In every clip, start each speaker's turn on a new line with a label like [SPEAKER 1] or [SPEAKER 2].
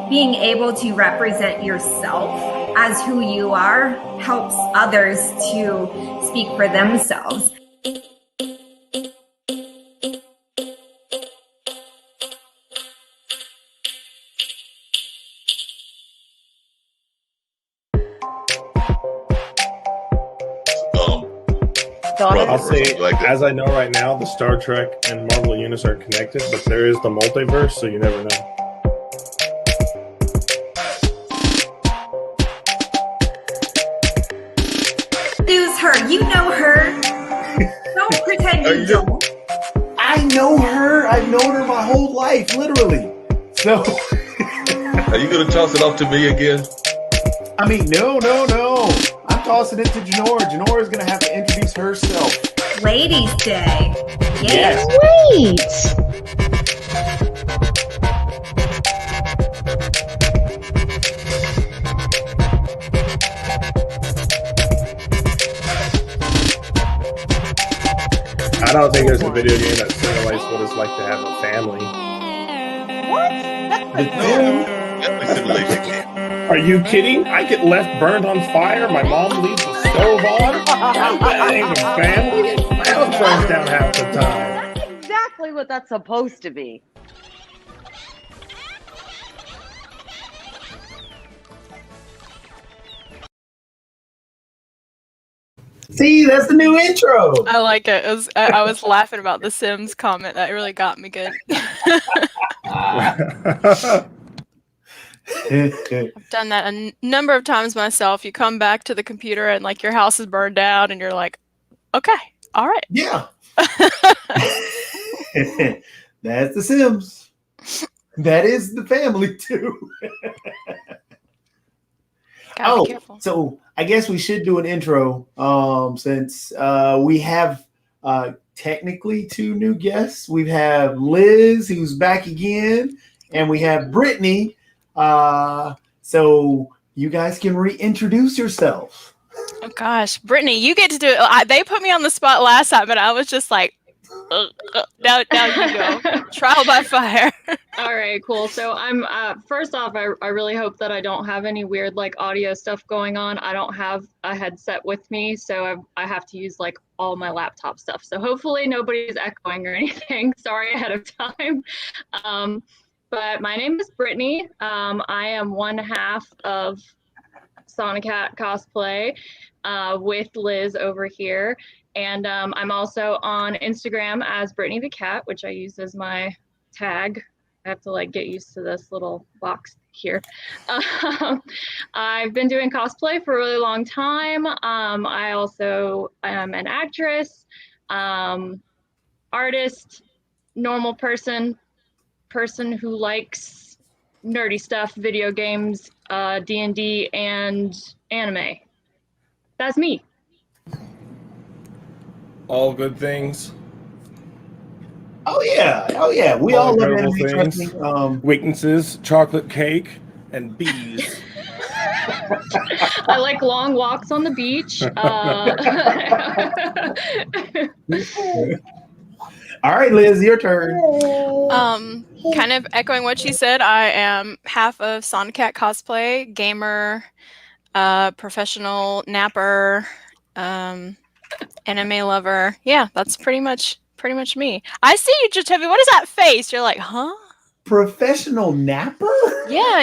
[SPEAKER 1] being able to represent yourself as who you are helps others to speak for themselves.
[SPEAKER 2] I'll say, as I know right now, the Star Trek and Marvel universe are connected, but there is the multiverse, so you never know.
[SPEAKER 1] Who's her? You know her. Don't pretend you don't.
[SPEAKER 3] I know her. I've known her my whole life, literally. So,
[SPEAKER 4] are you going to toss it off to me again?
[SPEAKER 3] I mean, no. I'm tossing it to Janora. Janora is going to have to introduce herself.
[SPEAKER 1] Ladies' Day.
[SPEAKER 3] Yes.
[SPEAKER 5] Wait.
[SPEAKER 2] I don't think there's a video game that simulates what it's like to have a family.
[SPEAKER 4] Definitely simulation game.
[SPEAKER 2] Are you kidding? I get left burned on fire. My mom leaves the stove on. That ain't a family. My house burns down half the time.
[SPEAKER 5] That's exactly what that's supposed to be.
[SPEAKER 3] See, that's the new intro.
[SPEAKER 6] I like it. I was laughing about the Sims comment. That really got me good. I've done that a number of times myself. You come back to the computer and like your house is burned down and you're like, okay, all right.
[SPEAKER 3] Yeah. That's the Sims. That is the family too.
[SPEAKER 6] Gotta be careful.
[SPEAKER 3] So I guess we should do an intro since we have technically two new guests. We have Liz, who's back again, and we have Brittany. So you guys can reintroduce yourself.
[SPEAKER 6] Oh gosh, Brittany, you get to do it. They put me on the spot last time, but I was just like, now you go. Trial by fire.
[SPEAKER 7] All right, cool. So I'm first off, I really hope that I don't have any weird like audio stuff going on. I don't have a headset with me, so I have to use like all my laptop stuff. So hopefully nobody's echoing or anything. Sorry ahead of time. But my name is Brittany. I am one half of Sonic Cat Cosplay with Liz over here. And I'm also on Instagram as Brittany the Cat, which I use as my tag. I have to like get used to this little box here. I've been doing cosplay for a really long time. I also am an actress, artist, normal person who likes nerdy stuff, video games, D&D, and anime. That's me.
[SPEAKER 2] All good things.
[SPEAKER 3] Oh yeah. We all love anime.
[SPEAKER 2] Things. Weaknesses: chocolate cake and bees.
[SPEAKER 7] I like long walks on the beach.
[SPEAKER 3] All right, Liz, your turn.
[SPEAKER 6] Kind of echoing what she said, I am half of Sonic Cat Cosplay, gamer, professional napper, anime lover. Yeah, that's pretty much me. I see you, Jatobi. What is that face? You're like, huh?
[SPEAKER 3] Professional napper?
[SPEAKER 6] Yeah.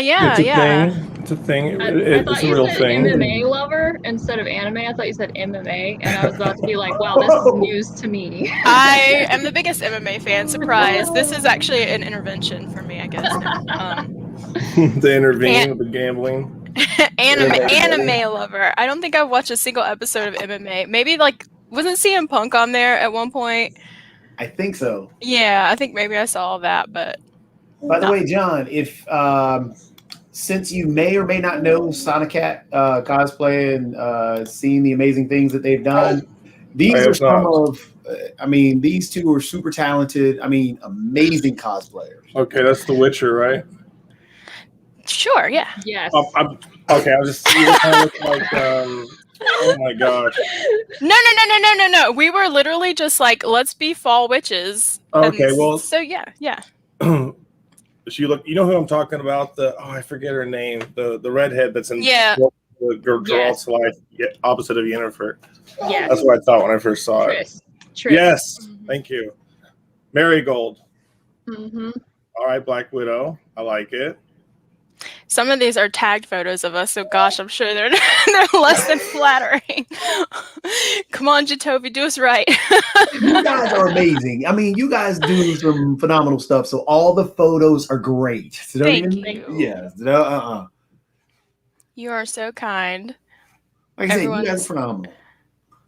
[SPEAKER 2] It's a thing.
[SPEAKER 7] I
[SPEAKER 2] It's
[SPEAKER 7] thought
[SPEAKER 2] a
[SPEAKER 7] you
[SPEAKER 2] real
[SPEAKER 7] said
[SPEAKER 2] thing.
[SPEAKER 7] MMA lover instead of anime. I thought you said MMA, and I was about to be like, wow, this is news to me.
[SPEAKER 6] I am the biggest MMA fan. Surprise! This is actually an intervention for me, I guess.
[SPEAKER 2] To intervene with the gambling.
[SPEAKER 6] Anime lover. I don't think I've watched a single episode of MMA. Maybe like wasn't CM Punk on there at one point?
[SPEAKER 3] I think so.
[SPEAKER 6] Yeah, I think maybe I saw that, but.
[SPEAKER 3] By the way, John, if since you may or may not know Sonic Cat cosplay and seen the amazing things that they've done, these are some of. These two are super talented. Amazing cosplayers.
[SPEAKER 2] Okay, that's The Witcher, right?
[SPEAKER 6] Sure. Yeah.
[SPEAKER 7] Yes.
[SPEAKER 2] Okay, I was just like, oh my gosh.
[SPEAKER 6] No. We were literally just like, let's be fall witches.
[SPEAKER 2] Okay, well.
[SPEAKER 6] So yeah.
[SPEAKER 2] She look. You know who I'm talking about? I forget her name. The redhead that's in
[SPEAKER 6] Yeah.
[SPEAKER 2] the Geralt's life, opposite of Yennefer.
[SPEAKER 7] Yeah.
[SPEAKER 2] That's what I thought when I first saw it.
[SPEAKER 7] Triss.
[SPEAKER 2] Yes, thank you. Marigold.
[SPEAKER 7] Mm-hmm.
[SPEAKER 2] All right, Black Widow. I like it.
[SPEAKER 6] Some of these are tagged photos of us, so gosh, I'm sure they're less than flattering. Come on, Jatovi, do us right.
[SPEAKER 3] You guys are amazing. I mean, you guys do some phenomenal stuff. So all the photos are great. So
[SPEAKER 6] Thank you.
[SPEAKER 3] Yes.
[SPEAKER 6] You are so kind.
[SPEAKER 3] Like I said, you guys
[SPEAKER 6] Everyone's-
[SPEAKER 3] are phenomenal.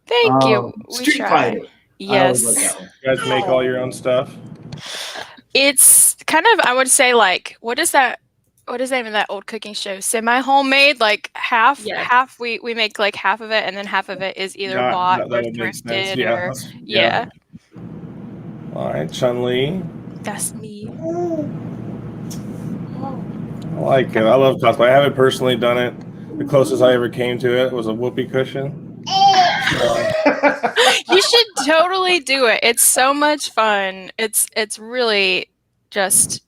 [SPEAKER 6] Thank you. We
[SPEAKER 3] Street
[SPEAKER 6] try.
[SPEAKER 3] Fighter. I always like
[SPEAKER 6] Yes.
[SPEAKER 3] that one.
[SPEAKER 2] You guys make all your own stuff.
[SPEAKER 6] It's kind of, I would say, like, what is that? What is the name of that old cooking show? Semi-homemade, like half we make like half of it, and then half of it is either bought
[SPEAKER 2] that
[SPEAKER 6] or
[SPEAKER 2] would make sense.
[SPEAKER 6] thrifted
[SPEAKER 2] Yeah.
[SPEAKER 6] or
[SPEAKER 2] Yeah. All right, Chun-Li.
[SPEAKER 6] That's me.
[SPEAKER 2] I like it. I love cosplay. I haven't personally done it. The closest I ever came to it was a whoopee cushion.
[SPEAKER 6] You should totally do it. It's so much fun. It's really just,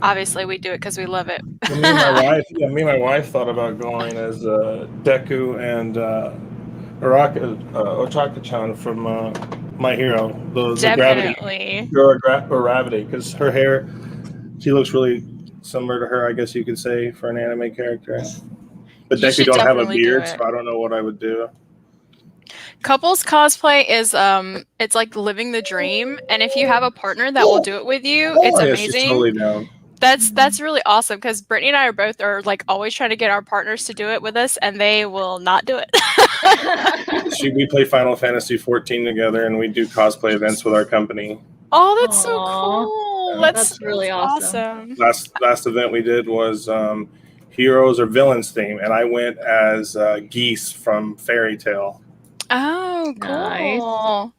[SPEAKER 6] obviously we do it because we love it.
[SPEAKER 2] Me and my wife thought about going as Deku and Ochaka-chan from My Hero. The
[SPEAKER 6] Definitely.
[SPEAKER 2] Gravity, because her hair, she looks really similar to her, I guess you could say, for an anime character. But
[SPEAKER 6] You
[SPEAKER 2] Deku
[SPEAKER 6] should
[SPEAKER 2] don't have a
[SPEAKER 6] definitely do
[SPEAKER 2] beard,
[SPEAKER 6] it.
[SPEAKER 2] so I don't know what I would do.
[SPEAKER 6] Couples cosplay is it's like living the dream, and if you have a partner that will do it with you, it's
[SPEAKER 2] Yeah, she's
[SPEAKER 6] amazing.
[SPEAKER 2] totally down.
[SPEAKER 6] That's really awesome because Brittany and I are like always trying to get our partners to do it with us, and they will not do it.
[SPEAKER 2] We play Final Fantasy 14 together, and we do cosplay events with our company.
[SPEAKER 6] Oh, that's so
[SPEAKER 7] Aw.
[SPEAKER 6] cool.
[SPEAKER 7] That's really awesome.
[SPEAKER 2] Last event we did was Heroes or Villains theme, and I went as Geese from Fairy Tale.
[SPEAKER 6] Oh,
[SPEAKER 7] Nice.
[SPEAKER 6] cool.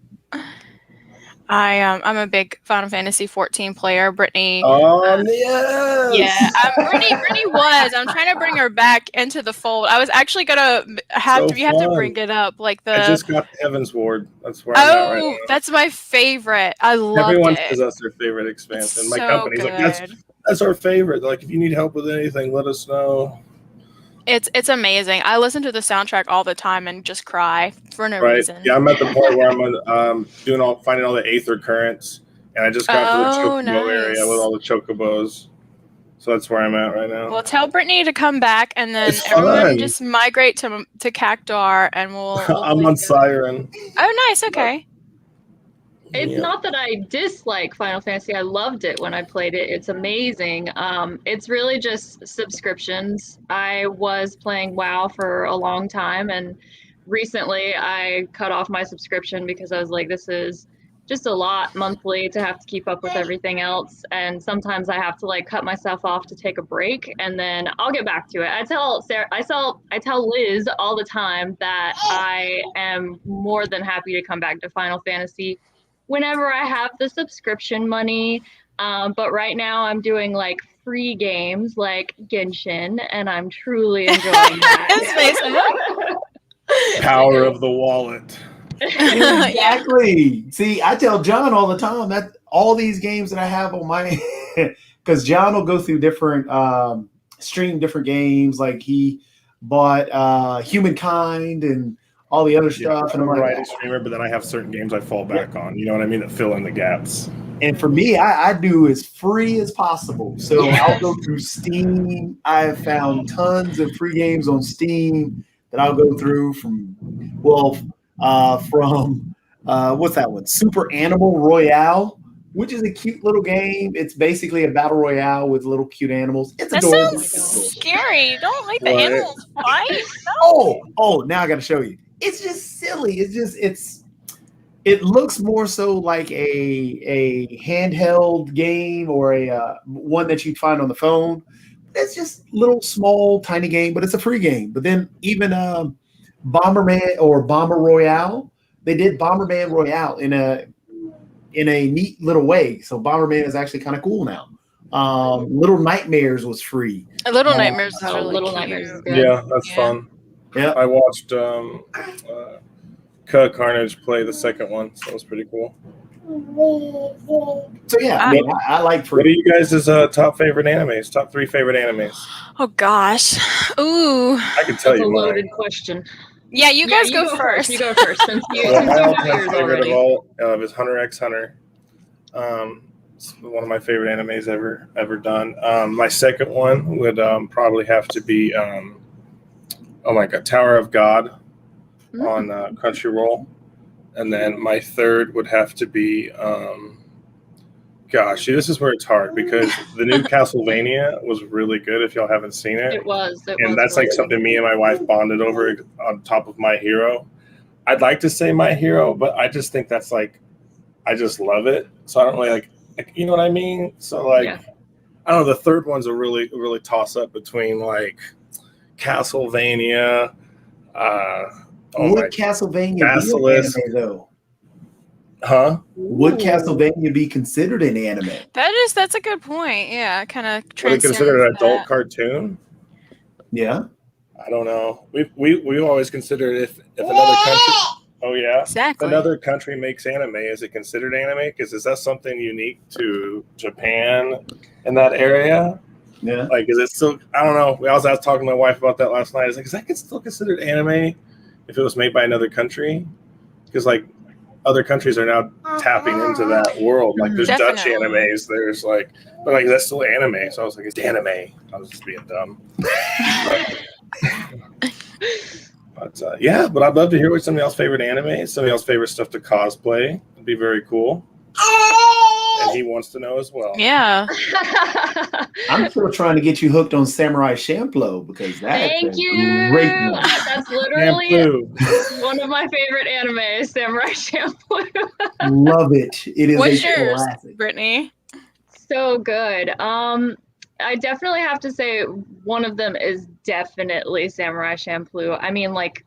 [SPEAKER 6] I'm a big Final Fantasy 14 player. Brittany.
[SPEAKER 2] Oh, yes.
[SPEAKER 6] Yeah, Brittany was. I'm trying to bring her back into the fold. I was actually gonna have
[SPEAKER 2] So
[SPEAKER 6] you have to
[SPEAKER 2] fun.
[SPEAKER 6] bring it up, like the.
[SPEAKER 2] I just got the Heaven's Ward. That's where I'm at right now.
[SPEAKER 6] That's my favorite. I love
[SPEAKER 2] Everyone
[SPEAKER 6] it.
[SPEAKER 2] says that's their favorite expansion.
[SPEAKER 6] It's
[SPEAKER 2] My
[SPEAKER 6] so
[SPEAKER 2] company's
[SPEAKER 6] good.
[SPEAKER 2] like, that's our favorite. They're like, if you need help with anything, let us know.
[SPEAKER 6] It's amazing. I listen to the soundtrack all the time and just cry for no
[SPEAKER 2] Right?
[SPEAKER 6] reason.
[SPEAKER 2] Yeah, I'm at the point where I'm finding all the Aether currents, and I just got to the
[SPEAKER 6] Oh,
[SPEAKER 2] Chocobo area
[SPEAKER 6] nice.
[SPEAKER 2] with all the Chocobos. So that's where I'm at right now.
[SPEAKER 6] Well, tell Brittany to come back, and then
[SPEAKER 2] It's
[SPEAKER 6] everyone
[SPEAKER 2] fine.
[SPEAKER 6] just migrate to Cactuar, and we'll
[SPEAKER 2] I'm
[SPEAKER 6] play
[SPEAKER 2] on
[SPEAKER 6] together.
[SPEAKER 2] Siren.
[SPEAKER 6] Oh, nice. Okay.
[SPEAKER 7] It's
[SPEAKER 2] Yeah.
[SPEAKER 7] not that I dislike Final Fantasy. I loved it when I played it. It's amazing. It's really just subscriptions. I was playing WoW for a long time, and recently I cut off my subscription because I was like, this is just a lot monthly to have to keep up with everything else. And sometimes I have to like cut myself off to take a break, and then I'll get back to it. I tell Liz all the time that I am more than happy to come back to Final Fantasy whenever I have the subscription money. But right now I'm doing like free games like Genshin, and I'm truly enjoying that.
[SPEAKER 3] Power of the wallet. Exactly. See, I tell John all the time that all these games that I have on my, because John will go through different, stream different games. Like he bought Humankind and all the other stuff. And I'm like,
[SPEAKER 2] variety streamer, but then I have certain games I fall back on. You know what I mean? That fill in the gaps.
[SPEAKER 3] and for me, I do as free as possible. So I'll go through Steam. I have found tons of free games on Steam that I'll go through from what's that one? Super Animal Royale, which is a cute little game. It's basically a battle royale with little cute animals. It's
[SPEAKER 6] That
[SPEAKER 3] adorable.
[SPEAKER 6] sounds scary. Don't make the
[SPEAKER 2] Right.
[SPEAKER 6] animals fight. No.
[SPEAKER 3] Oh, now I got to show you. It's just silly. It looks more so like a handheld game or a one that you'd find on the phone. It's just little small tiny game, but it's a free game. But then even Bomberman or Bomber Royale, they did Bomberman Royale in a neat little way. So Bomberman is actually kind of cool now. Little Nightmares was free.
[SPEAKER 6] Little Nightmares is
[SPEAKER 7] Oh,
[SPEAKER 6] really
[SPEAKER 7] Little
[SPEAKER 6] cute.
[SPEAKER 7] Nightmares is good.
[SPEAKER 2] Yeah, that's
[SPEAKER 6] Yeah.
[SPEAKER 2] fun.
[SPEAKER 3] Yeah.
[SPEAKER 2] I watched Carnage play the second one, so it was pretty cool.
[SPEAKER 3] So yeah, I mean, I like
[SPEAKER 2] What
[SPEAKER 3] fruit.
[SPEAKER 2] are you guys' top favorite animes? Top 3 favorite animes?
[SPEAKER 6] Oh gosh. Ooh.
[SPEAKER 2] I can tell
[SPEAKER 7] That's a
[SPEAKER 2] you mine.
[SPEAKER 7] loaded question.
[SPEAKER 6] Yeah, you guys go first.
[SPEAKER 7] You go first since you,
[SPEAKER 2] Well,
[SPEAKER 7] since
[SPEAKER 2] my
[SPEAKER 7] you know
[SPEAKER 2] all-time
[SPEAKER 7] yours
[SPEAKER 2] favorite
[SPEAKER 7] already.
[SPEAKER 2] of all is Hunter x Hunter. It's one of my favorite animes ever done. My second one would probably have to be oh my god, Tower of God on Crunchyroll, and then my third would have to be gosh, see, this is where it's hard because the new Castlevania was really good. If y'all haven't seen it,
[SPEAKER 7] It was.
[SPEAKER 2] and that's like something me and my wife bonded over on top of My Hero. I'd like to say My Hero, but I just think that's like, I just love it. So I don't really like you know what I mean? So like,
[SPEAKER 7] Yeah.
[SPEAKER 2] I don't know. The third one's a really toss up between like Castlevania.
[SPEAKER 3] Would Castlevania
[SPEAKER 2] Basilisk.
[SPEAKER 3] be an anime though?
[SPEAKER 2] Huh?
[SPEAKER 3] Would Castlevania be considered an anime?
[SPEAKER 6] That's a good point. Yeah, kind of
[SPEAKER 2] Would it consider an adult cartoon?
[SPEAKER 3] Yeah.
[SPEAKER 2] I don't know. We always considered if another country. Oh yeah,
[SPEAKER 6] exactly.
[SPEAKER 2] If another country makes anime, is it considered anime? Because is that something unique to Japan in that area?
[SPEAKER 3] Yeah.
[SPEAKER 2] Like, is it still? I don't know. I was talking to my wife about that last night. I was like, is that still considered anime if it was made by another country? Because like other countries are now tapping into that world. Like there's Dutch animes. There's like, but like that's still anime. So I was like, it's anime. I was just being dumb. But yeah, but I'd love to hear what some of y'all's favorite anime, some of y'all's favorite stuff to cosplay. It'd be very cool. And he wants to know as well.
[SPEAKER 6] Yeah.
[SPEAKER 3] I'm still trying to get you hooked on Samurai Champloo because that's
[SPEAKER 7] Thank you.
[SPEAKER 3] great one.
[SPEAKER 7] That's literally one of my favorite animes, Samurai Champloo.
[SPEAKER 3] Love it. It is
[SPEAKER 6] What's
[SPEAKER 3] a
[SPEAKER 6] yours,
[SPEAKER 3] classic.
[SPEAKER 6] Brittany?
[SPEAKER 7] So good. I definitely have to say one of them is definitely Samurai Champloo. I mean, like,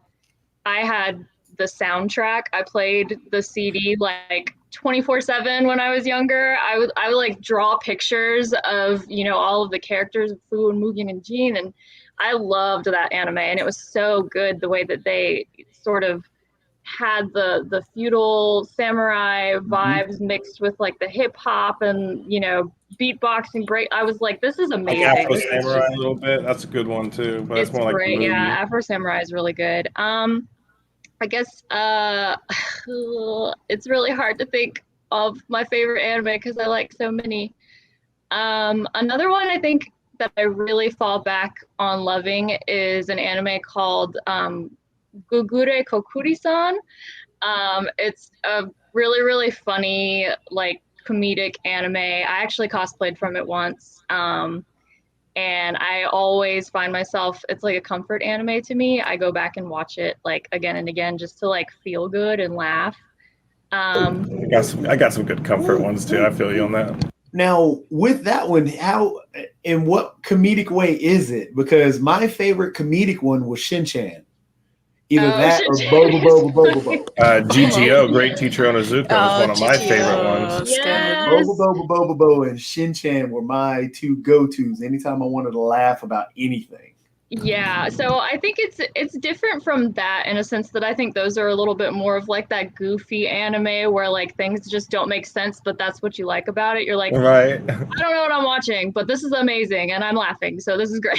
[SPEAKER 7] I had the soundtrack. I played the CD like 24/7 when I was younger. I would like draw pictures of, you know, all of the characters, Fu and Mugen and Jin, and I loved that anime. And it was so good the way that they sort of had the feudal samurai vibes mixed with like the hip hop and, you know, beatboxing. Great. I was like, this is amazing.
[SPEAKER 2] Like Afro Samurai a little bit. That's a good one too. But it's more like
[SPEAKER 7] great.
[SPEAKER 2] the movie.
[SPEAKER 7] Yeah, Afro Samurai is really good. I guess it's really hard to think of my favorite anime because I like so many. Another one I think that I really fall back on loving is an anime called Gugure Kokuri-san. It's a really, really funny, like, comedic anime. I actually cosplayed from it once. And I always find myself, it's like a comfort anime to me. I go back and watch it like again and again just to like feel good and laugh.
[SPEAKER 2] I got some good comfort ones too. I feel you on that.
[SPEAKER 3] Now, with that one, how, in what comedic way is it? Because my favorite comedic one was Shin-Chan. Either that or Bobo.
[SPEAKER 2] GGO, Great Teacher Onizuka, was one of my favorite ones.
[SPEAKER 7] Yes.
[SPEAKER 3] Bobo and Shin-Chan were my two go-tos anytime I wanted to laugh about anything.
[SPEAKER 7] Yeah, so I think it's different from that in a sense that I think those are a little bit more of like that goofy anime where like things just don't make sense, but that's what you like about it. You're like,
[SPEAKER 2] right.
[SPEAKER 7] I don't know what I'm watching, but this is amazing and I'm laughing, so this is great.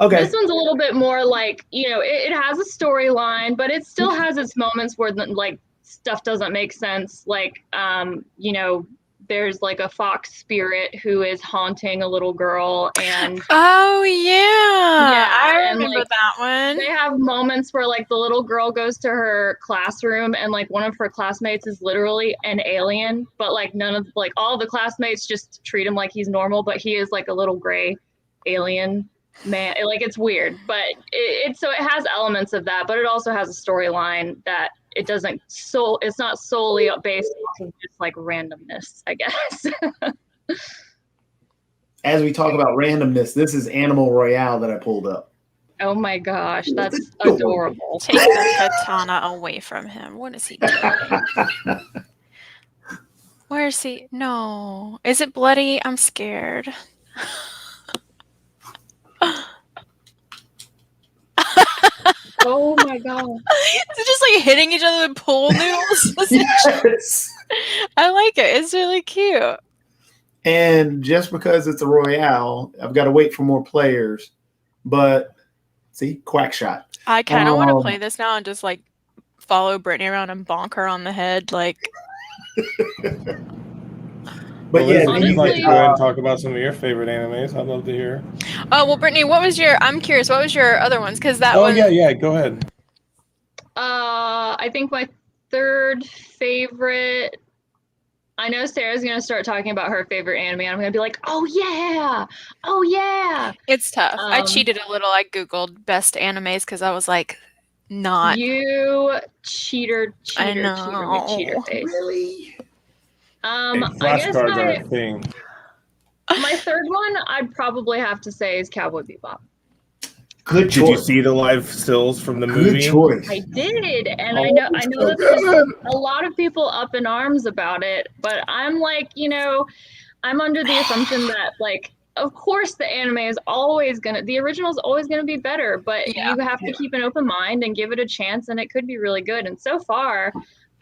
[SPEAKER 3] Okay.
[SPEAKER 7] This one's a little bit more like, you know, it has a storyline, but it still has its moments where like stuff doesn't make sense. Like, you know, there's like a fox spirit who is haunting a little girl, and
[SPEAKER 6] oh yeah, I remember
[SPEAKER 7] like,
[SPEAKER 6] that one.
[SPEAKER 7] They have moments where like the little girl goes to her classroom and like one of her classmates is literally an alien, but like none of like all the classmates just treat him like he's normal, but he is like a little gray alien man. Like, it's weird, but it has elements of that, but it also has a storyline that it doesn't, so it's not solely based off of just like randomness, I guess.
[SPEAKER 3] As we talk about randomness, this is Animal Royale that I pulled up.
[SPEAKER 7] Oh my gosh, that's adorable.
[SPEAKER 6] Take the katana away from him. What is he doing? Where is he? No. Is it bloody? I'm scared.
[SPEAKER 7] Oh my god.
[SPEAKER 6] It's just like hitting each other with pool noodles.
[SPEAKER 3] Yes.
[SPEAKER 6] I like it. It's really cute.
[SPEAKER 3] And just because it's a Royale, I've got to wait for more players. But see, quack shot.
[SPEAKER 6] I kind of want to play this now and just like follow Brittany around and bonk her on the head. Like,
[SPEAKER 3] But
[SPEAKER 2] Well,
[SPEAKER 3] yeah,
[SPEAKER 2] Liz, if you'd like to
[SPEAKER 7] honestly-
[SPEAKER 2] go ahead and talk about some of your favorite animes, I'd love to hear.
[SPEAKER 6] oh well, Brittany, I'm curious. What was your other ones? Because that
[SPEAKER 2] Oh
[SPEAKER 6] one.
[SPEAKER 2] yeah, go ahead.
[SPEAKER 7] I think my third favorite. I know Sarah's gonna start talking about her favorite anime. And I'm gonna be like, oh yeah.
[SPEAKER 6] It's tough. I
[SPEAKER 7] Um,
[SPEAKER 6] cheated a little. I googled best animes because I was like, not.
[SPEAKER 7] You cheater
[SPEAKER 6] I
[SPEAKER 7] with
[SPEAKER 6] know.
[SPEAKER 7] cheater face.
[SPEAKER 3] really.
[SPEAKER 2] Hey,
[SPEAKER 7] I guess
[SPEAKER 2] flashcards are a thing.
[SPEAKER 7] my third one I'd probably have to say is Cowboy Bebop.
[SPEAKER 3] Good
[SPEAKER 2] Did you
[SPEAKER 3] choice.
[SPEAKER 2] see the live stills from the
[SPEAKER 3] Good
[SPEAKER 2] movie?
[SPEAKER 3] choice.
[SPEAKER 7] I did, and
[SPEAKER 2] Oh,
[SPEAKER 7] I know
[SPEAKER 2] so
[SPEAKER 7] that there's
[SPEAKER 2] good.
[SPEAKER 7] a lot of people up in arms about it, but I'm like, I'm under the assumption that like, of course the original is always gonna be better, but
[SPEAKER 6] Yeah.
[SPEAKER 7] you have to keep an open mind and give it a chance, and it could be really good. And so far,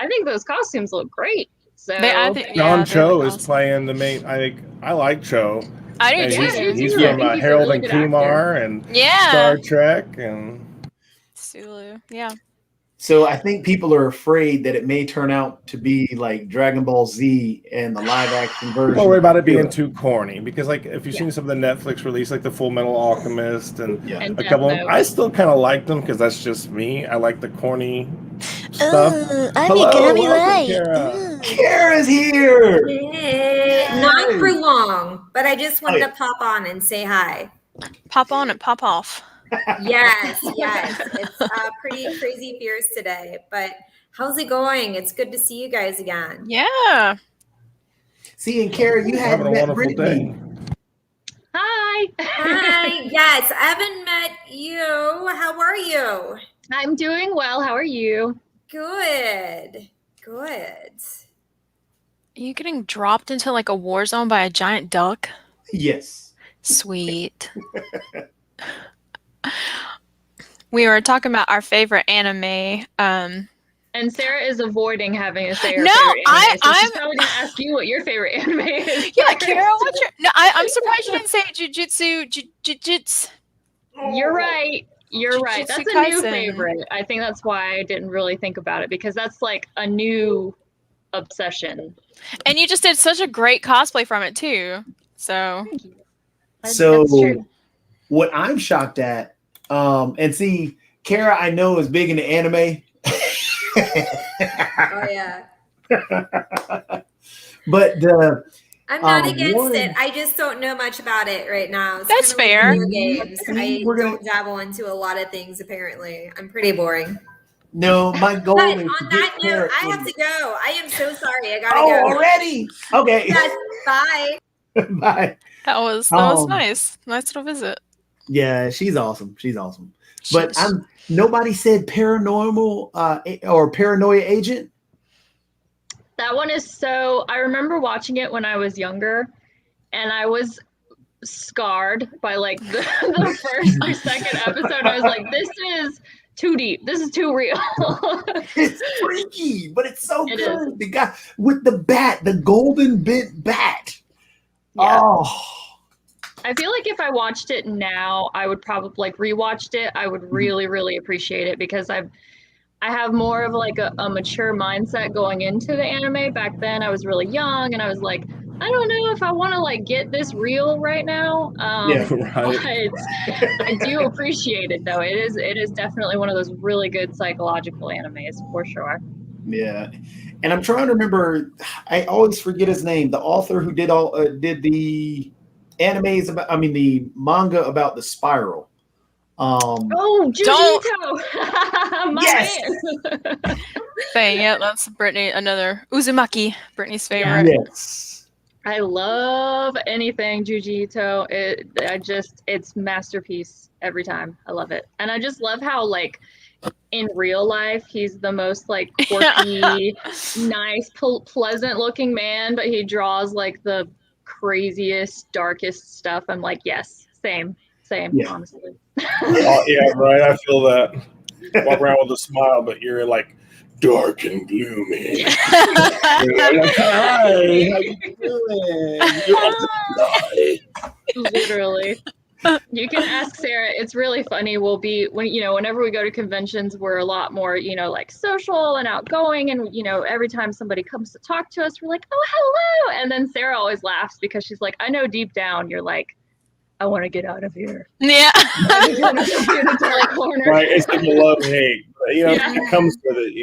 [SPEAKER 7] I think those costumes look great. So
[SPEAKER 6] I think
[SPEAKER 2] John
[SPEAKER 6] they
[SPEAKER 2] Cho
[SPEAKER 6] look
[SPEAKER 2] is
[SPEAKER 6] awesome.
[SPEAKER 2] playing the main. I like Cho.
[SPEAKER 6] I do
[SPEAKER 2] And
[SPEAKER 6] too.
[SPEAKER 2] he's
[SPEAKER 7] Yeah, I
[SPEAKER 2] from
[SPEAKER 7] think he's a
[SPEAKER 2] Harold
[SPEAKER 7] really
[SPEAKER 2] and
[SPEAKER 7] good actor.
[SPEAKER 2] Kumar and
[SPEAKER 6] Yeah.
[SPEAKER 2] Star Trek and.
[SPEAKER 6] Sulu. Yeah.
[SPEAKER 3] So I think people are afraid that it may turn out to be like Dragon Ball Z and the live action version.
[SPEAKER 2] Don't worry about it being
[SPEAKER 3] Yeah.
[SPEAKER 2] too corny because, like, if you've seen some of the Netflix release, like the Full Metal Alchemist and
[SPEAKER 3] Yeah.
[SPEAKER 7] And
[SPEAKER 2] a couple of
[SPEAKER 7] Death
[SPEAKER 2] them,
[SPEAKER 7] Note.
[SPEAKER 2] I still kind of like them because that's just me. I like the corny stuff.
[SPEAKER 8] I'm
[SPEAKER 2] Hello,
[SPEAKER 8] gonna be
[SPEAKER 2] welcome,
[SPEAKER 8] right.
[SPEAKER 2] Kara.
[SPEAKER 3] Kara's here.
[SPEAKER 1] Not for long, but I just wanted
[SPEAKER 3] Oh, yeah.
[SPEAKER 1] to pop on and say hi.
[SPEAKER 6] Pop on and pop off.
[SPEAKER 1] Yes. It's pretty crazy fierce today, but how's it going? It's good to see you guys again.
[SPEAKER 6] Yeah.
[SPEAKER 3] See, and Kara, you
[SPEAKER 2] We're
[SPEAKER 3] hadn't
[SPEAKER 2] having a
[SPEAKER 3] met
[SPEAKER 2] wonderful
[SPEAKER 3] Brittany.
[SPEAKER 2] day.
[SPEAKER 7] Hi.
[SPEAKER 1] Hi. Yes, I haven't met you. How are you?
[SPEAKER 7] I'm doing well. How are you?
[SPEAKER 1] Good.
[SPEAKER 6] You getting dropped into like a war zone by a giant duck?
[SPEAKER 3] Yes.
[SPEAKER 6] Sweet. We were talking about our favorite anime.
[SPEAKER 7] And Sarah is avoiding having to say her
[SPEAKER 6] No,
[SPEAKER 7] favorite anime, so she's
[SPEAKER 6] I'm-
[SPEAKER 7] probably gonna ask you what your favorite anime is.
[SPEAKER 6] Yeah,
[SPEAKER 7] first.
[SPEAKER 6] Kara, what's your? No, I'm surprised you didn't say Jujutsu.
[SPEAKER 7] You're right. You're right. That's
[SPEAKER 6] Jujutsu
[SPEAKER 7] a new
[SPEAKER 6] Kaisen.
[SPEAKER 7] favorite. I think that's why I didn't really think about it because that's like a new obsession.
[SPEAKER 6] And you just did such a great cosplay from it too. So
[SPEAKER 3] So
[SPEAKER 7] That's true.
[SPEAKER 3] what I'm shocked at, and see, Kara, I know is big into anime.
[SPEAKER 1] Oh yeah.
[SPEAKER 3] But the
[SPEAKER 1] I'm not against
[SPEAKER 3] one-
[SPEAKER 1] it. I just don't know much about it right now. It's
[SPEAKER 6] That's
[SPEAKER 1] kinda like
[SPEAKER 6] fair.
[SPEAKER 1] video games. I
[SPEAKER 3] We're gonna-
[SPEAKER 1] don't dabble into a lot of things apparently. I'm pretty boring.
[SPEAKER 3] no, my goal
[SPEAKER 1] But
[SPEAKER 3] is
[SPEAKER 1] on
[SPEAKER 3] to
[SPEAKER 1] that
[SPEAKER 3] get
[SPEAKER 1] note,
[SPEAKER 3] Kara
[SPEAKER 1] I have
[SPEAKER 3] in-
[SPEAKER 1] to go. I am so sorry. I gotta
[SPEAKER 3] Oh,
[SPEAKER 1] go.
[SPEAKER 3] already? Okay.
[SPEAKER 1] Yes, bye.
[SPEAKER 3] Bye.
[SPEAKER 6] that was nice. Nice little visit.
[SPEAKER 3] Yeah, she's awesome. But nobody said paranormal or paranoia agent.
[SPEAKER 7] That one is so. I remember watching it when I was younger, and I was scarred by like the first or second episode. I was like, "This is too deep. This is too real."
[SPEAKER 3] It's freaky, but it's so
[SPEAKER 7] It
[SPEAKER 3] good. The guy with the bat, the golden bit bat.
[SPEAKER 7] Yeah.
[SPEAKER 3] Oh,
[SPEAKER 7] I feel like if I watched it now, I would probably like rewatched it. I would really, really appreciate it because I have more of like a mature mindset going into the anime. Back then, I was really young, and I was like, I don't know if I want to like get this real right now.
[SPEAKER 3] Yeah.
[SPEAKER 2] Right.
[SPEAKER 7] But I do appreciate it though. It is definitely one of those really good psychological animes for sure.
[SPEAKER 3] yeah. And I'm trying to remember. I always forget his name. The author who did the animes about. I mean, the manga about the spiral.
[SPEAKER 7] Oh, Jujutsu! My
[SPEAKER 3] Yes!
[SPEAKER 7] man.
[SPEAKER 6] Thing, yeah, that's Brittany. Another Uzumaki, Brittany's favorite.
[SPEAKER 3] Yes.
[SPEAKER 7] I love anything Jujutsu. It's masterpiece every time. I love it. And I just love how like in real life he's the most like quirky, nice, pleasant looking man, but he draws like the craziest, darkest stuff. I'm like, yes, same,
[SPEAKER 3] Yeah.
[SPEAKER 7] honestly.
[SPEAKER 2] Oh, yeah, right. I feel that. walk around with a smile, but you're like dark and gloomy. You're like, hi, how you doing? You're about to die.
[SPEAKER 7] Literally. You can ask Sarah. It's really funny. We'll be whenever we go to conventions, we're a lot more, like social and outgoing. And, every time somebody comes to talk to us, we're like, oh, hello. And then Sarah always laughs because she's like, I know deep down you're like, I want to get out of here.
[SPEAKER 6] Yeah.
[SPEAKER 7] I just want to go to the dark corner.
[SPEAKER 2] Right. It's like love-hate. It comes with it,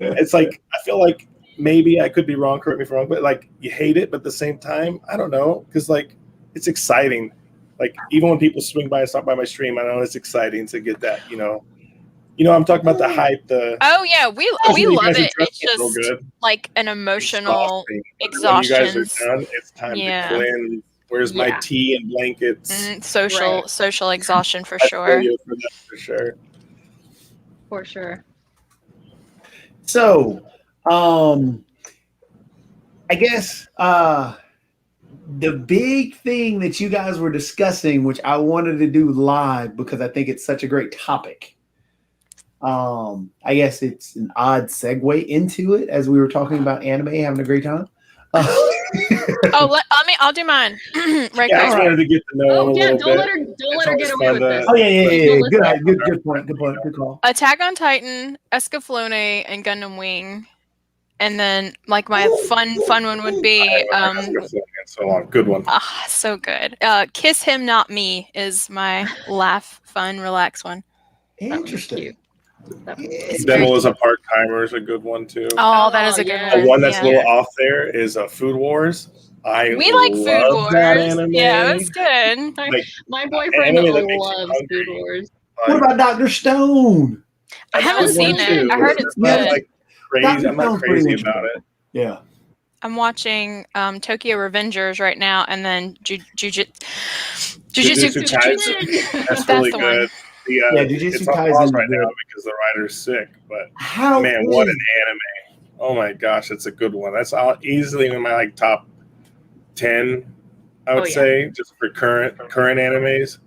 [SPEAKER 2] It's like, I feel like maybe I could be wrong, correct me if I'm wrong, but like you hate it, but at the same time, I don't know. Because like, it's exciting. Like even when people swing by and stop by my stream, I know it's exciting to get that, I'm talking about the hype.
[SPEAKER 6] Oh yeah, we love it. It's just
[SPEAKER 2] good.
[SPEAKER 6] like an emotional exhaustion.
[SPEAKER 2] When you guys are done, it's time to cleanse. Where's my tea and blankets?
[SPEAKER 6] Social exhaustion for
[SPEAKER 2] I
[SPEAKER 6] sure.
[SPEAKER 2] feel you for that, for sure.
[SPEAKER 7] For sure.
[SPEAKER 3] So, I guess the big thing that you guys were discussing, which I wanted to do live because I think it's such a great topic. I guess it's an odd segue into it as we were talking about anime, having a great time.
[SPEAKER 6] I'll do mine.
[SPEAKER 2] I wanted to get to know.
[SPEAKER 7] Don't let her get away with this.
[SPEAKER 3] Oh yeah. Good point. Good call.
[SPEAKER 6] Attack on Titan, Escaflowne, and Gundam Wing. And then, like, my fun one would be
[SPEAKER 2] so long. Good one.
[SPEAKER 6] So good. Kiss Him Not Me is my laugh, fun, relax one.
[SPEAKER 3] Interesting.
[SPEAKER 2] Devil is a Part-Timer is a good one too.
[SPEAKER 6] Oh, that is a good one.
[SPEAKER 2] The one that's a little off there is Food Wars.
[SPEAKER 6] We like Food Wars.
[SPEAKER 2] That anime.
[SPEAKER 6] Yeah, it was good.
[SPEAKER 7] My boyfriend loves Food Wars.
[SPEAKER 3] What about Dr. Stone?
[SPEAKER 6] I haven't seen it. I heard it's good.
[SPEAKER 2] I'm not crazy about it.
[SPEAKER 3] Yeah.
[SPEAKER 6] I'm watching Tokyo Revengers right now, and then Jujutsu
[SPEAKER 2] Kaisen. That's really good.
[SPEAKER 6] One.
[SPEAKER 3] Jujutsu
[SPEAKER 2] it's on pause right now because the writer's sick. But what an anime! Oh my gosh, it's a good one. That's easily in my top 10. I would say just for current animes.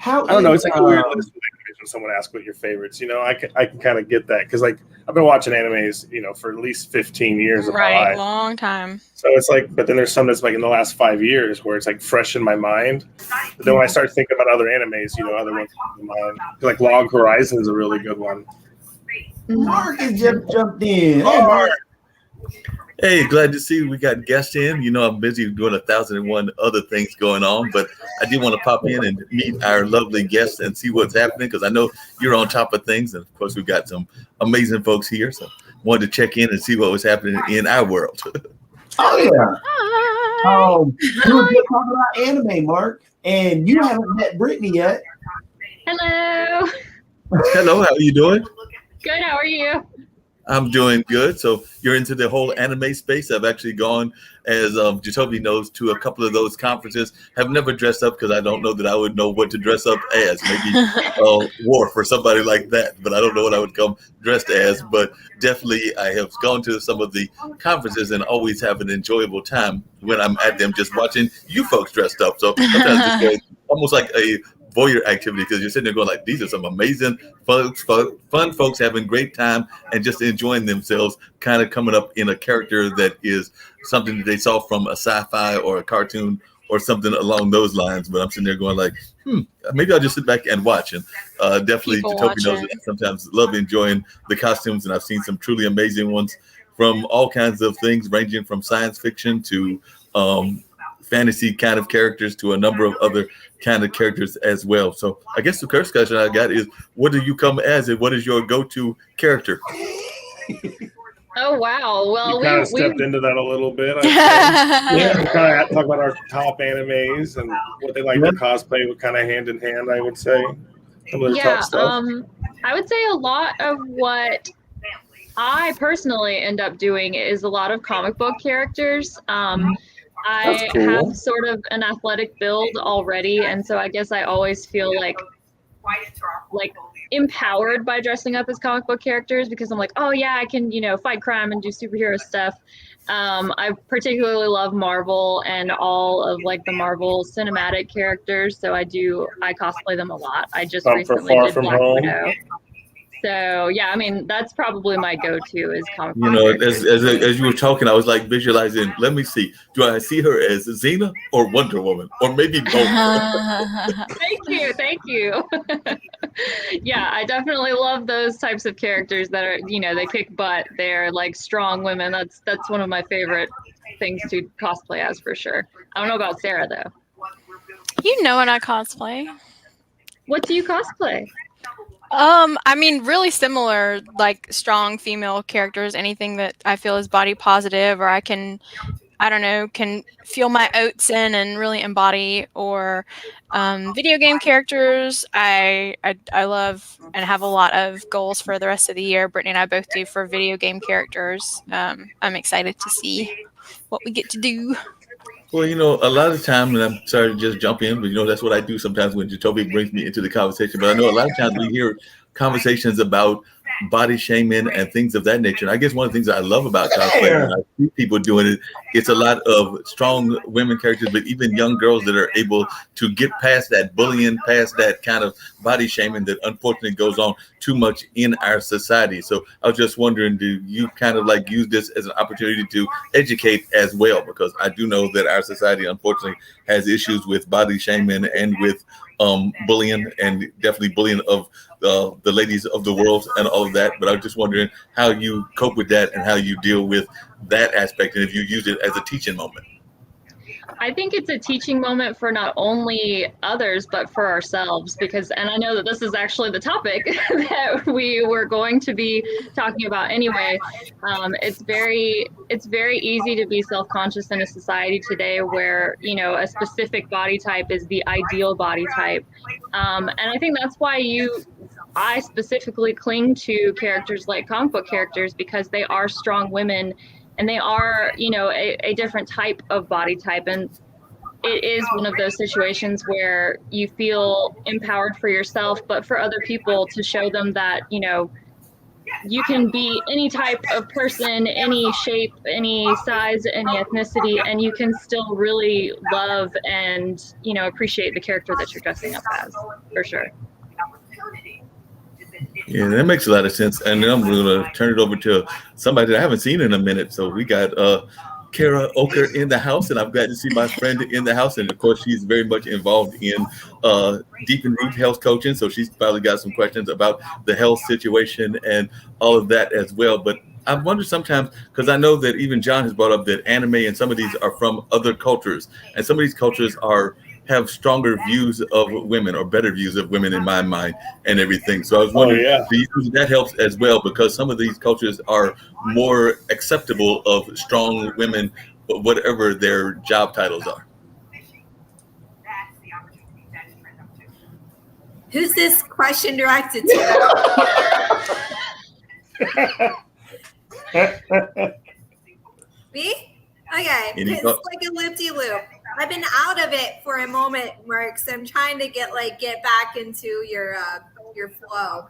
[SPEAKER 2] I don't know. It's like a weird list when someone asks what your favorites. I can kind of get that because like I've been watching animes, for at least 15 years of my life.
[SPEAKER 6] Long time.
[SPEAKER 2] So it's like, but then there's some that's like in the last 5 years where it's like fresh in my mind. But then when I start thinking about other animes, other ones come to mind. Like Log Horizon is a really good one.
[SPEAKER 3] Mark has jumped in.
[SPEAKER 2] Hey, Mark.
[SPEAKER 4] Hey, glad to see we got guests in. I'm busy doing 1,001 other things going on, but I did want to pop in and meet our lovely guests and see what's happening because I know you're on top of things. And of course, we've got some amazing folks here. So wanted to check in and see what was happening in our world.
[SPEAKER 3] Oh, yeah. We were just talking about anime, Mark, and you haven't met Brittany yet.
[SPEAKER 7] Hello.
[SPEAKER 4] Hello, how are you doing?
[SPEAKER 7] Good, how are you?
[SPEAKER 4] I'm doing good. So you're into the whole anime space. I've actually gone, as Jacoby knows, to a couple of those conferences. Have never dressed up because I don't know that I would know what to dress up as. Maybe Worf or somebody like that, but I don't know what I would come dressed as. But definitely I have gone to some of the conferences and always have an enjoyable time when I'm at them just watching you folks dressed up. So sometimes it's almost like a voyeur activity because you're sitting there going like, these are some amazing fun folks having great time and just enjoying themselves, kind of coming up in a character that is something that they saw from a sci-fi or a cartoon or something along those lines. But I'm sitting there going like, maybe I'll just sit back and watch. And definitely Jacoby knows that I sometimes love enjoying the costumes, and I've seen some truly amazing ones from all kinds of things, ranging from science fiction to fantasy kind of characters to a number of other kind of characters as well. So I guess the first question I got is, what do you come as and what is your go-to character?
[SPEAKER 7] Oh, wow. Well,
[SPEAKER 2] we kind of stepped into that a little bit. We kind of talk about our top animes and what they like to cosplay with kind of hand in hand, I would say. Some of their top stuff.
[SPEAKER 7] I would say a lot of what I personally end up doing is a lot of comic book characters. I have sort of an athletic build already, and so I guess I always feel like empowered by dressing up as comic book characters because I'm like, oh yeah, I can, fight crime and do superhero stuff. I particularly love Marvel and all of like the Marvel cinematic characters, so I cosplay them a lot. I just recently did Black Widow. So yeah, I mean that's probably my go-to is comic book
[SPEAKER 4] You know,
[SPEAKER 7] characters.
[SPEAKER 4] as you were talking, I was like visualizing. Let me see. Do I see her as Xena or Wonder Woman, or maybe both?
[SPEAKER 7] Thank you. Yeah, I definitely love those types of characters that are, they kick butt. They're like strong women. That's one of my favorite things to cosplay as for sure. I don't know about Sarah though.
[SPEAKER 6] You know when I cosplay.
[SPEAKER 7] What do you cosplay?
[SPEAKER 6] I mean, really similar, like strong female characters, anything that I feel is body positive, or I can feel my oats in and really embody, or video game characters. I love and have a lot of goals for the rest of the year. Brittany and I both do for video game characters. I'm excited to see what we get to do.
[SPEAKER 4] Well, a lot of time, and I'm sorry to just jump in, but that's what I do sometimes when Jacoby brings me into the conversation. But I know a lot of times we hear conversations about body shaming and things of that nature. And I guess one of the things that I love about cosplay, and I see people doing it, it's a lot of strong women characters, but even young girls that are able to get past that bullying, past that kind of body shaming that unfortunately goes on too much in our society. So I was just wondering, do you kind of like use this as an opportunity to educate as well? Because I do know that our society unfortunately has issues with body shaming and with bullying, and definitely bullying of the ladies of the world and all of that. But I was just wondering how you cope with that and how you deal with that aspect, and if you use it as a teaching moment.
[SPEAKER 7] I think it's a teaching moment for not only others, but for ourselves, and I know that this is actually the topic that we were going to be talking about anyway. It's very easy to be self-conscious in a society today where, a specific body type is the ideal body type. And I think that's why I specifically cling to characters like comic book characters, because they are strong women. And they are, a different type of body type. And it is one of those situations where you feel empowered for yourself, but for other people, to show them that, you can be any type of person, any shape, any size, any ethnicity, and you can still really love and, appreciate the character that you're dressing up as, for sure.
[SPEAKER 4] Yeah, that makes a lot of sense. And then I'm going to turn it over to somebody that I haven't seen in a minute. So we got Kara Oker in the house, and I'm glad to see my friend in the house. And of course, she's very much involved in Deep and Root health coaching. So she's probably got some questions about the health situation and all of that as well. But I wonder sometimes, because I know that even John has brought up that anime and some of these are from other cultures, and some of these cultures have stronger views of women, or better views of women in my mind, and everything. So I was wondering, do you think that helps as well? Because some of these cultures are more acceptable of strong women, whatever their job titles are.
[SPEAKER 1] Who's this question directed to? Me? Okay, it's like a loop-de-loop. I've been out of it for a moment, Mark, so I'm trying to get back into your flow.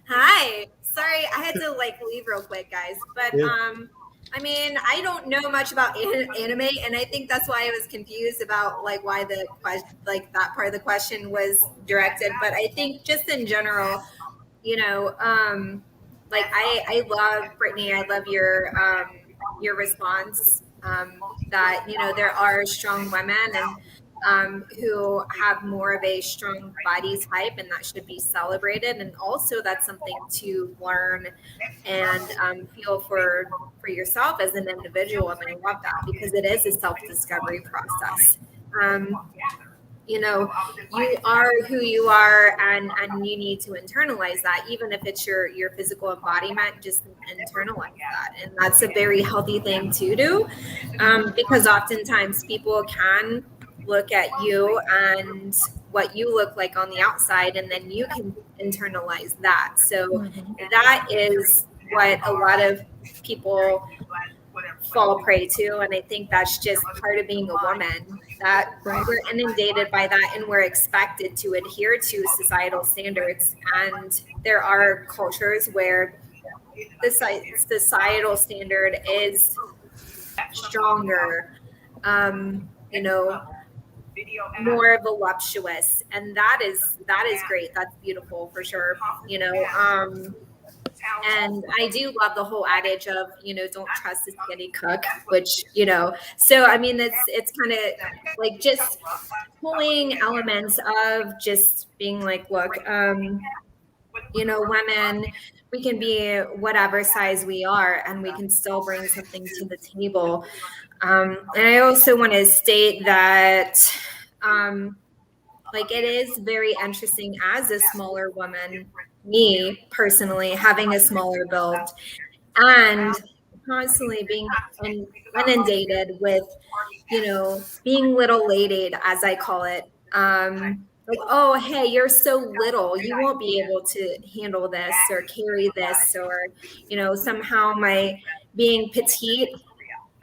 [SPEAKER 1] Hi. Sorry, I had to leave real quick, guys. But I mean, I don't know much about anime, and I think that's why I was confused about why the question, that part of the question was directed. But I think just in general, I love Brittany. I love your response. That there are strong women and who have more of a strong body type, and that should be celebrated. And also that's something to learn and feel for yourself as an individual. And I love that, because it is a self-discovery process. You are who you are, and you need to internalize that. Even if it's your physical embodiment, just internalize that. And that's a very healthy thing to do, because oftentimes people can look at you and what you look like on the outside, and then you can internalize that. So that is what a lot of people fall prey to. And I think that's just part of being a woman, that we're inundated by that, and we're expected to adhere to societal standards. And there are cultures where the societal standard is stronger. more voluptuous, and that is great. That's beautiful for sure. You know, and I do love the whole adage of, you know, don't trust a skinny cook, which, you know, so I mean, it's kind of like just pulling elements of just being like, look, you know, women, we can be whatever size we are, and we can still bring something to the table. And I also want to state that, like, it is very interesting as a smaller woman, me personally, having a smaller build and constantly being inundated with, you know, being little ladied, as I call it. Like, oh, hey, you're so little, you won't be able to handle this or carry this, or, you know, somehow my being petite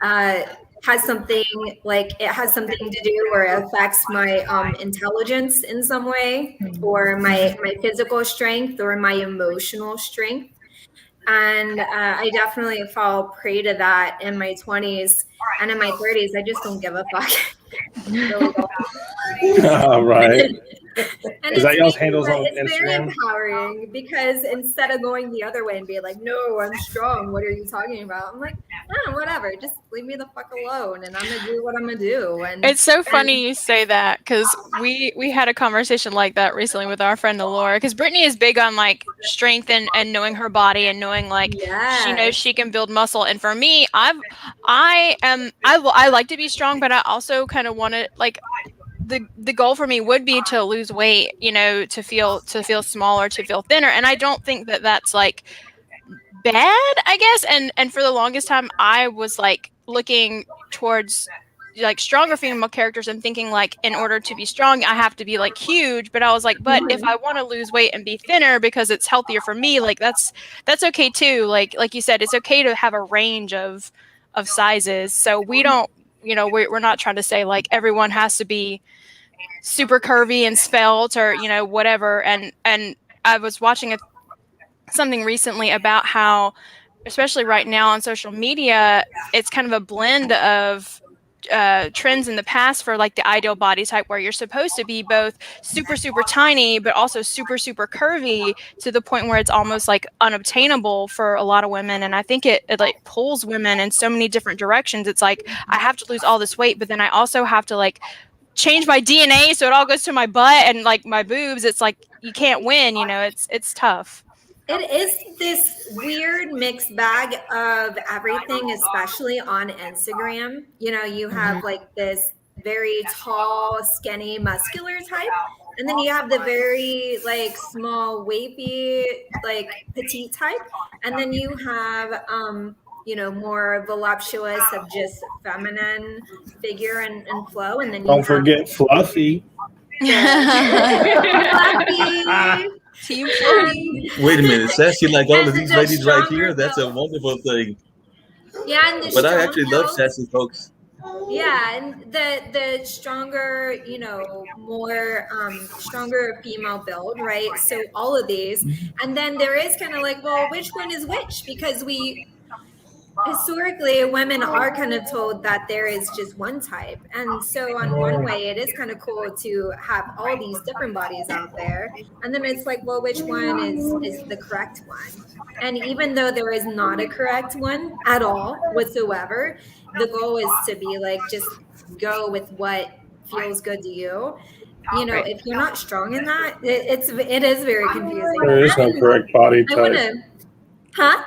[SPEAKER 1] has something to do, or it affects my intelligence in some way, or my physical strength, or my emotional strength. And I definitely fall prey to that in my 20s, and in my 30s I just don't give a fuck. Really don't.
[SPEAKER 2] Right.
[SPEAKER 1] And
[SPEAKER 2] Is that y'all's
[SPEAKER 1] it's
[SPEAKER 2] handles on
[SPEAKER 1] very
[SPEAKER 2] Instagram?
[SPEAKER 1] empowering, because instead of going the other way and being like, no, I'm strong, what are you talking about? I'm like, no, whatever, just leave me the fuck alone, and I'm gonna do what I'm gonna do. And
[SPEAKER 6] It's so funny you say that, because we had a conversation like that recently with our friend Alora, because Brittany is big on like strength and knowing her body and knowing like she knows she can build muscle. And for me, I like to be strong, but I also kind of want to like the goal for me would be to lose weight, you know, to feel smaller, to feel thinner. And I don't think that that's like bad, I guess. And for the longest time I was like looking towards like stronger female characters and thinking like, in order to be strong I have to be like huge. But I was like, but if I want to lose weight and be thinner because it's healthier for me, like that's okay too. Like you said, it's okay to have a range of sizes. So we don't, you know, we're not trying to say like everyone has to be super curvy and svelte or, you know, whatever. And I was watching something recently about how, especially right now on social media, it's kind of a blend of trends in the past for like the ideal body type, where you're supposed to be both super tiny but also super curvy, to the point where it's almost like unobtainable for a lot of women. And I think it like pulls women in so many different directions. It's like, I have to lose all this weight, but then I also have to like change my DNA so it all goes to my butt and like my boobs. It's like you can't win, you know. It's tough.
[SPEAKER 1] It is this weird mixed bag of everything, especially on Instagram. You know, you have like this very tall, skinny, muscular type, and then you have the very like small, wavy, like petite type, and then you have you know, more voluptuous of just feminine figure and flow, and then you
[SPEAKER 2] Don't forget Fluffy.
[SPEAKER 1] Fluffy.
[SPEAKER 6] Team Fluffy.
[SPEAKER 4] Wait a minute, Sassy like all of these ladies right here? That's a wonderful thing.
[SPEAKER 1] Yeah, and
[SPEAKER 4] But I actually love sassy folks.
[SPEAKER 1] Yeah, and the stronger, you know, more stronger female build, right? So all of these, and then there is kind of like, well, which one is which? Because we historically, women are kind of told that there is just one type, and so on one way it is kind of cool to have all these different bodies out there, and then it's like, well, which one is the correct one? And even though there is not a correct one at all whatsoever, the goal is to be like, just go with what feels good to you. You know, if you're not strong in that, it is very confusing.
[SPEAKER 2] There is no correct body
[SPEAKER 1] I want
[SPEAKER 2] type.
[SPEAKER 1] to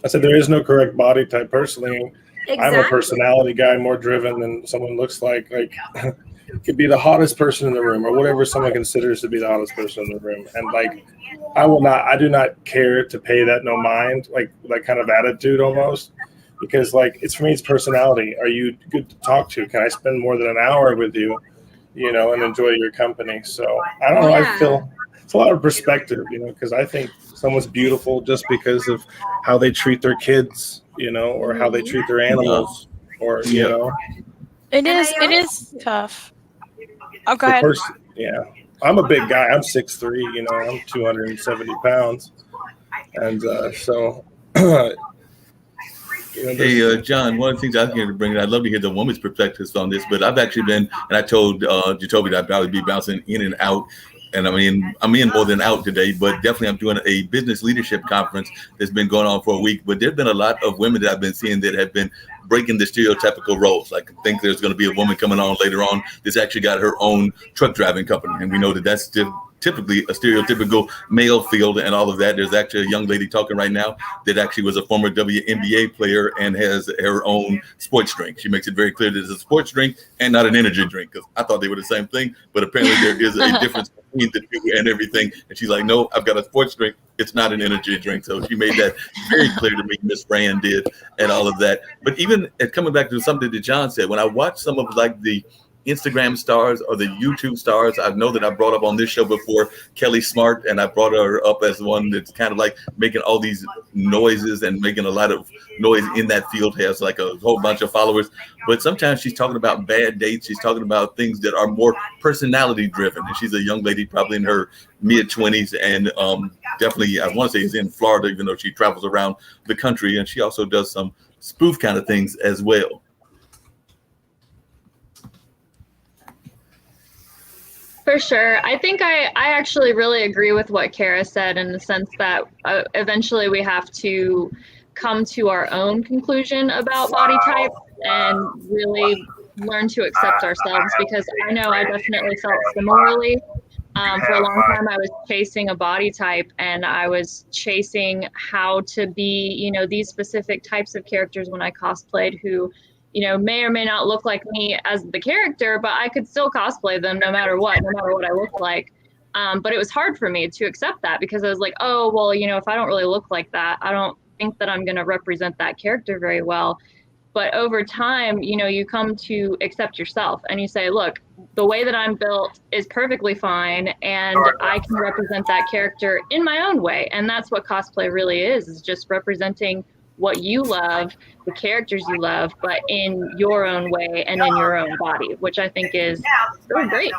[SPEAKER 2] I said there is no correct body type. Personally,
[SPEAKER 1] exactly.
[SPEAKER 2] I'm a personality guy, more driven than someone looks like. Like, could be the hottest person in the room, or whatever someone considers to be the hottest person in the room. And like, I do not care to pay that no mind, like kind of attitude almost, because like, it's for me, it's personality. Are you good to talk to? Can I spend more than an hour with you, you know, and enjoy your company? So I don't know. I feel it's a lot of perspective, you know, because I think someone's beautiful just because of how they treat their kids, you know, or how they treat their animals, or, you know.
[SPEAKER 6] It is tough. Oh, go ahead.
[SPEAKER 2] Yeah. I'm a big guy. I'm 6'3", you know, I'm 270 pounds. And so
[SPEAKER 4] Hey, John, one of the things I was going to bring, I'd love to hear the woman's perspectives on this, but I've actually been, and I told Jacoby that I'd probably be bouncing in and out. And I mean, I'm in more than out today, but definitely I'm doing a business leadership conference that's been going on for a week. But there've been a lot of women that I've been seeing that have been breaking the stereotypical roles. Like, I think there's going to be a woman coming on later on that's actually got her own truck driving company. And we know that that's typically a stereotypical male field and all of that. There's actually a young lady talking right now that actually was a former WNBA player and has her own sports drink. She makes it very clear that it's a sports drink and not an energy drink, because I thought they were the same thing, but apparently there is a difference between the two and everything. And she's like, no, I've got a sports drink. It's not an energy drink. So she made that very clear to me, Miss Rand did, and all of that. But even coming back to something that John said, when I watch some of like the Instagram stars or the YouTube stars, I know that I brought up on this show before Kelly Smart, and I brought her up as one that's kind of like making all these noises and making a lot of noise in that field, has like a whole bunch of followers. But sometimes she's talking about bad dates. She's talking about things that are more personality driven. And she's a young lady, probably in her mid-20s, and definitely, I want to say, is in Florida, even though she travels around the country. And she also does some spoof kind of things as well.
[SPEAKER 7] For sure. I think I actually really agree with what Kara said, in the sense that eventually we have to come to our own conclusion about body type and really learn to accept ourselves, because I know I definitely felt similarly. For a long time, I was chasing a body type, and I was chasing how to be, you know, these specific types of characters when I cosplayed, who, you know, may or may not look like me as the character, but I could still cosplay them no matter what I look like. But it was hard for me to accept that, because I was like, oh, well, you know, if I don't really look like that, I don't think that I'm going to represent that character very well. But over time, you know, you come to accept yourself and you say, look, the way that I'm built is perfectly fine, and I can represent that character in my own way. And that's what cosplay really is just representing what you love, the characters you love, but in your own way and in your own body, which I think is so great.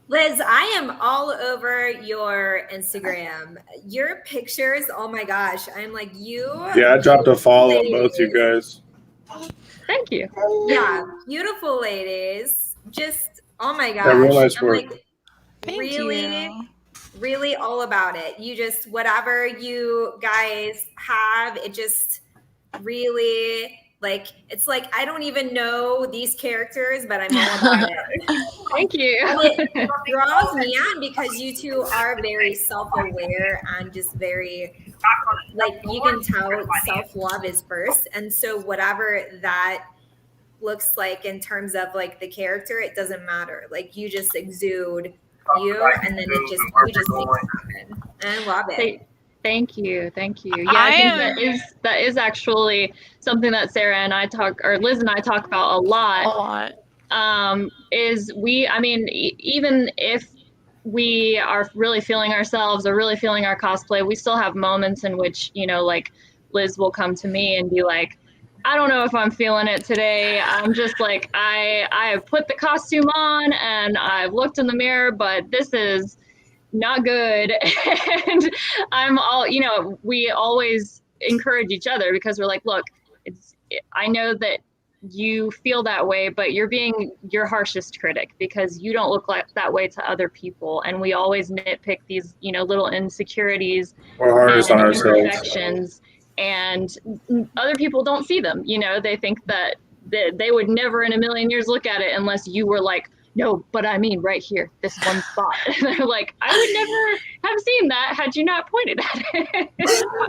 [SPEAKER 1] Liz, I am all over your Instagram. Your pictures, oh my gosh, I'm like, you.
[SPEAKER 2] Yeah, I dropped a follow on both you guys.
[SPEAKER 7] Thank you.
[SPEAKER 1] Yeah, beautiful ladies. Just, oh my gosh.
[SPEAKER 2] Yeah, real nice
[SPEAKER 1] I'm
[SPEAKER 2] work.
[SPEAKER 1] like,
[SPEAKER 6] Thank
[SPEAKER 1] really,
[SPEAKER 6] you.
[SPEAKER 1] really all about it. You just, whatever you guys have, it just really, like, it's like, I don't even know these characters, but I'm all about it.
[SPEAKER 7] Thank you.
[SPEAKER 1] And it draws me on because you two are very self-aware and just very, like, you can tell self-love is first. And so whatever that looks like in terms of like the character, it doesn't matter. Like, you just exude you, and then you just make it happen. And I love it.
[SPEAKER 7] Thank you. Yeah, I think that is actually something that Sarah and I talk, or Liz and I talk about a lot. Even if we are really feeling ourselves or really feeling our cosplay, we still have moments in which, you know, like Liz will come to me and be like, I don't know if I'm feeling it today. I'm just like, I have put the costume on and I've looked in the mirror, but this is not good. And I'm all, you know, we always encourage each other, because we're like, look, I know that you feel that way, but you're being your harshest critic, because you don't look like that way to other people. And we always nitpick these, you know, little insecurities and imperfections, and other people don't see them. You know, they think that they would never in a million years look at it unless you were like, no, but I mean right here, this one spot. And they're like, I would never have seen that had you not pointed at it.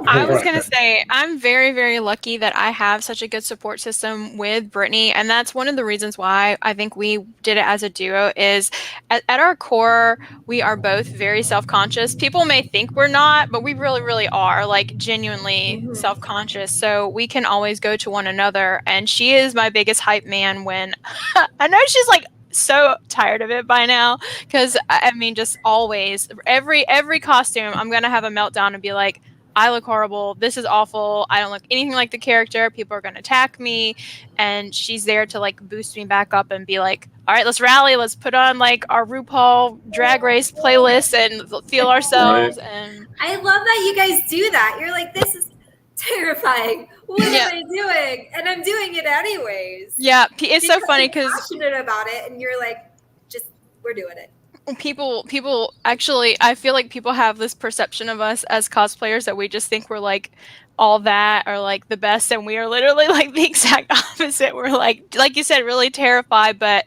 [SPEAKER 6] I was going to say, I'm very, very lucky that I have such a good support system with Brittany. And that's one of the reasons why I think we did it as a duo is at our core, we are both very self-conscious. People may think we're not, but we really, really are, like, genuinely self-conscious. So we can always go to one another. And she is my biggest hype man when I know she's like, so tired of it by now, because I mean, just always every costume I'm gonna have a meltdown and be like, I look horrible, this is awful, I don't look anything like the character, people are gonna attack me. And she's there to like boost me back up and be like, all right, let's rally, let's put on like our RuPaul Drag Race playlist and feel ourselves. Right. And
[SPEAKER 1] I love that you guys do that. You're like, this is terrifying. terrifying. What
[SPEAKER 6] Yeah.
[SPEAKER 1] am I doing? And I'm doing it anyways.
[SPEAKER 6] Yeah, it's so funny
[SPEAKER 1] you're
[SPEAKER 6] because
[SPEAKER 1] passionate about it, and you're like, just we're doing it.
[SPEAKER 6] people actually, I feel like people have this perception of us as cosplayers that we just think we're like all that or like the best, and we are literally like the exact opposite. We're like you said, really terrified, but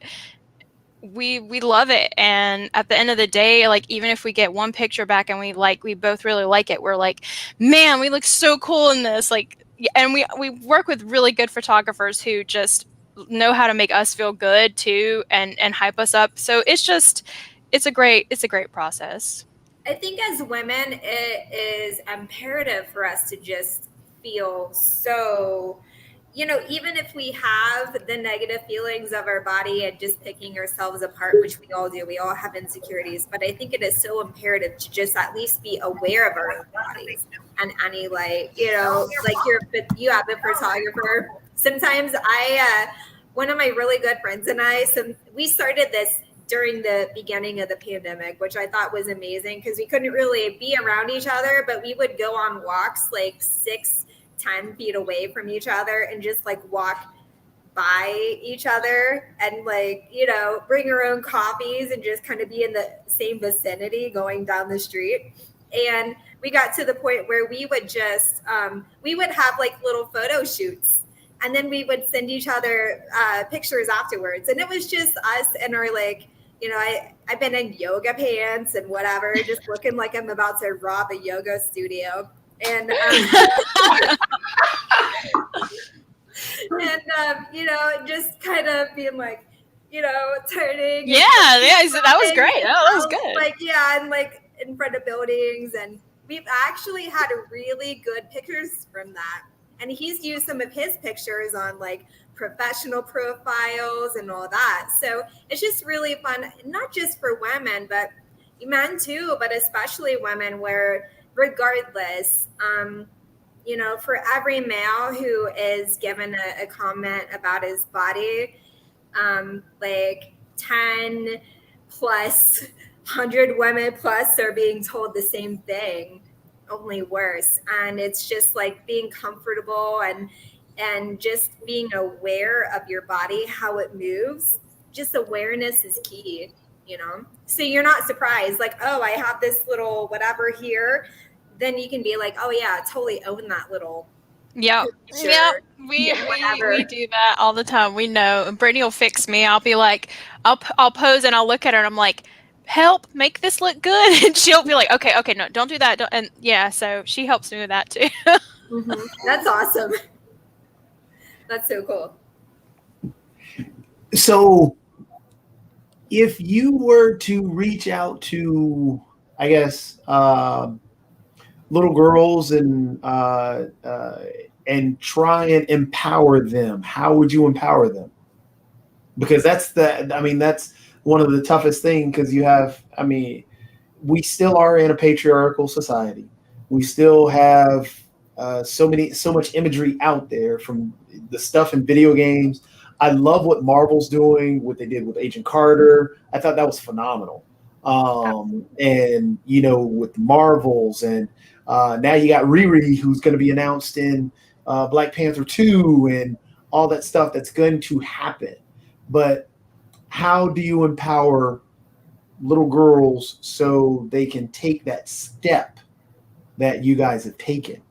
[SPEAKER 6] we love it. And at the end of the day, like even if we get one picture back and we both really like it, we're like, man, we look so cool in this. Like, and we work with really good photographers who just know how to make us feel good too, and hype us up. So it's a great process.
[SPEAKER 1] I think as women, it is imperative for us to just feel so, even if we have the negative feelings of our body and just picking ourselves apart, which we all do, we all have insecurities, but I think it is so imperative to just at least be aware of our own bodies and any, like you have a photographer. Sometimes one of my really good friends and we started this during the beginning of the pandemic, which I thought was amazing because we couldn't really be around each other, but we would go on walks like 6-10 feet away from each other and just like walk by each other and bring our own coffees and just kind of be in the same vicinity going down the street. And we got to the point where we would just we would have like little photo shoots, and then we would send each other pictures afterwards, and it was just us and our I've been in yoga pants and whatever, just looking like I'm about to rob a yoga studio. And, just kind of being like, turning.
[SPEAKER 6] Yeah, so that was great. Oh, that was good.
[SPEAKER 1] And in front of buildings. And we've actually had really good pictures from that. And he's used some of his pictures on professional profiles and all that. So it's just really fun, not just for women, but men too, but especially women, where regardless, for every male who is given a comment about his body, 10 plus 100 women plus are being told the same thing, only worse. And it's just like being comfortable and just being aware of your body, how it moves. Just awareness is key, so you're not surprised I have this little whatever here. Then you can be like, oh yeah, totally own that little.
[SPEAKER 6] Yeah. We do that all the time. We know. And Brittany will fix me. I'll be like, I'll pose and I'll look at her and I'm like, help, make this look good. And she'll be like, okay, no, don't do that. And yeah, so she helps me with that too.
[SPEAKER 1] Mm-hmm. That's awesome. That's so cool.
[SPEAKER 3] So if you were to reach out to, I guess, little girls and try and empower them, how would you empower them? Because that's one of the toughest things, because we still are in a patriarchal society. We still have so much imagery out there from the stuff in video games. I love what Marvel's doing, what they did with Agent Carter. I thought that was phenomenal. And with Marvels, and now you got Riri, who's going to be announced in Black Panther 2, and all that stuff that's going to happen. But how do you empower little girls so they can take that step that you guys have taken?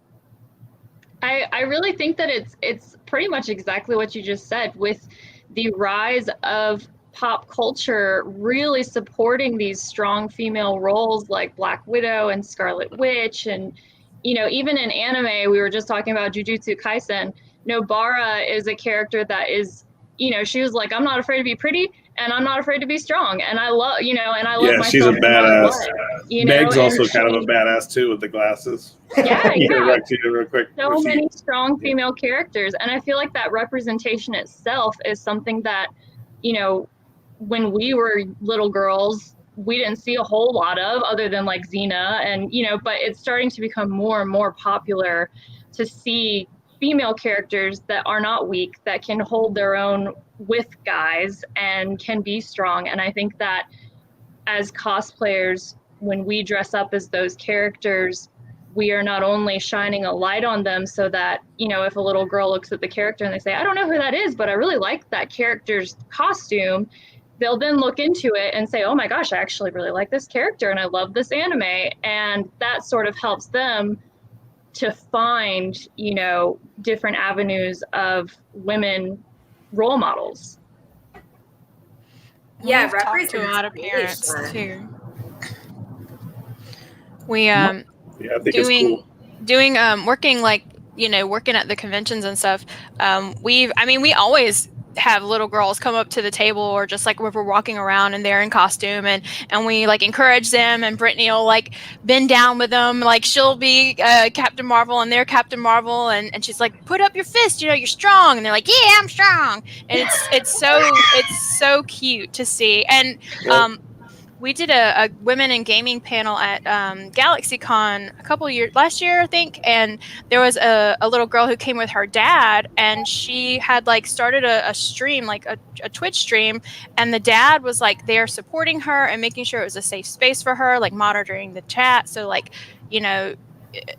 [SPEAKER 7] I really think that it's pretty much exactly what you just said, with the rise of pop culture really supporting these strong female roles like Black Widow and Scarlet Witch. And, even in anime, we were just talking about Jujutsu Kaisen. Nobara is a character that is, she was like, I'm not afraid to be pretty and I'm not afraid to be strong. And I love,
[SPEAKER 2] yeah, she's a badass. Meg's also kind of a badass too, with the glasses.
[SPEAKER 7] Yeah,
[SPEAKER 2] real quick.
[SPEAKER 7] So many strong female characters. And I feel like that representation itself is something that, when we were little girls, we didn't see a whole lot of, other than like Xena, and but it's starting to become more and more popular to see female characters that are not weak, that can hold their own with guys and can be strong. And I think that as cosplayers, when we dress up as those characters, we are not only shining a light on them so that, you know, if a little girl looks at the character and they say, I don't know who that is, but I really like that character's costume, they'll then look into it and say, oh my gosh, I actually really like this character and I love this anime. And that sort of helps them to find, you know, different avenues of women role models.
[SPEAKER 1] Yeah,
[SPEAKER 6] We've talked to a lot of parents
[SPEAKER 1] representation.
[SPEAKER 6] too. We
[SPEAKER 2] Yeah, I think it's cool.
[SPEAKER 6] doing working, like, you know, working at the conventions and stuff. We always have little girls come up to the table, or just like if we're walking around and they're in costume, and we like encourage them, and Brittany will like bend down with them, like she'll be Captain Marvel and they're Captain Marvel, and she's like, put up your fist, you know, you're strong, and they're like, yeah, I'm strong, and it's so cute to see. And we did a women in gaming panel at GalaxyCon last year, I think, and there was a little girl who came with her dad, and she had like started a stream, like a Twitch stream, and the dad was like there supporting her and making sure it was a safe space for her, like monitoring the chat. So like, you know,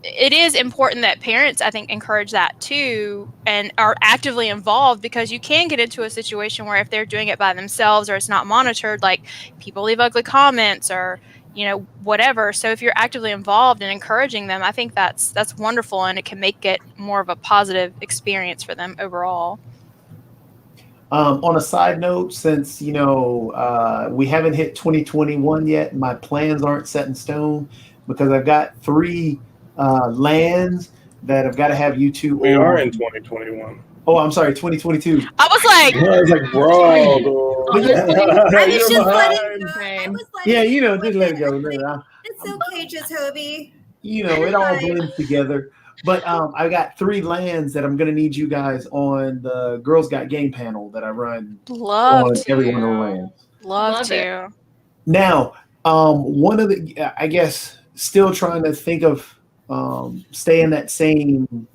[SPEAKER 6] it is important that parents, I think, encourage that too, and are actively involved, because you can get into a situation where if they're doing it by themselves or it's not monitored, like people leave ugly comments or, you know, whatever. So if you're actively involved and encouraging them, I think that's wonderful, and it can make it more of a positive experience for them overall.
[SPEAKER 3] On a side note, since, you know, we haven't hit 2021 yet, my plans aren't set in stone, because I've got 3 lands that I've got to have you two.
[SPEAKER 2] We are in 2021.
[SPEAKER 3] Oh, I'm sorry, 2022.
[SPEAKER 6] I was like,
[SPEAKER 2] I was like, bro.
[SPEAKER 1] I was just letting go.
[SPEAKER 7] Same.
[SPEAKER 1] I was letting
[SPEAKER 3] Yeah, you know,
[SPEAKER 1] go.
[SPEAKER 3] just let it go.
[SPEAKER 1] It's okay, Jacoby.
[SPEAKER 3] You know, it all blends together. But I got 3 lands that I'm going to need you guys on the Girls Got Game panel that I run
[SPEAKER 6] love
[SPEAKER 3] on
[SPEAKER 6] to.
[SPEAKER 3] every one of the lands.
[SPEAKER 6] Love
[SPEAKER 7] Love
[SPEAKER 6] to.
[SPEAKER 3] Now, one of the, I guess, still trying to think of staying that same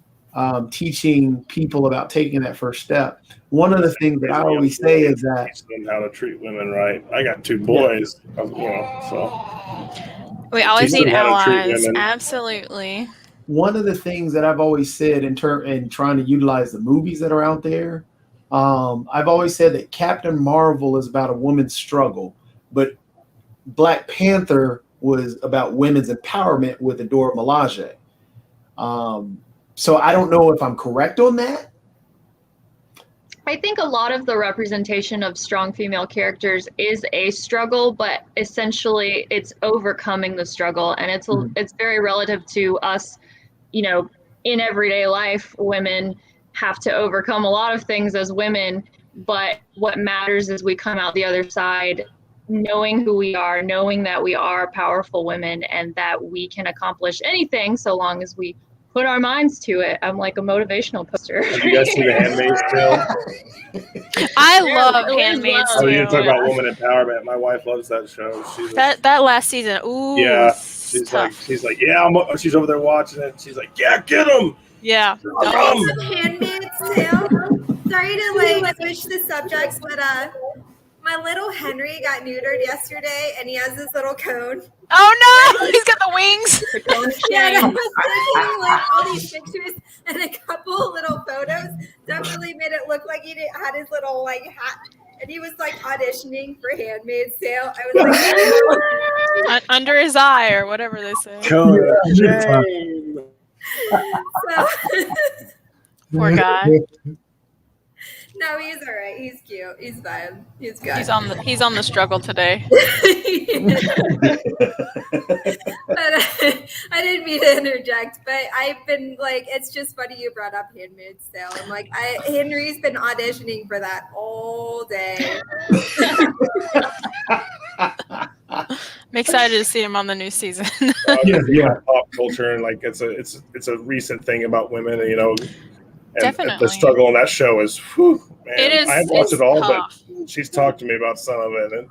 [SPEAKER 3] teaching people about taking that first step. One of the things that I always say is that
[SPEAKER 2] Teach them how to treat women right. I got 2 boys, you know, so
[SPEAKER 6] We always
[SPEAKER 2] Teach
[SPEAKER 6] need
[SPEAKER 2] them how to treat
[SPEAKER 6] allies.
[SPEAKER 2] women.
[SPEAKER 6] Absolutely.
[SPEAKER 3] one of the things that I've always said in trying to utilize the movies that are out there, I've always said that Captain Marvel is about a woman's struggle, but Black Panther was about women's empowerment with Adora Milaje. So I don't know if I'm correct on that.
[SPEAKER 7] I think a lot of the representation of strong female characters is a struggle, but essentially it's overcoming the struggle, and it's very relative to us. You know, in everyday life, women have to overcome a lot of things as women, but what matters is we come out the other side knowing who we are, knowing that we are powerful women and that we can accomplish anything so long as we put our minds to it. I'm like a motivational poster.
[SPEAKER 2] have you guys seen The Handmaid's Tale?
[SPEAKER 6] I
[SPEAKER 7] Yeah,
[SPEAKER 6] love
[SPEAKER 7] really
[SPEAKER 6] Handmaid's
[SPEAKER 7] love.
[SPEAKER 2] Oh, you
[SPEAKER 6] Tale.
[SPEAKER 2] talk about woman empowerment. My wife loves that show. She's
[SPEAKER 6] That last season, ooh,
[SPEAKER 2] yeah,
[SPEAKER 6] it's
[SPEAKER 2] she's
[SPEAKER 6] tough.
[SPEAKER 2] like, yeah, she's over there watching it. She's like, yeah, get him.
[SPEAKER 6] Yeah.
[SPEAKER 1] Handmaid's Tale. Sorry to like switch the subjects, but my little Henry got neutered yesterday, and he has this little cone.
[SPEAKER 6] Oh no, he's got the wings.
[SPEAKER 1] Yeah, and I was taking like all these pictures and a couple little photos. Definitely made it look like he had his little like hat, and he was like auditioning for Handmaid's Tale. I was like,
[SPEAKER 6] Under his eye, or whatever they say.
[SPEAKER 2] Shame.
[SPEAKER 1] so.
[SPEAKER 6] Poor guy.
[SPEAKER 1] No, he's all right. He's cute. He's fine. He's good.
[SPEAKER 6] He's on the struggle today.
[SPEAKER 1] But I didn't mean to interject, but I've been like, it's just funny you brought up Handmaid's Tale. I'm like, Henry's been auditioning for that all day.
[SPEAKER 6] I'm excited to see him on the new season.
[SPEAKER 3] Yeah.
[SPEAKER 2] Pop culture, and like it's a recent thing about women, you know. And
[SPEAKER 6] Definitely.
[SPEAKER 2] the struggle on that show is, whew, man.
[SPEAKER 6] It is.
[SPEAKER 2] I haven't watched
[SPEAKER 6] it's
[SPEAKER 2] it all,
[SPEAKER 6] tough.
[SPEAKER 2] but she's talked to me about some of it, and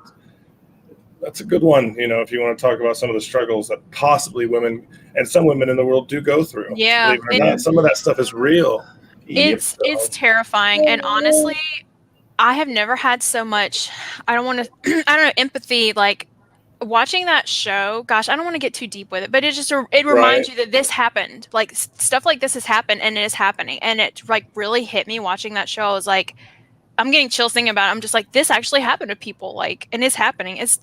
[SPEAKER 2] that's a good one. You know, if you want to talk about some of the struggles that possibly women and some women in the world do go through.
[SPEAKER 6] Yeah,
[SPEAKER 2] Believe it or not, some of that stuff is real.
[SPEAKER 6] It's terrifying, and honestly, I have never had so much. I don't know, empathy, like watching that show, gosh, I don't want to get too deep with it, but it just it reminds you that this happened. Like stuff like this has happened and it is happening. And it like really hit me watching that show. I was like, I'm getting chills thinking about it. I'm just like, this actually happened to people, like, and it's happening. It's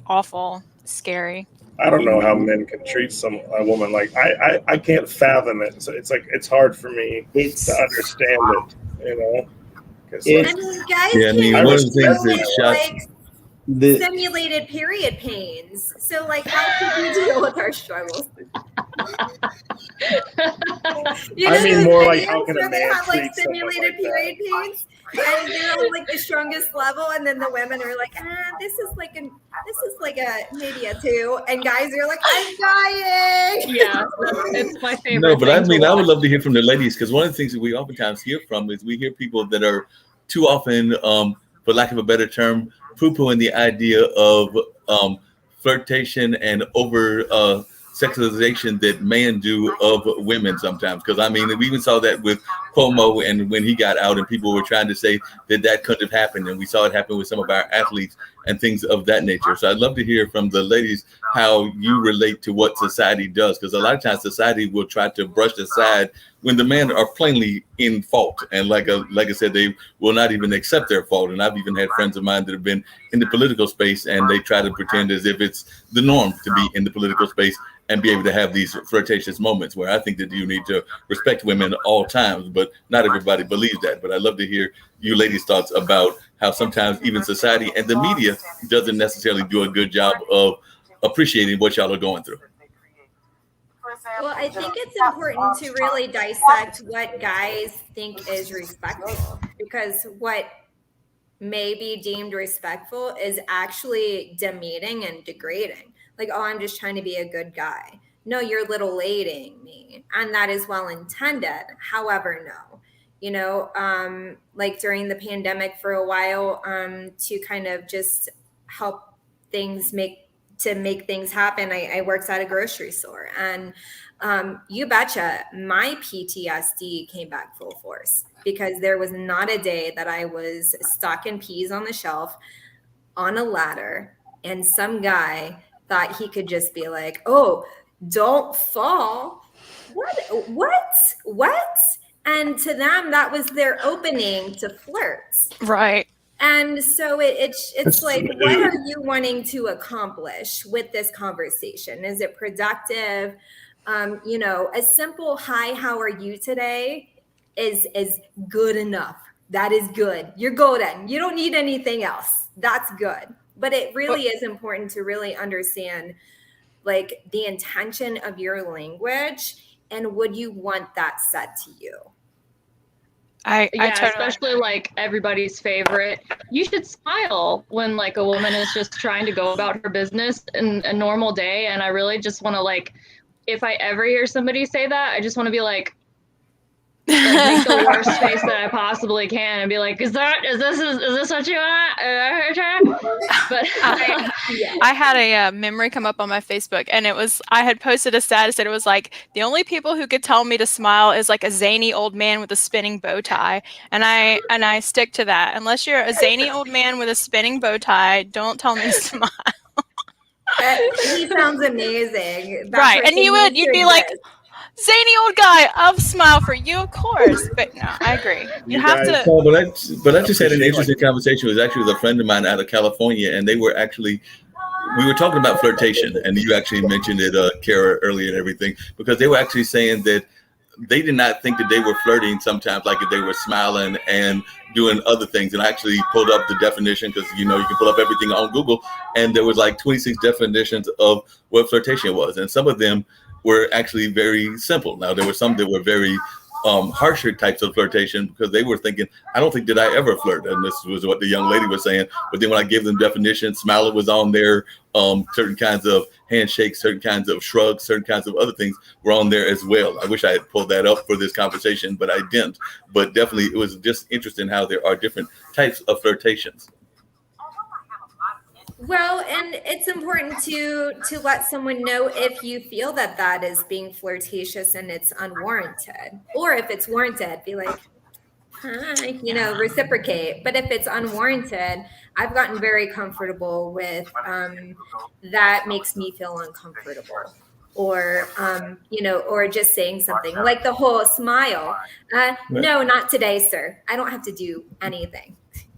[SPEAKER 6] awful, it's scary.
[SPEAKER 2] I don't know how men can treat a woman like I can't fathom it. So it's like it's hard for me to understand it, you know.
[SPEAKER 1] I mean, guys,
[SPEAKER 4] Yeah, I mean, one of the things that shocks
[SPEAKER 1] like simulated period pains. So, like, how can we deal with our struggles? You know,
[SPEAKER 2] I mean,
[SPEAKER 1] those
[SPEAKER 2] more like
[SPEAKER 1] videos
[SPEAKER 2] how can a
[SPEAKER 1] where they
[SPEAKER 2] man
[SPEAKER 1] have like
[SPEAKER 2] treat someone
[SPEAKER 1] simulated
[SPEAKER 2] like that?
[SPEAKER 1] period pains, and they're on like the strongest level, and then the women are like, this is like a maybe a 2, and guys are like, I'm dying.
[SPEAKER 7] Yeah, it's my favorite.
[SPEAKER 4] No, but I
[SPEAKER 7] thing
[SPEAKER 4] mean,
[SPEAKER 7] to
[SPEAKER 4] I would
[SPEAKER 7] watch.
[SPEAKER 4] love to hear from the ladies, because one of the things that we oftentimes hear from is we hear people that are too often, for lack of a better term, poo-pooing the idea of flirtation and over sexualization that men do of women sometimes. Because I mean, we even saw that with Cuomo, and when he got out and people were trying to say that couldn't have happened, and we saw it happen with some of our athletes and things of that nature. So I'd love to hear from the ladies how you relate to what society does, because a lot of times society will try to brush aside when the men are plainly in fault, and like I said, they will not even accept their fault. And I've even had friends of mine that have been in the political space, and they try to pretend as if it's the norm to be in the political space and be able to have these flirtatious moments, where I think that you need to respect women all times, but not everybody believes that. But I'd love to hear you ladies' thoughts about how sometimes even society and the media doesn't necessarily do a good job of appreciating what y'all are going through.
[SPEAKER 1] Well, I think it's important to really dissect what guys think is respectful, because what may be deemed respectful is actually demeaning and degrading. Like, oh, I'm just trying to be a good guy. No, you're little lading me. And that is well intended. However, no. You know, like during the pandemic for a while, to kind of just help things make things happen, I worked at a grocery store, and you betcha my PTSD came back full force, because there was not a day that I was stocking peas on the shelf on a ladder and some guy thought he could just be like, oh, don't fall. What? And to them, that was their opening to flirt.
[SPEAKER 6] Right.
[SPEAKER 1] And so it's like, what are you wanting to accomplish with this conversation? Is it productive? You know, a simple hi, how are you today is good enough. That is good. You're golden. You don't need anything else. That's good. But it really is important to really understand like the intention of your language, and would you want that said to you?
[SPEAKER 6] I totally
[SPEAKER 7] especially like everybody's favorite. You should smile when like a woman is just trying to go about her business in a normal day. And I really just want to, like, if I ever hear somebody say that, I just want to be like make the worst face that I possibly can and be like, is this what you want? But
[SPEAKER 6] I had a memory come up on my Facebook, and I had posted a status that it was like, the only people who could tell me to smile is like a zany old man with a spinning bow tie, and I stick to that. Unless you're a zany old man with a spinning bow tie, don't tell me to smile.
[SPEAKER 1] He sounds amazing. That
[SPEAKER 6] Right, and
[SPEAKER 1] person
[SPEAKER 6] you'd
[SPEAKER 1] needs to
[SPEAKER 6] be like,
[SPEAKER 1] exist.
[SPEAKER 6] zany old guy, I'll smile for you, of course. But no, I agree. You have
[SPEAKER 2] guys-
[SPEAKER 6] to.
[SPEAKER 4] Oh, but I just had an interesting conversation. It was actually with a friend of mine out of California, and we were talking about flirtation, and you actually mentioned it, Kara, earlier and everything, because they were actually saying that they did not think that they were flirting sometimes, like if they were smiling and doing other things. And I actually pulled up the definition, because you can pull up everything on Google, and there was like 26 definitions of what flirtation was, and some of them were actually very simple. Now there were some that were very harsher types of flirtation, because they were thinking, I don't think that I ever flirt, and this was what the young lady was saying. But then when I gave them definitions, smiling was on there, certain kinds of handshakes, certain kinds of shrugs, certain kinds of other things were on there as well. I wish I had pulled that up for this conversation, but I didn't. But definitely it was just interesting how there are different types of flirtations.
[SPEAKER 1] Well, and it's important to let someone know if you feel that is being flirtatious and it's unwarranted, or if it's warranted, be like, you know, reciprocate. But if it's unwarranted, I've gotten very comfortable with that makes me feel uncomfortable. Or, you know, or just saying something like the whole smile. No, not today, sir. I don't have to do anything,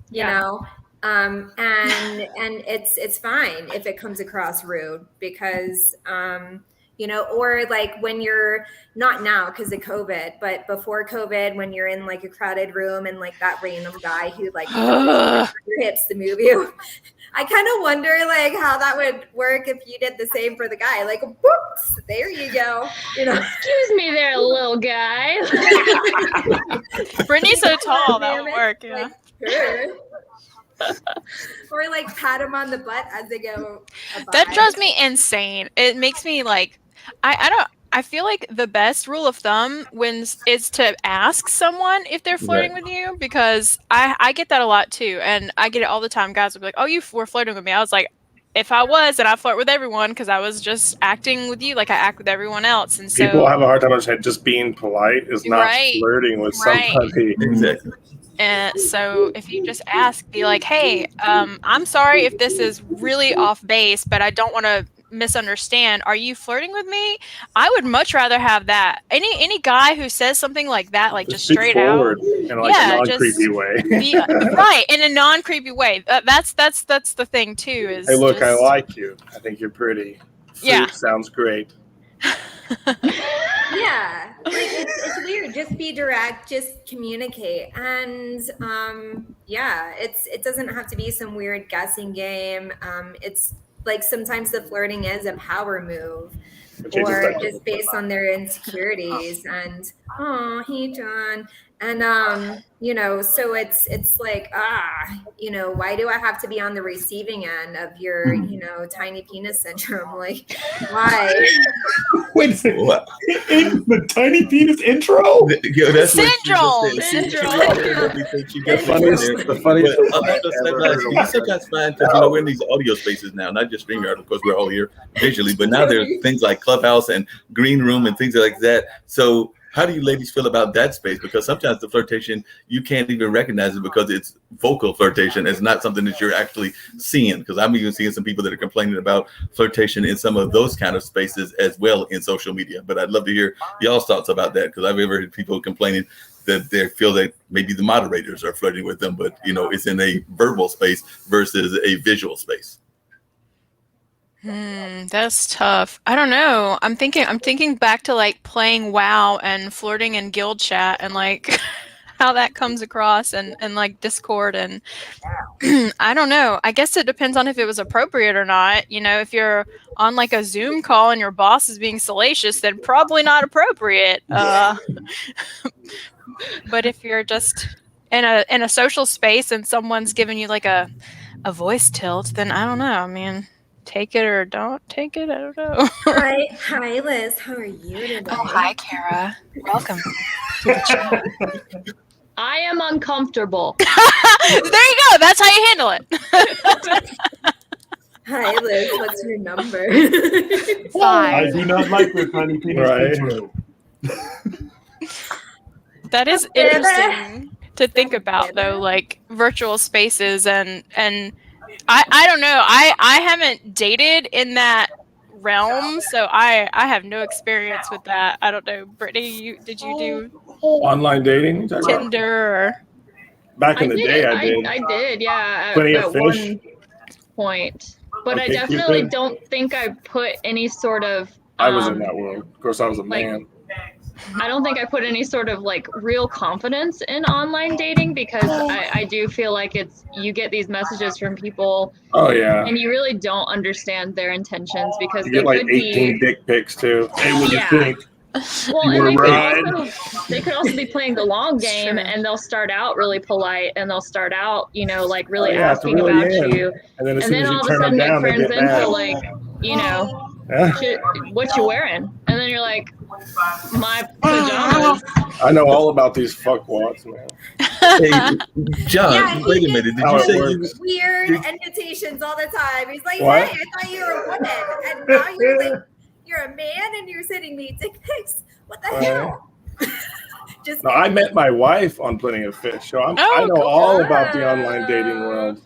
[SPEAKER 1] you know? And it's fine if it comes across rude because, you know, or like when you're not now because of COVID, but before COVID, when you're in like a crowded room and like that random guy who like your hips to move you. I kind of wonder like how that would work if you did the same for the guy. Like, whoops, there you go. You know,
[SPEAKER 7] Excuse me there, little guy.
[SPEAKER 6] Brittany's so tall, that
[SPEAKER 1] Damn
[SPEAKER 6] would
[SPEAKER 1] it.
[SPEAKER 6] work. Yeah.
[SPEAKER 1] Like, sure. Or like pat him on the butt as they go.
[SPEAKER 6] That
[SPEAKER 1] by.
[SPEAKER 6] drives me insane. It makes me like, I feel like the best rule of thumb is to ask someone if they're flirting with you, because I get that a lot too, and I get it all the time. Guys will be like, "Oh, you were flirting with me." I was like, "If I was, then I flirt with everyone because I was just acting with you like I act with everyone else." And so
[SPEAKER 2] People have a hard time understanding just being polite is not
[SPEAKER 6] Right.
[SPEAKER 2] flirting with
[SPEAKER 6] Right.
[SPEAKER 2] somebody.
[SPEAKER 4] Exactly.
[SPEAKER 6] And so if you just ask, be like, "Hey, I'm sorry if this is really off base, but I don't want to misunderstand. Are you flirting with me?" I would much rather have that. Any guy who says something like that, like just
[SPEAKER 2] speak
[SPEAKER 6] straight
[SPEAKER 2] forward
[SPEAKER 6] out,
[SPEAKER 2] in like
[SPEAKER 6] Yeah,
[SPEAKER 2] a non
[SPEAKER 6] just
[SPEAKER 2] creepy way.
[SPEAKER 6] right, in a non-creepy way. That's the thing too. Is
[SPEAKER 2] Hey, look, I
[SPEAKER 6] just-
[SPEAKER 2] like you. I think you're pretty. Fruit
[SPEAKER 6] Yeah.
[SPEAKER 2] sounds great.
[SPEAKER 1] Yeah, like it's weird. Just be direct. Just communicate, and yeah, it doesn't have to be some weird guessing game. It's like sometimes the flirting is a power move,
[SPEAKER 2] It changes
[SPEAKER 1] or
[SPEAKER 2] that.
[SPEAKER 1] just based on their insecurities. And oh, hey, John, and you know, so it's like you know, why do I have to be on the receiving end of your you know tiny penis syndrome? Like, why?
[SPEAKER 3] Wait a second.
[SPEAKER 4] What?
[SPEAKER 3] In the tiny penis intro?
[SPEAKER 4] Yeah, that's what
[SPEAKER 6] Syndrome.
[SPEAKER 4] she just said. She
[SPEAKER 2] The
[SPEAKER 4] got
[SPEAKER 2] funniest,
[SPEAKER 4] there.
[SPEAKER 2] the funniest
[SPEAKER 4] But
[SPEAKER 2] thing
[SPEAKER 4] I'm
[SPEAKER 2] I
[SPEAKER 4] just
[SPEAKER 2] ever
[SPEAKER 4] like,
[SPEAKER 2] heard
[SPEAKER 4] you
[SPEAKER 2] about
[SPEAKER 4] sometimes find, because you know we're in these audio spaces now, not just StreamYard. Of course, we're all here visually, but now there's things like Clubhouse and Green Room and things like that. So how do you ladies feel about that space? Because sometimes the flirtation, you can't even recognize it because it's vocal flirtation. It's not something that you're actually seeing. Because I'm even seeing some people that are complaining about flirtation in some of those kind of spaces as well in social media. But I'd love to hear y'all's thoughts about that, because I've ever heard people complaining that they feel that maybe the moderators are flirting with them, but you know, it's in a verbal space versus a visual space.
[SPEAKER 6] That's tough. I don't know. I'm thinking back to like playing WoW and flirting in guild chat and like how that comes across and like Discord and I don't know. I guess it depends on if it was appropriate or not. You know, if you're on like a Zoom call and your boss is being salacious, then probably not appropriate. But if you're just in a social space and someone's giving you like a voice tilt, then I don't know. I mean, take it or don't take it. I don't know.
[SPEAKER 1] Hi, Liz. How are you today?
[SPEAKER 6] Oh, hi, Kara. Welcome to the chat.
[SPEAKER 7] I am uncomfortable.
[SPEAKER 6] There you go. That's how you handle it.
[SPEAKER 1] Hi, Liz. What's your number?
[SPEAKER 3] I
[SPEAKER 6] 5.
[SPEAKER 3] do not like the tiny penis
[SPEAKER 2] Right.
[SPEAKER 3] intro.
[SPEAKER 6] That is interesting to think about, though, like virtual spaces and I don't know. I haven't dated in that realm, so I have no experience with that. I don't know, Brittany. Did you do
[SPEAKER 2] Online dating? You talking about?
[SPEAKER 6] Tinder? Or...
[SPEAKER 2] Back in the day, I did.
[SPEAKER 7] I did, yeah.
[SPEAKER 2] Plenty
[SPEAKER 7] at
[SPEAKER 2] of fish.
[SPEAKER 7] one point. But I
[SPEAKER 2] Okay,
[SPEAKER 7] definitely
[SPEAKER 2] Cupid.
[SPEAKER 7] don't think I put any sort of
[SPEAKER 2] I was in that world. Of course, I was a
[SPEAKER 7] like-
[SPEAKER 2] man.
[SPEAKER 7] I don't think I put any sort of like real confidence in online dating because I do feel like you get these messages from people
[SPEAKER 2] Oh yeah.
[SPEAKER 7] and you really don't understand their intentions because
[SPEAKER 2] You
[SPEAKER 7] they
[SPEAKER 2] get like
[SPEAKER 7] could
[SPEAKER 2] 18 dick pics too. Hey, what do you
[SPEAKER 7] Yeah.
[SPEAKER 2] think?
[SPEAKER 7] well,
[SPEAKER 2] You
[SPEAKER 7] and
[SPEAKER 2] wanna ride?
[SPEAKER 7] they could also be playing the long game
[SPEAKER 6] Sure.
[SPEAKER 7] and they'll start out really polite and they'll start out, you know, like really
[SPEAKER 2] Oh, yeah, it's
[SPEAKER 7] asking
[SPEAKER 2] really
[SPEAKER 7] about
[SPEAKER 2] in.
[SPEAKER 7] you.
[SPEAKER 2] And then as
[SPEAKER 7] And
[SPEAKER 2] soon
[SPEAKER 7] then
[SPEAKER 2] as
[SPEAKER 7] all
[SPEAKER 2] you
[SPEAKER 7] of a
[SPEAKER 2] turn them
[SPEAKER 7] sudden it
[SPEAKER 2] down, they
[SPEAKER 7] turns
[SPEAKER 2] get
[SPEAKER 7] into
[SPEAKER 2] mad.
[SPEAKER 7] like, you know,
[SPEAKER 2] Yeah.
[SPEAKER 7] what you wearing? And then you're like, my pajamas.
[SPEAKER 2] I know all about these fuckwads, man.
[SPEAKER 4] Hey, John,
[SPEAKER 1] Yeah,
[SPEAKER 4] wait
[SPEAKER 1] he
[SPEAKER 4] a minute. Did
[SPEAKER 2] How
[SPEAKER 4] you
[SPEAKER 2] it
[SPEAKER 4] say
[SPEAKER 2] works.
[SPEAKER 4] you?
[SPEAKER 1] Weird invitations all the time. He's like,
[SPEAKER 2] What?
[SPEAKER 1] hey, I thought you were a woman. And now you're like, you're a man and you're sending me dick pics. What the hell? Just
[SPEAKER 2] No, I met my wife on Plenty of Fish, so I
[SPEAKER 6] Oh,
[SPEAKER 2] know
[SPEAKER 6] cool.
[SPEAKER 2] all about the online dating world.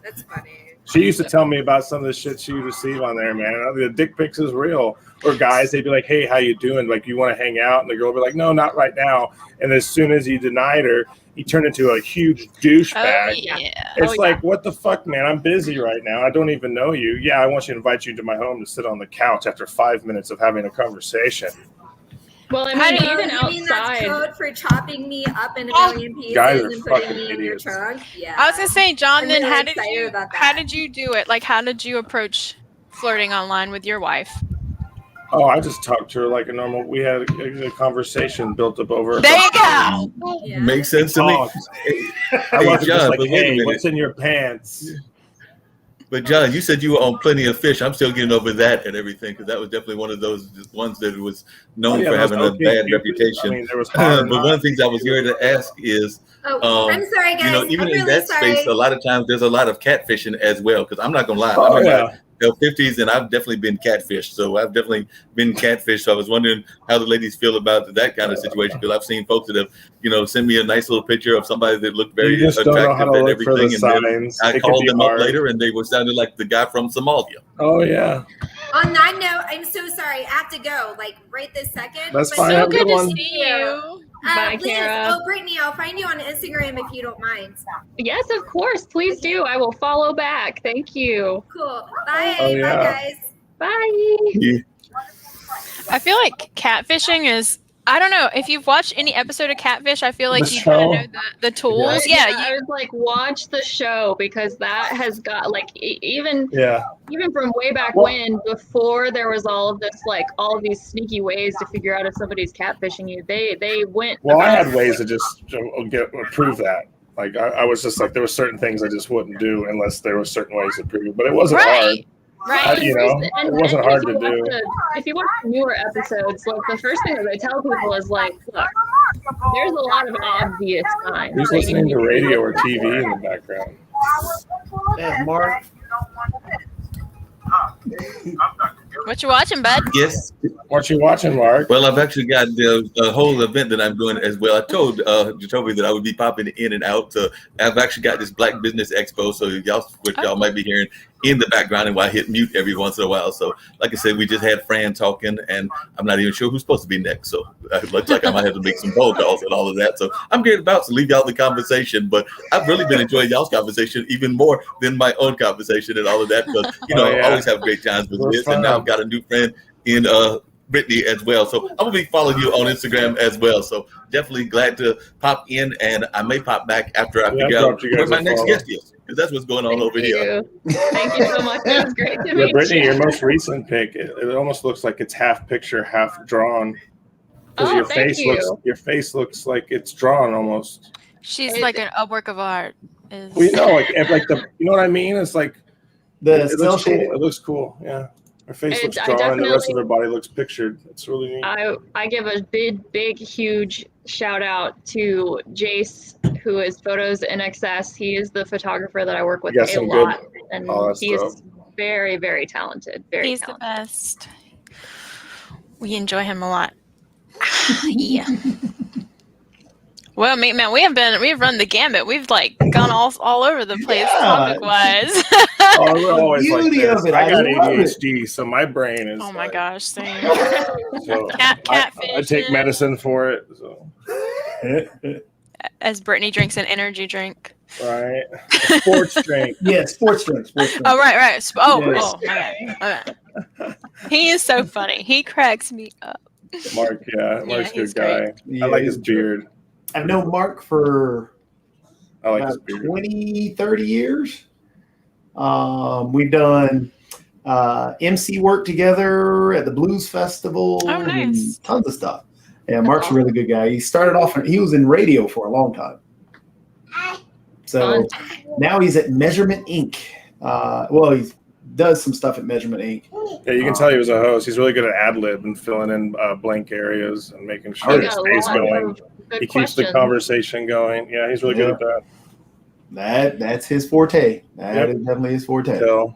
[SPEAKER 1] That's funny.
[SPEAKER 2] She used to tell me about some of the shit she would receive on there, man. The dick pics is real. Or guys, they'd be like, "Hey, how you doing? Like, you want to hang out?" And the girl would be like, "No, not right now." And as soon as he denied her, he turned into a huge douchebag.
[SPEAKER 6] Oh, yeah.
[SPEAKER 2] It's like, what the fuck, man? I'm busy right now. I don't even know you. Yeah, I want you to invite you to my home to sit on the couch after 5 minutes of having a conversation.
[SPEAKER 7] Well, I
[SPEAKER 6] How
[SPEAKER 7] mean,
[SPEAKER 6] do you-
[SPEAKER 7] even
[SPEAKER 1] You mean that's
[SPEAKER 7] outside.
[SPEAKER 1] code for chopping me up in a
[SPEAKER 6] Oh,
[SPEAKER 1] million pieces
[SPEAKER 2] guys are
[SPEAKER 1] and putting
[SPEAKER 2] fucking
[SPEAKER 1] me in
[SPEAKER 2] idiots.
[SPEAKER 1] your trunk? Yeah.
[SPEAKER 6] I was gonna say, John.
[SPEAKER 1] I'm
[SPEAKER 6] Then
[SPEAKER 1] really
[SPEAKER 6] how did
[SPEAKER 1] excited
[SPEAKER 6] you
[SPEAKER 1] about
[SPEAKER 6] how
[SPEAKER 1] that.
[SPEAKER 6] did you do it? Like, how did you approach flirting online with your wife?
[SPEAKER 2] Oh, I just talked to her like a normal. We had a conversation built up over.
[SPEAKER 6] There you go.
[SPEAKER 1] Yeah.
[SPEAKER 4] Makes sense to me.
[SPEAKER 2] Oh, I
[SPEAKER 4] Hey,
[SPEAKER 2] wasn't
[SPEAKER 4] John,
[SPEAKER 2] just like,
[SPEAKER 4] but wait a
[SPEAKER 2] "Hey,
[SPEAKER 4] minute.
[SPEAKER 2] what's in your pants?"
[SPEAKER 4] But John, you said you were on Plenty of Fish. I'm still getting over that and everything because that was definitely one of those ones that was known for having a bad reputation.
[SPEAKER 2] I mean, there was hot or
[SPEAKER 4] But
[SPEAKER 2] not.
[SPEAKER 4] one of the things I was here to ask is,
[SPEAKER 1] Oh, I'm sorry, guys.
[SPEAKER 4] you know, even
[SPEAKER 1] I'm
[SPEAKER 4] in
[SPEAKER 1] really
[SPEAKER 4] that
[SPEAKER 1] sorry.
[SPEAKER 4] space, a lot of times there's a lot of catfishing as well. Because I'm not gonna lie,
[SPEAKER 2] Oh,
[SPEAKER 4] I'm in
[SPEAKER 2] yeah.
[SPEAKER 4] my 50s and I've definitely been catfished. So I've definitely been catfished. So I was wondering how the ladies feel about that kind of situation because I've seen folks that have, you know, sent me a nice little picture of somebody that looked very
[SPEAKER 2] You just don't know how
[SPEAKER 4] attractive
[SPEAKER 2] to
[SPEAKER 4] and
[SPEAKER 2] look for the
[SPEAKER 4] everything, and then
[SPEAKER 2] signs.
[SPEAKER 4] I
[SPEAKER 2] It can
[SPEAKER 4] called
[SPEAKER 2] be
[SPEAKER 4] them up
[SPEAKER 2] hard.
[SPEAKER 4] later and they were sounded like the guy from Somalia.
[SPEAKER 2] Oh yeah,
[SPEAKER 1] On that note, I'm so sorry. I have to go, like right this second.
[SPEAKER 2] That's
[SPEAKER 1] But
[SPEAKER 2] fine.
[SPEAKER 6] So
[SPEAKER 2] Have a
[SPEAKER 6] good
[SPEAKER 2] good
[SPEAKER 6] to
[SPEAKER 2] one.
[SPEAKER 6] see you.
[SPEAKER 7] Bye,
[SPEAKER 1] Liz,
[SPEAKER 7] Kara.
[SPEAKER 1] oh, Brittany, I'll find you on Instagram if you don't mind.
[SPEAKER 7] Yes, of course. Please do. I will follow back. Thank you.
[SPEAKER 1] Cool. Bye.
[SPEAKER 2] Oh, yeah.
[SPEAKER 1] Bye, guys.
[SPEAKER 7] Bye.
[SPEAKER 6] I feel like catfishing is. I don't know if you've watched any episode of Catfish. I feel like
[SPEAKER 2] The
[SPEAKER 6] you kind
[SPEAKER 2] show?
[SPEAKER 6] of know the tools.
[SPEAKER 7] I
[SPEAKER 6] Yeah,
[SPEAKER 7] was like, watch the show because that has got like even
[SPEAKER 2] yeah.
[SPEAKER 7] from way back
[SPEAKER 2] Well-
[SPEAKER 7] when, before there was all of this, like all of these sneaky ways to figure out if somebody's catfishing you. They went.
[SPEAKER 2] Well, I
[SPEAKER 7] about-
[SPEAKER 2] had ways to just prove that. Like I was just like, there were certain things I just wouldn't do unless there were certain ways to prove it. But it wasn't hard.
[SPEAKER 6] right.
[SPEAKER 2] You know, it wasn't hard to do.
[SPEAKER 7] If you watch newer episodes, like the first thing that they tell people is like, look, there's a lot of obvious signs.
[SPEAKER 2] Who's
[SPEAKER 7] that you
[SPEAKER 2] listening
[SPEAKER 7] need
[SPEAKER 2] to
[SPEAKER 7] be
[SPEAKER 2] radio or
[SPEAKER 7] aware of.
[SPEAKER 2] TV in the background?
[SPEAKER 3] Yeah, Mark.
[SPEAKER 6] What you watching, bud?
[SPEAKER 4] Yes.
[SPEAKER 2] What you watching, Mark?
[SPEAKER 4] Well, I've actually got the whole event that I'm doing as well. I told Jacoby that I would be popping in and out. I've actually got this Black Business Expo, so y'all might be hearing in the background, and why I hit mute every once in a while. So, like I said, we just had Fran talking, and I'm not even sure who's supposed to be next. So, it looks like I might have to make some phone calls and all of that. So, I'm getting about to leave y'all the conversation, but I've really been enjoying y'all's conversation even more than my own conversation and all of that because I always have great times with
[SPEAKER 2] We're
[SPEAKER 4] this,
[SPEAKER 2] fun.
[SPEAKER 4] and now I've got a new friend in Brittany as well. So I'm gonna be following you on Instagram as well. So definitely glad to pop in, and I may pop back after I figure out
[SPEAKER 2] dropped you guys
[SPEAKER 4] where my
[SPEAKER 2] a
[SPEAKER 4] next
[SPEAKER 2] follow.
[SPEAKER 4] guest is, because that's what's going on over here.
[SPEAKER 7] Thank you so much. It was great to
[SPEAKER 2] Yeah,
[SPEAKER 7] meet
[SPEAKER 2] Brittany,
[SPEAKER 7] you.
[SPEAKER 2] your most recent pic, it almost looks like it's half picture, half drawn. Because
[SPEAKER 7] Oh,
[SPEAKER 2] your
[SPEAKER 7] thank
[SPEAKER 2] face looks like it's drawn almost.
[SPEAKER 6] She's like a work of art. Is
[SPEAKER 2] Well, you know, like you know what I mean? It's like
[SPEAKER 3] The
[SPEAKER 2] it
[SPEAKER 3] cell
[SPEAKER 2] looks cool.
[SPEAKER 3] shading.
[SPEAKER 2] It looks cool. Yeah, her face looks
[SPEAKER 7] I
[SPEAKER 2] drawn, and the rest of
[SPEAKER 7] definitely-
[SPEAKER 2] her body looks pictured. It's really neat.
[SPEAKER 7] I give a big, huge shout out to Jace, who is Photos in Excess. He is the photographer that I work with
[SPEAKER 2] You got
[SPEAKER 7] a
[SPEAKER 2] some good-
[SPEAKER 7] lot, and
[SPEAKER 2] Oh, that's
[SPEAKER 7] he is
[SPEAKER 2] dope.
[SPEAKER 7] very, very talented. Very
[SPEAKER 6] he's the
[SPEAKER 7] talented.
[SPEAKER 6] best. We enjoy him a lot. Yeah. Well, man, we've run the gambit. We've like gone all over the place
[SPEAKER 3] Yeah.
[SPEAKER 6] topic wise.
[SPEAKER 2] Oh, we're always like
[SPEAKER 3] beauty
[SPEAKER 2] this.
[SPEAKER 3] of it,
[SPEAKER 2] I got
[SPEAKER 3] I love it.
[SPEAKER 2] ADHD, so my brain is.
[SPEAKER 6] Oh my
[SPEAKER 2] like-
[SPEAKER 6] gosh, same.
[SPEAKER 2] So
[SPEAKER 6] Catfish.
[SPEAKER 2] I take medicine for it. So
[SPEAKER 6] As Brittany drinks an energy drink.
[SPEAKER 2] right, a sports drink.
[SPEAKER 3] Yeah, sports drink. Sports drink.
[SPEAKER 6] Oh right.
[SPEAKER 3] Yes.
[SPEAKER 6] My bad. He is so funny. He cracks me up.
[SPEAKER 2] Mark, Mark's a
[SPEAKER 6] he's
[SPEAKER 2] good guy.
[SPEAKER 3] Yeah,
[SPEAKER 2] I like his beard.
[SPEAKER 3] I've known Mark for
[SPEAKER 2] I like his
[SPEAKER 3] about
[SPEAKER 2] beard.
[SPEAKER 3] 20, 30 years. We've done MC work together at the Blues Festival.
[SPEAKER 6] Oh, nice.
[SPEAKER 3] And tons of stuff. Yeah, Mark's a really good guy. He started off, he was in radio for a long time. So now he's at Measurement Inc. Well, he does some stuff at Measurement Inc.
[SPEAKER 2] Yeah, you can tell he was a host. He's really good at ad lib and filling in blank areas and making
[SPEAKER 3] Oh,
[SPEAKER 2] sure
[SPEAKER 3] yeah,
[SPEAKER 2] it
[SPEAKER 7] got a
[SPEAKER 2] stays
[SPEAKER 7] lot
[SPEAKER 2] going.
[SPEAKER 7] of good
[SPEAKER 2] He keeps the
[SPEAKER 7] questions.
[SPEAKER 2] conversation going. Yeah, he's really good at that.
[SPEAKER 3] That's his forte. That
[SPEAKER 2] Yep.
[SPEAKER 3] is definitely his forte.
[SPEAKER 2] So,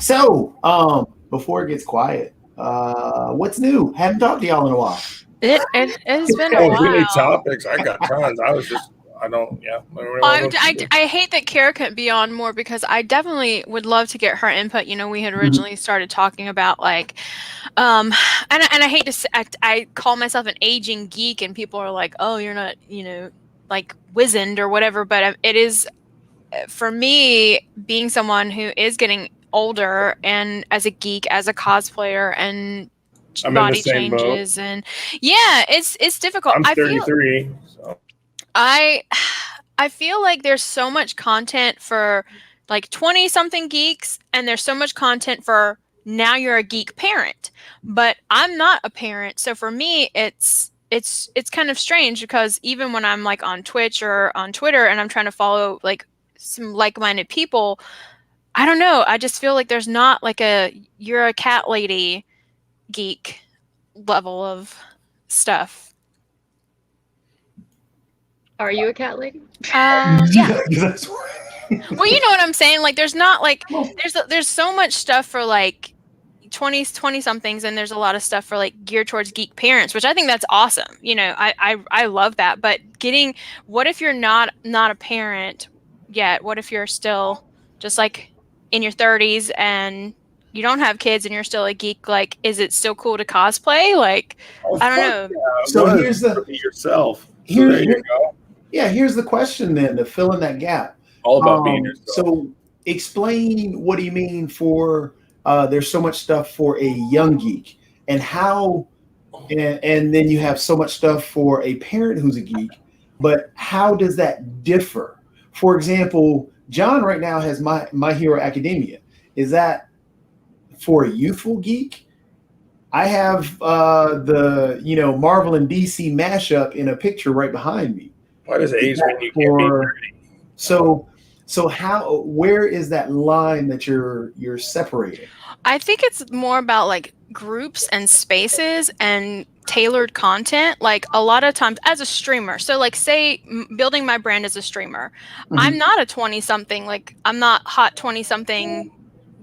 [SPEAKER 3] So, before it gets quiet, what's new? Haven't talked to y'all in a while.
[SPEAKER 6] It's been a
[SPEAKER 2] Oh, if we need
[SPEAKER 6] while.
[SPEAKER 2] topics, I got tons.
[SPEAKER 6] I hate that Kara couldn't be on more because I definitely would love to get her input. You know, we had originally started talking about like, and I hate to say, I call myself an aging geek, and people are like, oh, you're not, you know, like wizened or whatever. But it is, for me, being someone who is getting older and as a geek, as a cosplayer, and
[SPEAKER 2] I'm in the
[SPEAKER 6] body
[SPEAKER 2] same boat.
[SPEAKER 6] changes, and yeah, it's difficult.
[SPEAKER 2] I'm 33. So.
[SPEAKER 6] I feel like there's so much content for like 20 something geeks, and there's so much content for now you're a geek parent. But I'm not a parent, so for me it's kind of strange because even when I'm like on Twitch or on Twitter and I'm trying to follow like some like-minded people, I don't know, I just feel like there's not like a you're a cat lady geek level of stuff.
[SPEAKER 7] Are you a cat lady?
[SPEAKER 6] Yeah.
[SPEAKER 3] That's why.
[SPEAKER 6] Well, you know what I'm saying? Like there's not like there's so much stuff for like 20 somethings, and there's a lot of stuff for like geared towards geek parents, which I think that's awesome. You know, I love that. But what if you're not a parent yet? What if you're still just like in your 30s and you don't have kids and you're still a geek? Like, is it still cool to cosplay? Like, I don't know.
[SPEAKER 2] Yeah,
[SPEAKER 3] So
[SPEAKER 2] well,
[SPEAKER 3] here's the-
[SPEAKER 2] be yourself. So
[SPEAKER 3] Here-
[SPEAKER 2] there you go.
[SPEAKER 3] Yeah, here's the question then to fill in that gap.
[SPEAKER 2] All about being yourself.
[SPEAKER 3] So explain what do you mean for there's so much stuff for a young geek, and how, and then you have so much stuff for a parent who's a geek, but how does that differ? For example, John right now has My Hero Academia. Is that for a youthful geek? I have the Marvel and DC mashup in a picture right behind me.
[SPEAKER 2] Why does age mean you can't be nerdy?
[SPEAKER 3] So where is that line that you're separating?
[SPEAKER 6] I think it's more about like groups and spaces and tailored content. Like a lot of times as a streamer, so like say building my brand as a streamer, I'm not a 20 something, like I'm not hot 20 something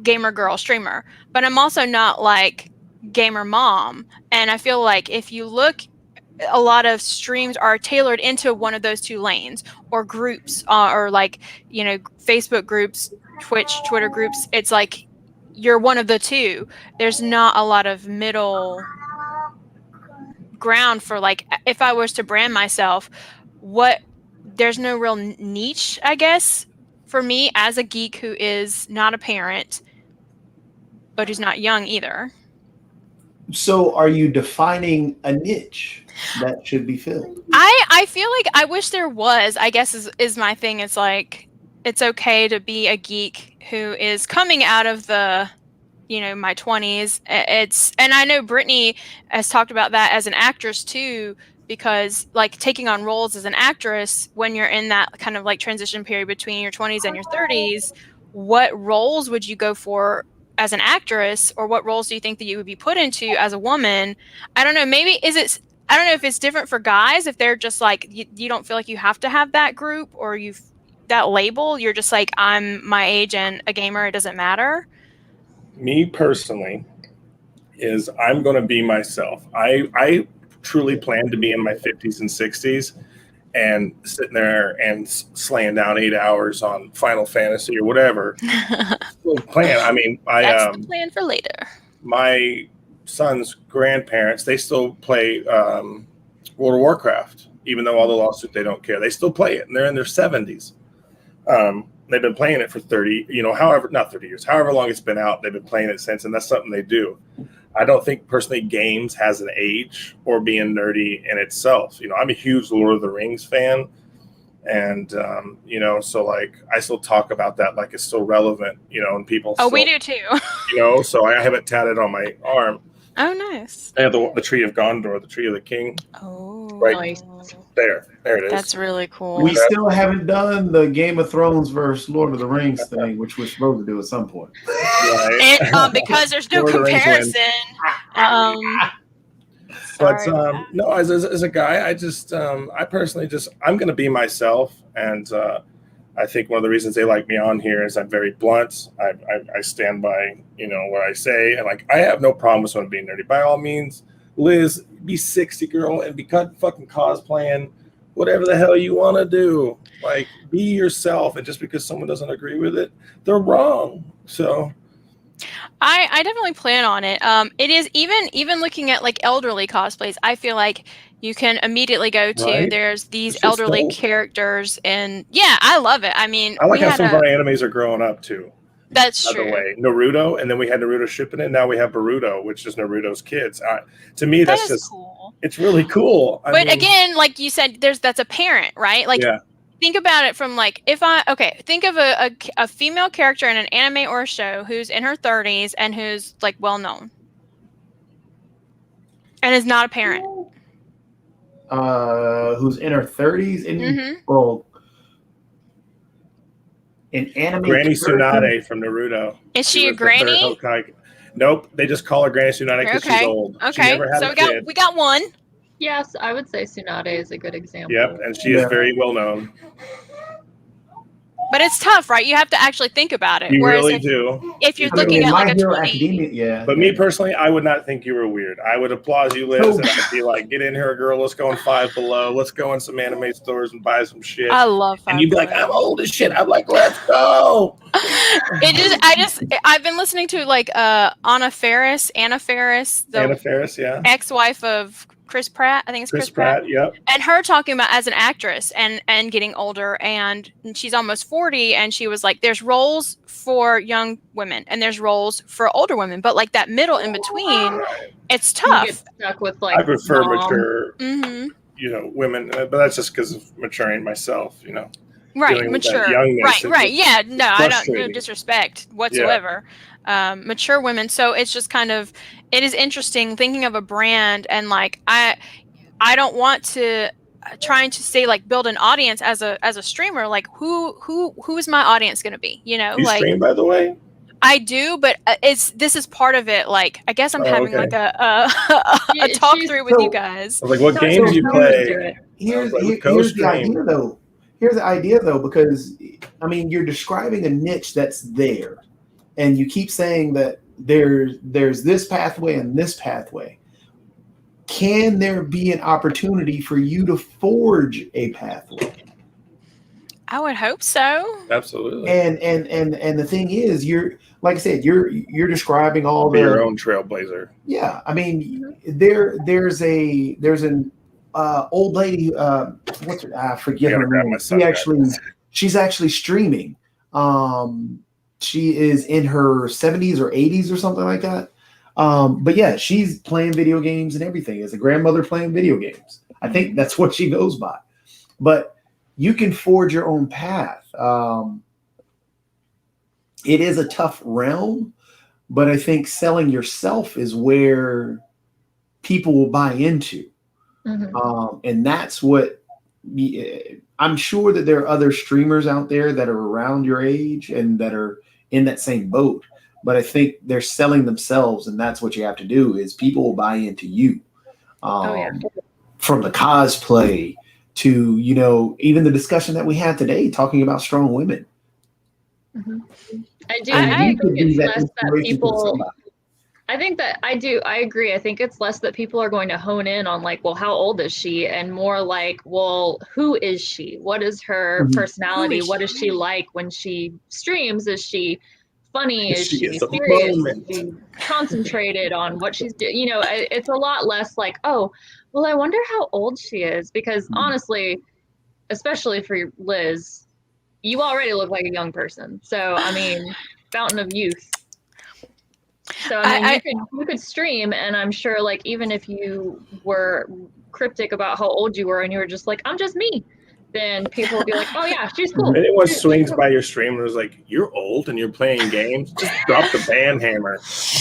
[SPEAKER 6] gamer girl streamer, but I'm also not like gamer mom. And I feel like if you look, a lot of streams are tailored into one of those two lanes, or groups, or like, you know, Facebook groups, Twitter groups. It's like you're one of the two. There's not a lot of middle ground for like, if I was to brand myself, there's no real niche, I guess, for me as a geek who is not a parent, but who's not young either.
[SPEAKER 3] So are you defining a niche that should be filled?
[SPEAKER 6] I feel like I wish there was, I guess is my thing. It's like, it's okay to be a geek who is coming out of the, you know, my 20s. And I know Brittany has talked about that as an actress too, because like taking on roles as an actress when you're in that kind of like transition period between your 20s and your 30s, what roles would you go for as an actress, or what roles do you think that you would be put into as a woman? I don't know. Maybe I don't know if it's different for guys, if they're just like, you don't feel like you have to have that group or that label. You're just like, I'm my age and a gamer. It doesn't matter.
[SPEAKER 2] Me personally is I'm going to be myself. I truly plan to be in my 50s and 60s and sitting there and slaying down 8 hours on Final Fantasy or whatever. Plan. I mean,
[SPEAKER 6] That's the plan for later.
[SPEAKER 2] My son's grandparents, they still play World of Warcraft, even though all the lawsuit, they don't care. They still play it, and they're in their 70s. They've been playing it for 30, not 30 years, however long it's been out. They've been playing it since, and that's something they do. I don't think personally games has an age or being nerdy in itself. I'm a huge Lord of the Rings fan. And, so like I still talk about that like it's still relevant, and people.
[SPEAKER 6] Oh, we do too.
[SPEAKER 2] So I have it tatted on my arm.
[SPEAKER 6] Oh, nice.
[SPEAKER 2] I have the Tree of Gondor, the Tree of the King.
[SPEAKER 6] Oh,
[SPEAKER 2] Right.
[SPEAKER 7] Nice.
[SPEAKER 2] There it is.
[SPEAKER 6] That's really cool.
[SPEAKER 3] We still haven't done the Game of Thrones versus Lord of the Rings thing, which we're supposed to do at some point.
[SPEAKER 2] Right.
[SPEAKER 6] And, because there's no
[SPEAKER 2] Lord of the Rings wins.
[SPEAKER 6] comparison.
[SPEAKER 2] But
[SPEAKER 6] Sorry.
[SPEAKER 2] no, as a guy, I personally I'm going to be myself, and I think one of the reasons they like me on here is I'm very blunt. I stand by what I say, and like I have no problem with someone being nerdy. By all means, Liz, be 60, girl, and be fucking cosplaying whatever the hell you want to do. Like, be yourself. And just because someone doesn't agree with it, they're wrong. So
[SPEAKER 6] I definitely plan on it. It is even looking at like elderly cosplays. I feel like you can immediately go to
[SPEAKER 2] Right.
[SPEAKER 6] there's these
[SPEAKER 2] It's just
[SPEAKER 6] elderly
[SPEAKER 2] dope.
[SPEAKER 6] characters, and yeah, I love it. I mean,
[SPEAKER 2] I like
[SPEAKER 6] we
[SPEAKER 2] how
[SPEAKER 6] had
[SPEAKER 2] some of our animes are growing up too.
[SPEAKER 6] that's
[SPEAKER 2] By the
[SPEAKER 6] true.
[SPEAKER 2] way, Naruto, and then we had Naruto Shippuden. Now we have Boruto, which is Naruto's kids. To me,
[SPEAKER 6] That
[SPEAKER 2] that's
[SPEAKER 6] is
[SPEAKER 2] just
[SPEAKER 6] cool.
[SPEAKER 2] it's really cool. I
[SPEAKER 6] But
[SPEAKER 2] mean,
[SPEAKER 6] again, like you said, that's a parent, right? Like
[SPEAKER 2] yeah,
[SPEAKER 6] think about it from like think of a female character in an anime or a show who's in her 30s and who's like well known and is not a parent.
[SPEAKER 3] Who's in her 30s and
[SPEAKER 6] Mhm.
[SPEAKER 3] well, an anime
[SPEAKER 2] Granny
[SPEAKER 3] character?
[SPEAKER 2] Tsunade from Naruto.
[SPEAKER 6] Is she a
[SPEAKER 2] was the third
[SPEAKER 6] granny?
[SPEAKER 2] Hokage. Nope, they just call her Granny Tsunade because she's
[SPEAKER 6] Okay.
[SPEAKER 2] old. She
[SPEAKER 6] Okay,
[SPEAKER 2] never had
[SPEAKER 6] so
[SPEAKER 2] a kid.
[SPEAKER 6] we got one.
[SPEAKER 7] Yes, I would say Tsunade is a good example.
[SPEAKER 2] Yep, and she is
[SPEAKER 3] Yeah.
[SPEAKER 2] very well known.
[SPEAKER 6] But it's tough, right? You have to actually think about it.
[SPEAKER 2] You
[SPEAKER 6] Whereas
[SPEAKER 2] really
[SPEAKER 6] if,
[SPEAKER 2] do.
[SPEAKER 6] if you're
[SPEAKER 3] I mean,
[SPEAKER 6] looking
[SPEAKER 3] in
[SPEAKER 6] at
[SPEAKER 3] My
[SPEAKER 6] like a
[SPEAKER 3] Hero
[SPEAKER 6] 20,
[SPEAKER 3] Academia, yeah.
[SPEAKER 2] But me personally, I would not think you were weird. I would applaud you, Liz,
[SPEAKER 3] Oh.
[SPEAKER 2] and I'd be like, "Get in here, girl. Let's go in Five Below. Let's go in some anime stores and buy some shit."
[SPEAKER 6] I love
[SPEAKER 2] And you'd be like,
[SPEAKER 6] Five
[SPEAKER 2] "I'm
[SPEAKER 6] Below.
[SPEAKER 2] old as shit." I'm like, "Let's go."
[SPEAKER 6] I've been listening to like Anna Faris, the
[SPEAKER 2] Anna Faris, yeah.
[SPEAKER 6] ex-wife of Chris Pratt. I think it's
[SPEAKER 2] Chris Pratt, yep.
[SPEAKER 6] and her talking about as an actress and getting older, and she's almost 40, and she was like, there's roles for young women and there's roles for older women, but like that middle in between, it's
[SPEAKER 7] You get
[SPEAKER 6] tough.
[SPEAKER 7] stuck with like
[SPEAKER 2] I prefer
[SPEAKER 7] mom.
[SPEAKER 2] mature,
[SPEAKER 6] Hmm.
[SPEAKER 2] women, but that's just because of maturing myself,
[SPEAKER 6] Right,
[SPEAKER 2] Dealing with that
[SPEAKER 6] mature.
[SPEAKER 2] youngness is
[SPEAKER 6] Right. Yeah, no, I don't, no
[SPEAKER 2] frustrating.
[SPEAKER 6] disrespect whatsoever. Mature women. So it's just kind of, it is interesting thinking of a brand, and like I don't want to trying to say like build an audience as a streamer. Like who is my audience going to be?
[SPEAKER 2] You
[SPEAKER 6] Like
[SPEAKER 2] stream, by the way?
[SPEAKER 6] I do, but this is part of it. Like I guess I'm having
[SPEAKER 2] okay.
[SPEAKER 6] like a talk
[SPEAKER 7] She's-
[SPEAKER 6] through with
[SPEAKER 3] So-
[SPEAKER 6] you guys.
[SPEAKER 2] I was like, what
[SPEAKER 7] Talk
[SPEAKER 2] games
[SPEAKER 7] to
[SPEAKER 2] you
[SPEAKER 7] her,
[SPEAKER 2] play?
[SPEAKER 7] do it.
[SPEAKER 3] Here's
[SPEAKER 2] Like,
[SPEAKER 3] the
[SPEAKER 2] co-stream.
[SPEAKER 3] idea though. Here's the idea though, because I mean, you're describing a niche that's there, and you keep saying that there's this pathway and this pathway. Can there be an opportunity for you to forge a pathway?
[SPEAKER 6] I would hope so.
[SPEAKER 2] Absolutely.
[SPEAKER 3] And the thing is, you're like I said, you're describing all
[SPEAKER 2] Be your
[SPEAKER 3] the
[SPEAKER 2] own trailblazer.
[SPEAKER 3] yeah. I mean, there's an old lady. What's her? I forget
[SPEAKER 2] I gotta
[SPEAKER 3] her
[SPEAKER 2] grab
[SPEAKER 3] name.
[SPEAKER 2] my son,
[SPEAKER 3] She's actually streaming. She is in her 70s or 80s or something like that. But yeah, she's playing video games and everything as a grandmother playing video games. I think that's what she goes by. But you can forge your own path. It is a tough realm, but I think selling yourself is where people will buy into.
[SPEAKER 7] Mhm.
[SPEAKER 3] And that's what I'm sure that there are other streamers out there that are around your age and that are in that same boat. But I think they're selling themselves, and that's what you have to do is people will buy into you.
[SPEAKER 7] Yeah.
[SPEAKER 3] From the cosplay to, even the discussion that we had today talking about strong women.
[SPEAKER 7] Mhm. I do.
[SPEAKER 3] And
[SPEAKER 7] I
[SPEAKER 3] you
[SPEAKER 7] think
[SPEAKER 3] could be
[SPEAKER 7] it's
[SPEAKER 3] that
[SPEAKER 7] less that
[SPEAKER 3] inspiration for
[SPEAKER 7] people.
[SPEAKER 3] somebody.
[SPEAKER 7] I think that I do. I agree. I think it's less that people are going to hone in on like, well, how old is she? And more like, well, who is she? What is her
[SPEAKER 3] Mhm.
[SPEAKER 7] personality?
[SPEAKER 6] Who is
[SPEAKER 7] What is she like when she streams? Is she funny? Is
[SPEAKER 2] She
[SPEAKER 7] she
[SPEAKER 2] is a
[SPEAKER 7] serious?
[SPEAKER 2] moment.
[SPEAKER 7] Is she concentrated on what she's doing? It's a lot less like, oh, well, I wonder how old she is. Because
[SPEAKER 3] Mhm.
[SPEAKER 7] honestly, especially for Liz, you already look like a young person. So, I mean, fountain of youth. So I mean, you could stream, and I'm sure, like, even if you were cryptic about how old you were, and you were just like, "I'm just me," then people would be like, "Oh yeah, she's cool."
[SPEAKER 2] If anyone swings by your stream and is like, "You're old and you're playing games," just drop the ban hammer.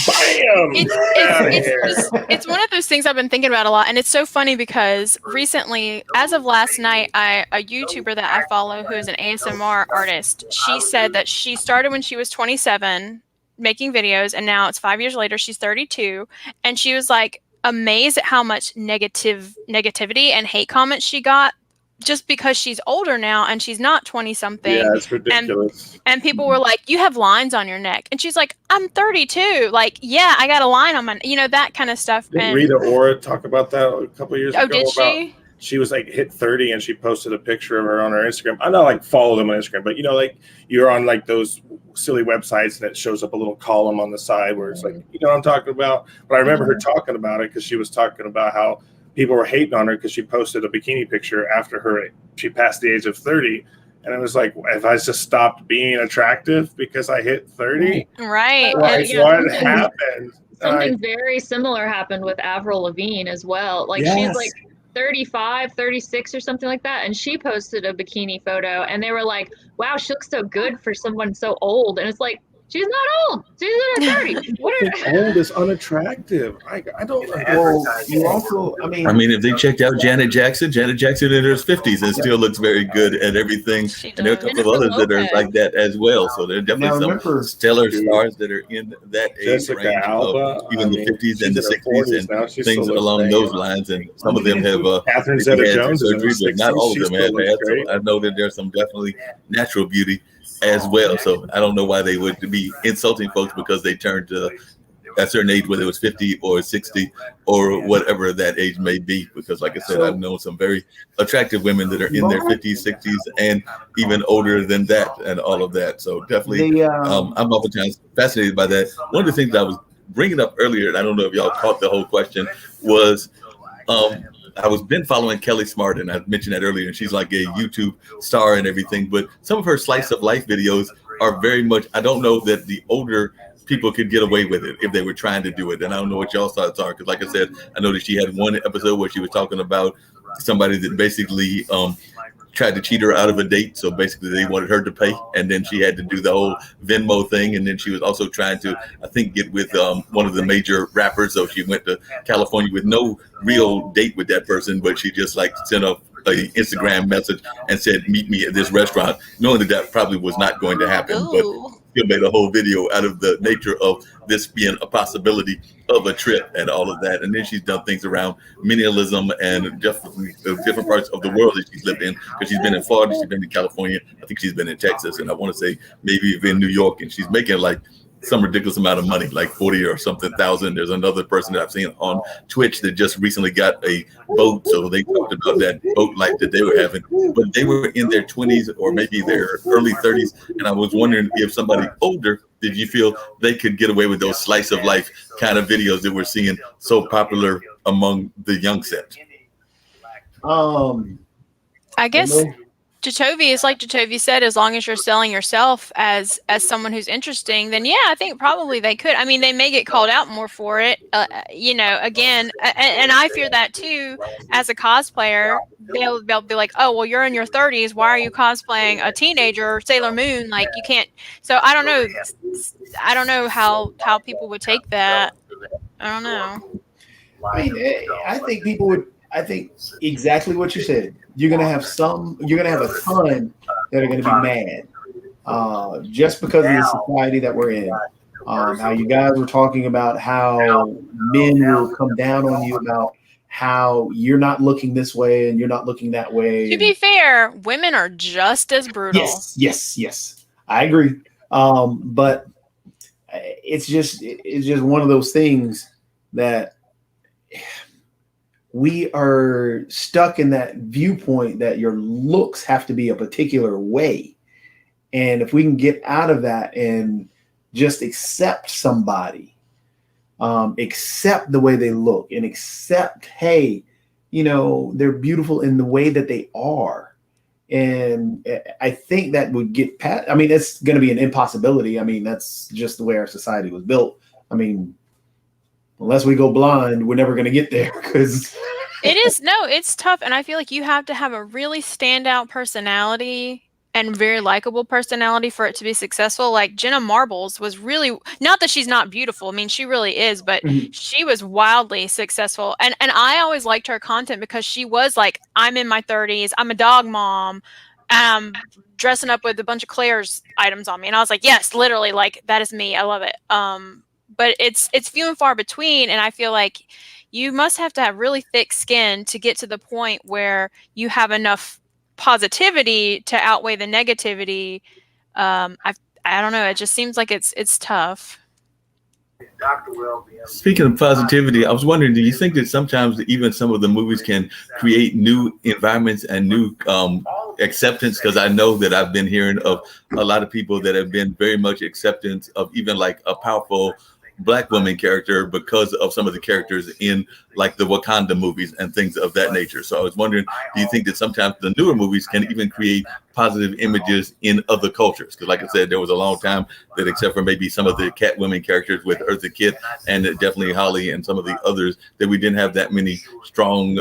[SPEAKER 2] Bam! Get outta here.
[SPEAKER 6] It's one of those things I've been thinking about a lot, and it's so funny because recently, as of last night, a YouTuber that I follow who is an ASMR artist, she said that she started when she was 27 making videos, and now it's 5 years later, she's 32, and she was like amazed at how much negativity and hate comments she got just because she's older now and she's not 20 something.
[SPEAKER 2] Yeah, it's ridiculous.
[SPEAKER 6] And people were like, you have lines on your neck. And she's like, I'm 32. Like, yeah, I got a line on my, that kind of stuff.
[SPEAKER 2] Did
[SPEAKER 6] And
[SPEAKER 2] Rita Ora talk about that a couple years ago?
[SPEAKER 6] did
[SPEAKER 2] about,
[SPEAKER 6] she?
[SPEAKER 2] She was like hit 30 and she posted a picture of her on her Instagram. I don't like follow them on Instagram, but like you're on like those silly websites and it shows up a little column on the side where it's like, what I'm talking about. But I remember her talking about it because she was talking about how people were hating on her because she posted a bikini picture after she passed the age of 30. And it was like, if I just stopped being attractive because I hit 30,
[SPEAKER 6] Right.
[SPEAKER 2] like, what happened?
[SPEAKER 7] Something very similar happened with Avril Lavigne as well. Like she's like 35, 36 or something like that. And she posted a bikini photo and they were like, wow, she looks so good for someone so old. And it's like, she's not old. She's in her 30s.
[SPEAKER 2] Old is unattractive. I don't
[SPEAKER 3] Well, you also,
[SPEAKER 4] I mean, if they checked out Janet Jackson in her 50s and still looks very good at everything. And there are a couple of others that are like that as well. So there are definitely some stellar stars that are in that age
[SPEAKER 2] Jessica
[SPEAKER 4] range
[SPEAKER 2] Alba,
[SPEAKER 4] of even the 50s and the 60s
[SPEAKER 2] now.
[SPEAKER 4] and
[SPEAKER 2] She's
[SPEAKER 4] things
[SPEAKER 2] still
[SPEAKER 4] along
[SPEAKER 2] looks
[SPEAKER 4] those
[SPEAKER 2] great.
[SPEAKER 4] lines. And some of them have
[SPEAKER 2] Catherine
[SPEAKER 4] had
[SPEAKER 2] Zeta-Jones is in her
[SPEAKER 4] surgery, but not
[SPEAKER 2] 60s.
[SPEAKER 4] all of
[SPEAKER 2] She
[SPEAKER 4] them
[SPEAKER 2] still
[SPEAKER 4] have
[SPEAKER 2] looks
[SPEAKER 4] had.
[SPEAKER 2] great.
[SPEAKER 4] So I know that there's some definitely natural beauty as well. So I don't know why they would be insulting folks because they turned a certain age, whether it was 50 or 60 or whatever that age may be. Because like I said, I've known some very attractive women that are in their 50s, 60s, and even older than that and all of that. So definitely, I'm oftentimes fascinated by that. One of the things I was bringing up earlier, and I don't know if y'all caught the whole question, was I was been following Kelly Smart, and I mentioned that earlier, and she's like a YouTube star and everything, but some of her slice of life videos are very much, I don't know that the older people could get away with it if they were trying to do it. And I don't know what y'all's thoughts are, because like I said, I know that she had one episode where she was talking about somebody that basically tried to cheat her out of a date. So basically they wanted her to pay, and then she had to do the whole Venmo thing. And then she was also trying to, I think, get with one of the major rappers. So she went to California with no real date with that person, but she just like sent a Instagram message and said, meet me at this restaurant, knowing that that probably was not going to happen.
[SPEAKER 6] Ooh.
[SPEAKER 4] But still made a whole video out of the nature of this being a possibility of a trip and all of that. And then she's done things around minimalism and just different parts of the world that she's lived in, because she's been in Florida, she's been in California, I think she's been in Texas, and I want to say maybe even New York, and she's making like some ridiculous amount of money, like 40 or something thousand. There's another person that I've seen on Twitch that just recently got a boat. So they talked about that boat life that they were having, but they were in their 20s or maybe their early 30s. And I was wondering if somebody older, did you feel they could get away with those slice of life kind of videos that we're seeing so popular among the young set?
[SPEAKER 6] I guess Jacoby is like Jacoby said, as long as you're selling yourself as someone who's interesting, then yeah, I think probably they could. I mean, they may get called out more for it, again, and I fear that too. As a cosplayer, they'll be like, oh, well, you're in your 30s. Why are you cosplaying a teenager, Sailor Moon? Like, you can't. So I don't know. I don't know how people would take that. I don't know.
[SPEAKER 3] I mean, I think people would. I think exactly what you said. You're gonna have a ton that are gonna be mad, just because of the society that we're in. How you guys were talking about how men will come down on you about how you're not looking this way and you're not looking that way.
[SPEAKER 6] To be fair, women are just as brutal.
[SPEAKER 3] Yes. I agree. But it's just one of those things that we are stuck in that viewpoint that your looks have to be a particular way. And if we can get out of that and just accept somebody, accept the way they look and accept, hey, they're beautiful in the way that they are. And I think that would get past. I mean, it's going to be an impossibility. I mean, that's just the way our society was built. I mean, unless we go blind, we're never going to get there, because
[SPEAKER 6] it's tough. And I feel like you have to have a really standout personality and very likable personality for it to be successful. Like Jenna Marbles was really, not that she's not beautiful. I mean, she really is, but she was wildly successful. And I always liked her content because she was like, I'm in my 30s. I'm a dog mom. Dressing up with a bunch of Claire's items on me. And I was like, yes, literally, like, that is me. I love it. But it's few and far between. And I feel like you must have to have really thick skin to get to the point where you have enough positivity to outweigh the negativity. I don't know. It just seems like it's tough.
[SPEAKER 4] Speaking of positivity, I was wondering, do you think that sometimes even some of the movies can create new environments and new acceptance? Because I know that I've been hearing of a lot of people that have been very much acceptance of even like a powerful Black woman character because of some of the characters in like the Wakanda movies and things of that nature. So I was wondering, do you think that sometimes the newer movies can even create positive images in other cultures? Because like I said, there was a long time that except for maybe some of the Catwoman characters with Eartha Kitt and definitely Holly and some of the others, that we didn't have that many strong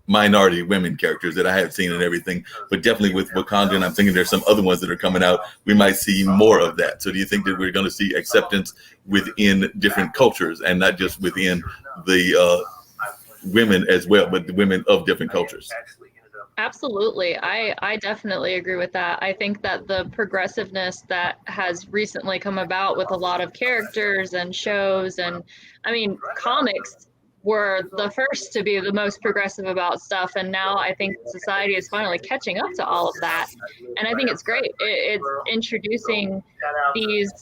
[SPEAKER 4] minority women characters that I have seen and everything, but definitely with Wakanda, and I'm thinking there's some other ones that are coming out, we might see more of that. So do you think that we're going to see acceptance within different cultures and not just within the women as well, but the women of different cultures?
[SPEAKER 7] Absolutely. I definitely agree with that. I think that the progressiveness that has recently come about with a lot of characters and shows, and I mean, comics were the first to be the most progressive about stuff, and now I think society is finally catching up to all of that, and I think it's great. It's introducing these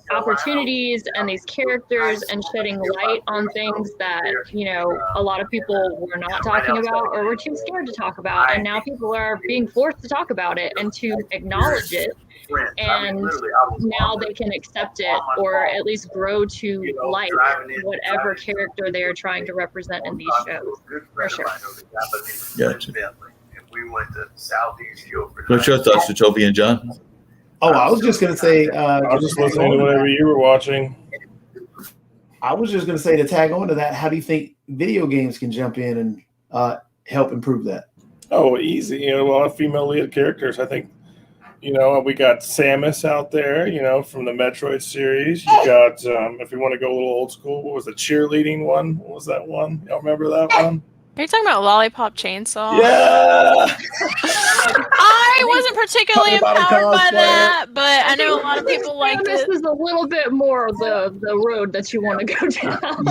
[SPEAKER 7] opportunities and these characters and shedding light on things that, you know, a lot of people were not talking about or were too scared to talk about, and now people are being forced to talk about it and to acknowledge it, and now they can accept it or at least grow to like whatever character they are trying to represent in these shows, for sure.
[SPEAKER 4] Gotcha. What's your thoughts, Jacoby and John?
[SPEAKER 3] Oh, I was just gonna say.
[SPEAKER 2] I was just listening to whatever you were watching.
[SPEAKER 3] I was just gonna say, to tag on to that, how do you think video games can jump in and help improve that?
[SPEAKER 2] Oh, easy. You know, a lot of female lead characters. I think, you know, we got Samus out there, you know, from the Metroid series. You got, if you want to go a little old school, what was the cheerleading one? What was that one? Y'all remember that one?
[SPEAKER 6] Are you talking about Lollipop Chainsaw?
[SPEAKER 2] Yeah.
[SPEAKER 6] I wasn't particularly empowered by that, but I know a lot of people like
[SPEAKER 7] This
[SPEAKER 6] it.
[SPEAKER 7] is a little bit more the road that you want to go down.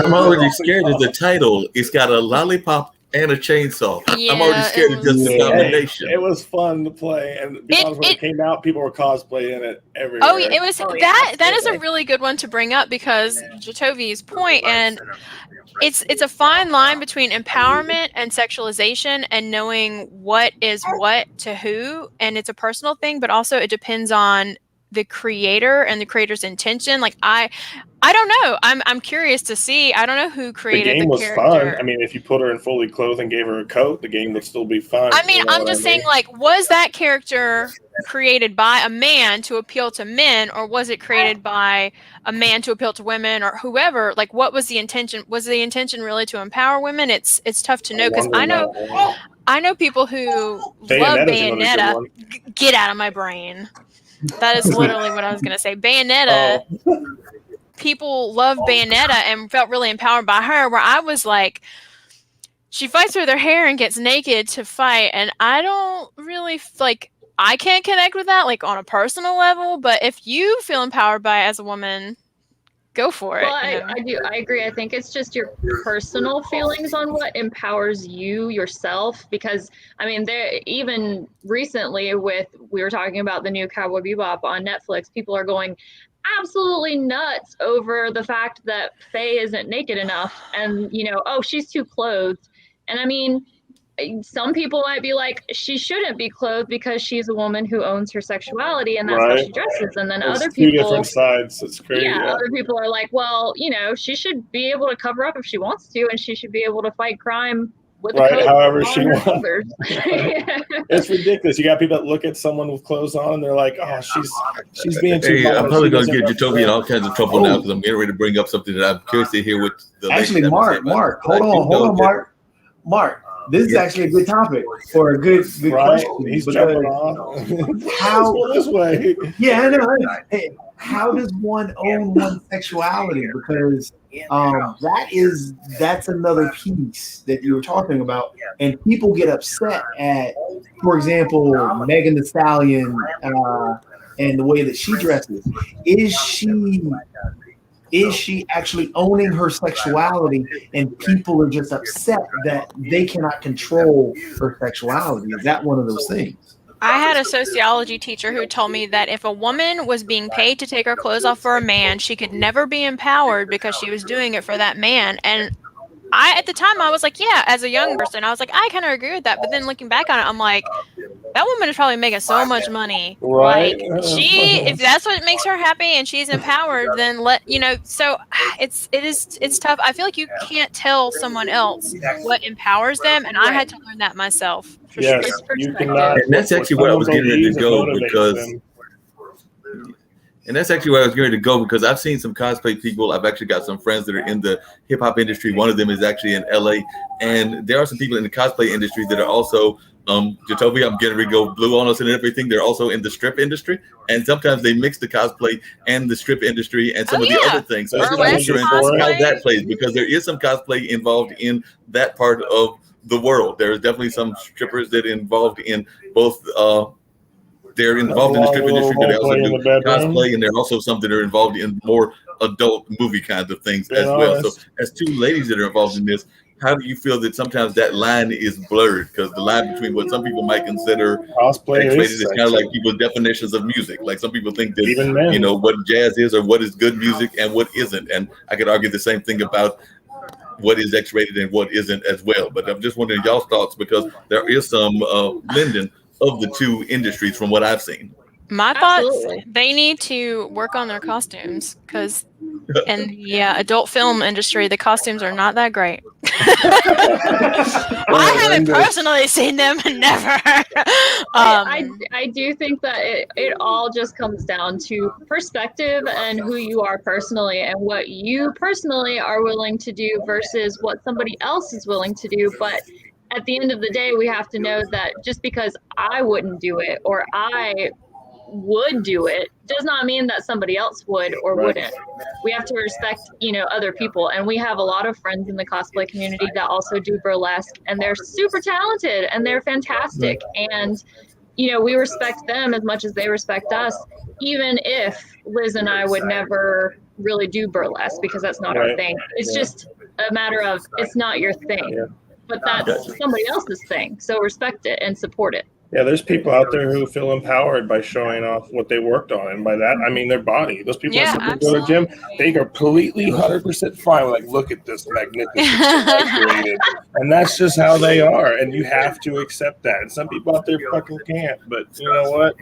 [SPEAKER 4] I'm already scared of the title. It's got a lollipop and a chainsaw. I'm already scared of just the combination.
[SPEAKER 2] It was fun to play, and because when it came out, people were cosplaying it everywhere.
[SPEAKER 6] Oh, it was that is a really good one to bring up, because Jatovi's point, and it's a fine line between empowerment and sexualization and knowing what is what to who, and it's a personal thing, but also it depends on the creator and the creator's intention. Like I don't know. I'm curious to see. I don't know who created the character.
[SPEAKER 2] Fun. I mean, if you put her in fully clothed and gave her a coat, the game would still be fun.
[SPEAKER 6] I mean, I'm just saying, like, was that character created by a man to appeal to men, or was it created by a man to appeal to women, or whoever? Like, what was the intention? Was the intention really to empower women? It's tough to know, because I know people who love Bayonetta. Get out of my brain. That is literally what I was gonna say. Bayonetta. People love Bayonetta and felt really empowered by her, where I was like, she fights with her hair and gets naked to fight, and I don't really like, I can't connect with that like on a personal level, but if you feel empowered by it as a woman, go for it.
[SPEAKER 7] Well, I agree. I think it's just your personal feelings on what empowers you yourself, because I mean, there, even recently we were talking about the new Cowboy Bebop on Netflix, people are going absolutely nuts over the fact that Faye isn't naked enough, and you know, oh, she's too clothed. And I mean, some people might be like, she shouldn't be clothed because she's a woman who owns her sexuality and that's how she dresses. And then
[SPEAKER 2] There's
[SPEAKER 7] other
[SPEAKER 2] two
[SPEAKER 7] people,
[SPEAKER 2] different sides. It's crazy.
[SPEAKER 7] yeah, other people are like, well, you know, she should be able to cover up if she wants to, and she should be able to fight crime with a coat
[SPEAKER 2] however
[SPEAKER 7] on
[SPEAKER 2] she
[SPEAKER 7] her
[SPEAKER 2] wants.
[SPEAKER 7] shoulders.
[SPEAKER 2] It's ridiculous. You got people that look at someone with clothes on and they're like, oh, she's being too
[SPEAKER 4] Hey, I'm
[SPEAKER 2] modest.
[SPEAKER 4] probably
[SPEAKER 2] She
[SPEAKER 4] going to
[SPEAKER 2] doesn't
[SPEAKER 4] get Jacoby in all kinds of trouble now, because I'm getting ready to bring up something that I'm curious to hear what the
[SPEAKER 3] Actually,
[SPEAKER 4] ladies have to say
[SPEAKER 3] Mark,
[SPEAKER 4] about it.
[SPEAKER 3] hold on, Mark. This is actually a good topic for a good question.
[SPEAKER 2] He's
[SPEAKER 3] because
[SPEAKER 2] jumping on.
[SPEAKER 3] how
[SPEAKER 2] this way?
[SPEAKER 3] Yeah, I know. Hey, how does one own one's sexuality? Because that's another piece that you were talking about, and people get upset at, for example, Megan Thee Stallion and the way that she dresses. Is she is she actually owning her sexuality, and people are just upset that they cannot control her sexuality? Is that one of those things?
[SPEAKER 6] I had a sociology teacher who told me that if a woman was being paid to take her clothes off for a man, she could never be empowered because she was doing it for that man. And at the time, I was like, yeah, as a young person, I was like, I kind of agree with that. But then looking back on it, I'm like, that woman is probably making so much money.
[SPEAKER 2] Right.
[SPEAKER 6] Like, if that's what makes her happy and she's empowered, then so it's tough. I feel like you can't tell someone else what empowers them. And I had to learn that myself. For sure.
[SPEAKER 2] Yes, you cannot.
[SPEAKER 4] And that's actually where I was getting ready to go because. And that's actually where I was going to go because I've seen some cosplay people. I've actually got some friends that are in the hip hop industry. One of them is actually in LA. And there are some people in the cosplay industry that are also, Jacoby, I'm getting ready to go blue on us and everything. They're also in the strip industry. And sometimes they mix the cosplay and the strip industry and some of the other things. So I'm wondering how that plays because there is some cosplay involved in that part of the world. There is definitely some strippers that are involved in both they're involved in the strip industry, but they also do cosplay, and there are also some that are involved in more adult movie kinds of things as well. So, as two ladies that are involved in this, how do you feel that sometimes that line is blurred? Because the line between what some people might consider
[SPEAKER 2] cosplay
[SPEAKER 4] is kind of like people's definitions of music. Like some people think that what jazz is or what is good music and what isn't. And I could argue the same thing about what is X-rated and what isn't as well. But I'm just wondering y'all's thoughts because there is some blending of the two industries from what I've seen.
[SPEAKER 6] My thoughts, they need to work on their costumes because in the adult film industry, the costumes are not that great. I haven't personally seen them, never.
[SPEAKER 7] I do think that it all just comes down to perspective and who you are personally and what you personally are willing to do versus what somebody else is willing to do. But at the end of the day, we have to know that just because I wouldn't do it or I would do it does not mean that somebody else would or wouldn't. We have to respect, other people. And we have a lot of friends in the cosplay community that also do burlesque, and they're super talented and they're fantastic. And, we respect them as much as they respect us, even if Liz and I would never really do burlesque because that's not our thing. It's just a matter of it's not your thing. Yeah. But that's somebody else's thing. So respect it and support it.
[SPEAKER 2] Yeah, there's people out there who feel empowered by showing off what they worked on. And by that, I mean their body. Those people that go to the gym, they are completely 100% fine. Like, look at this magnificent created. And that's just how they are. And you have to accept that. And some people out there fucking can't. But you know what?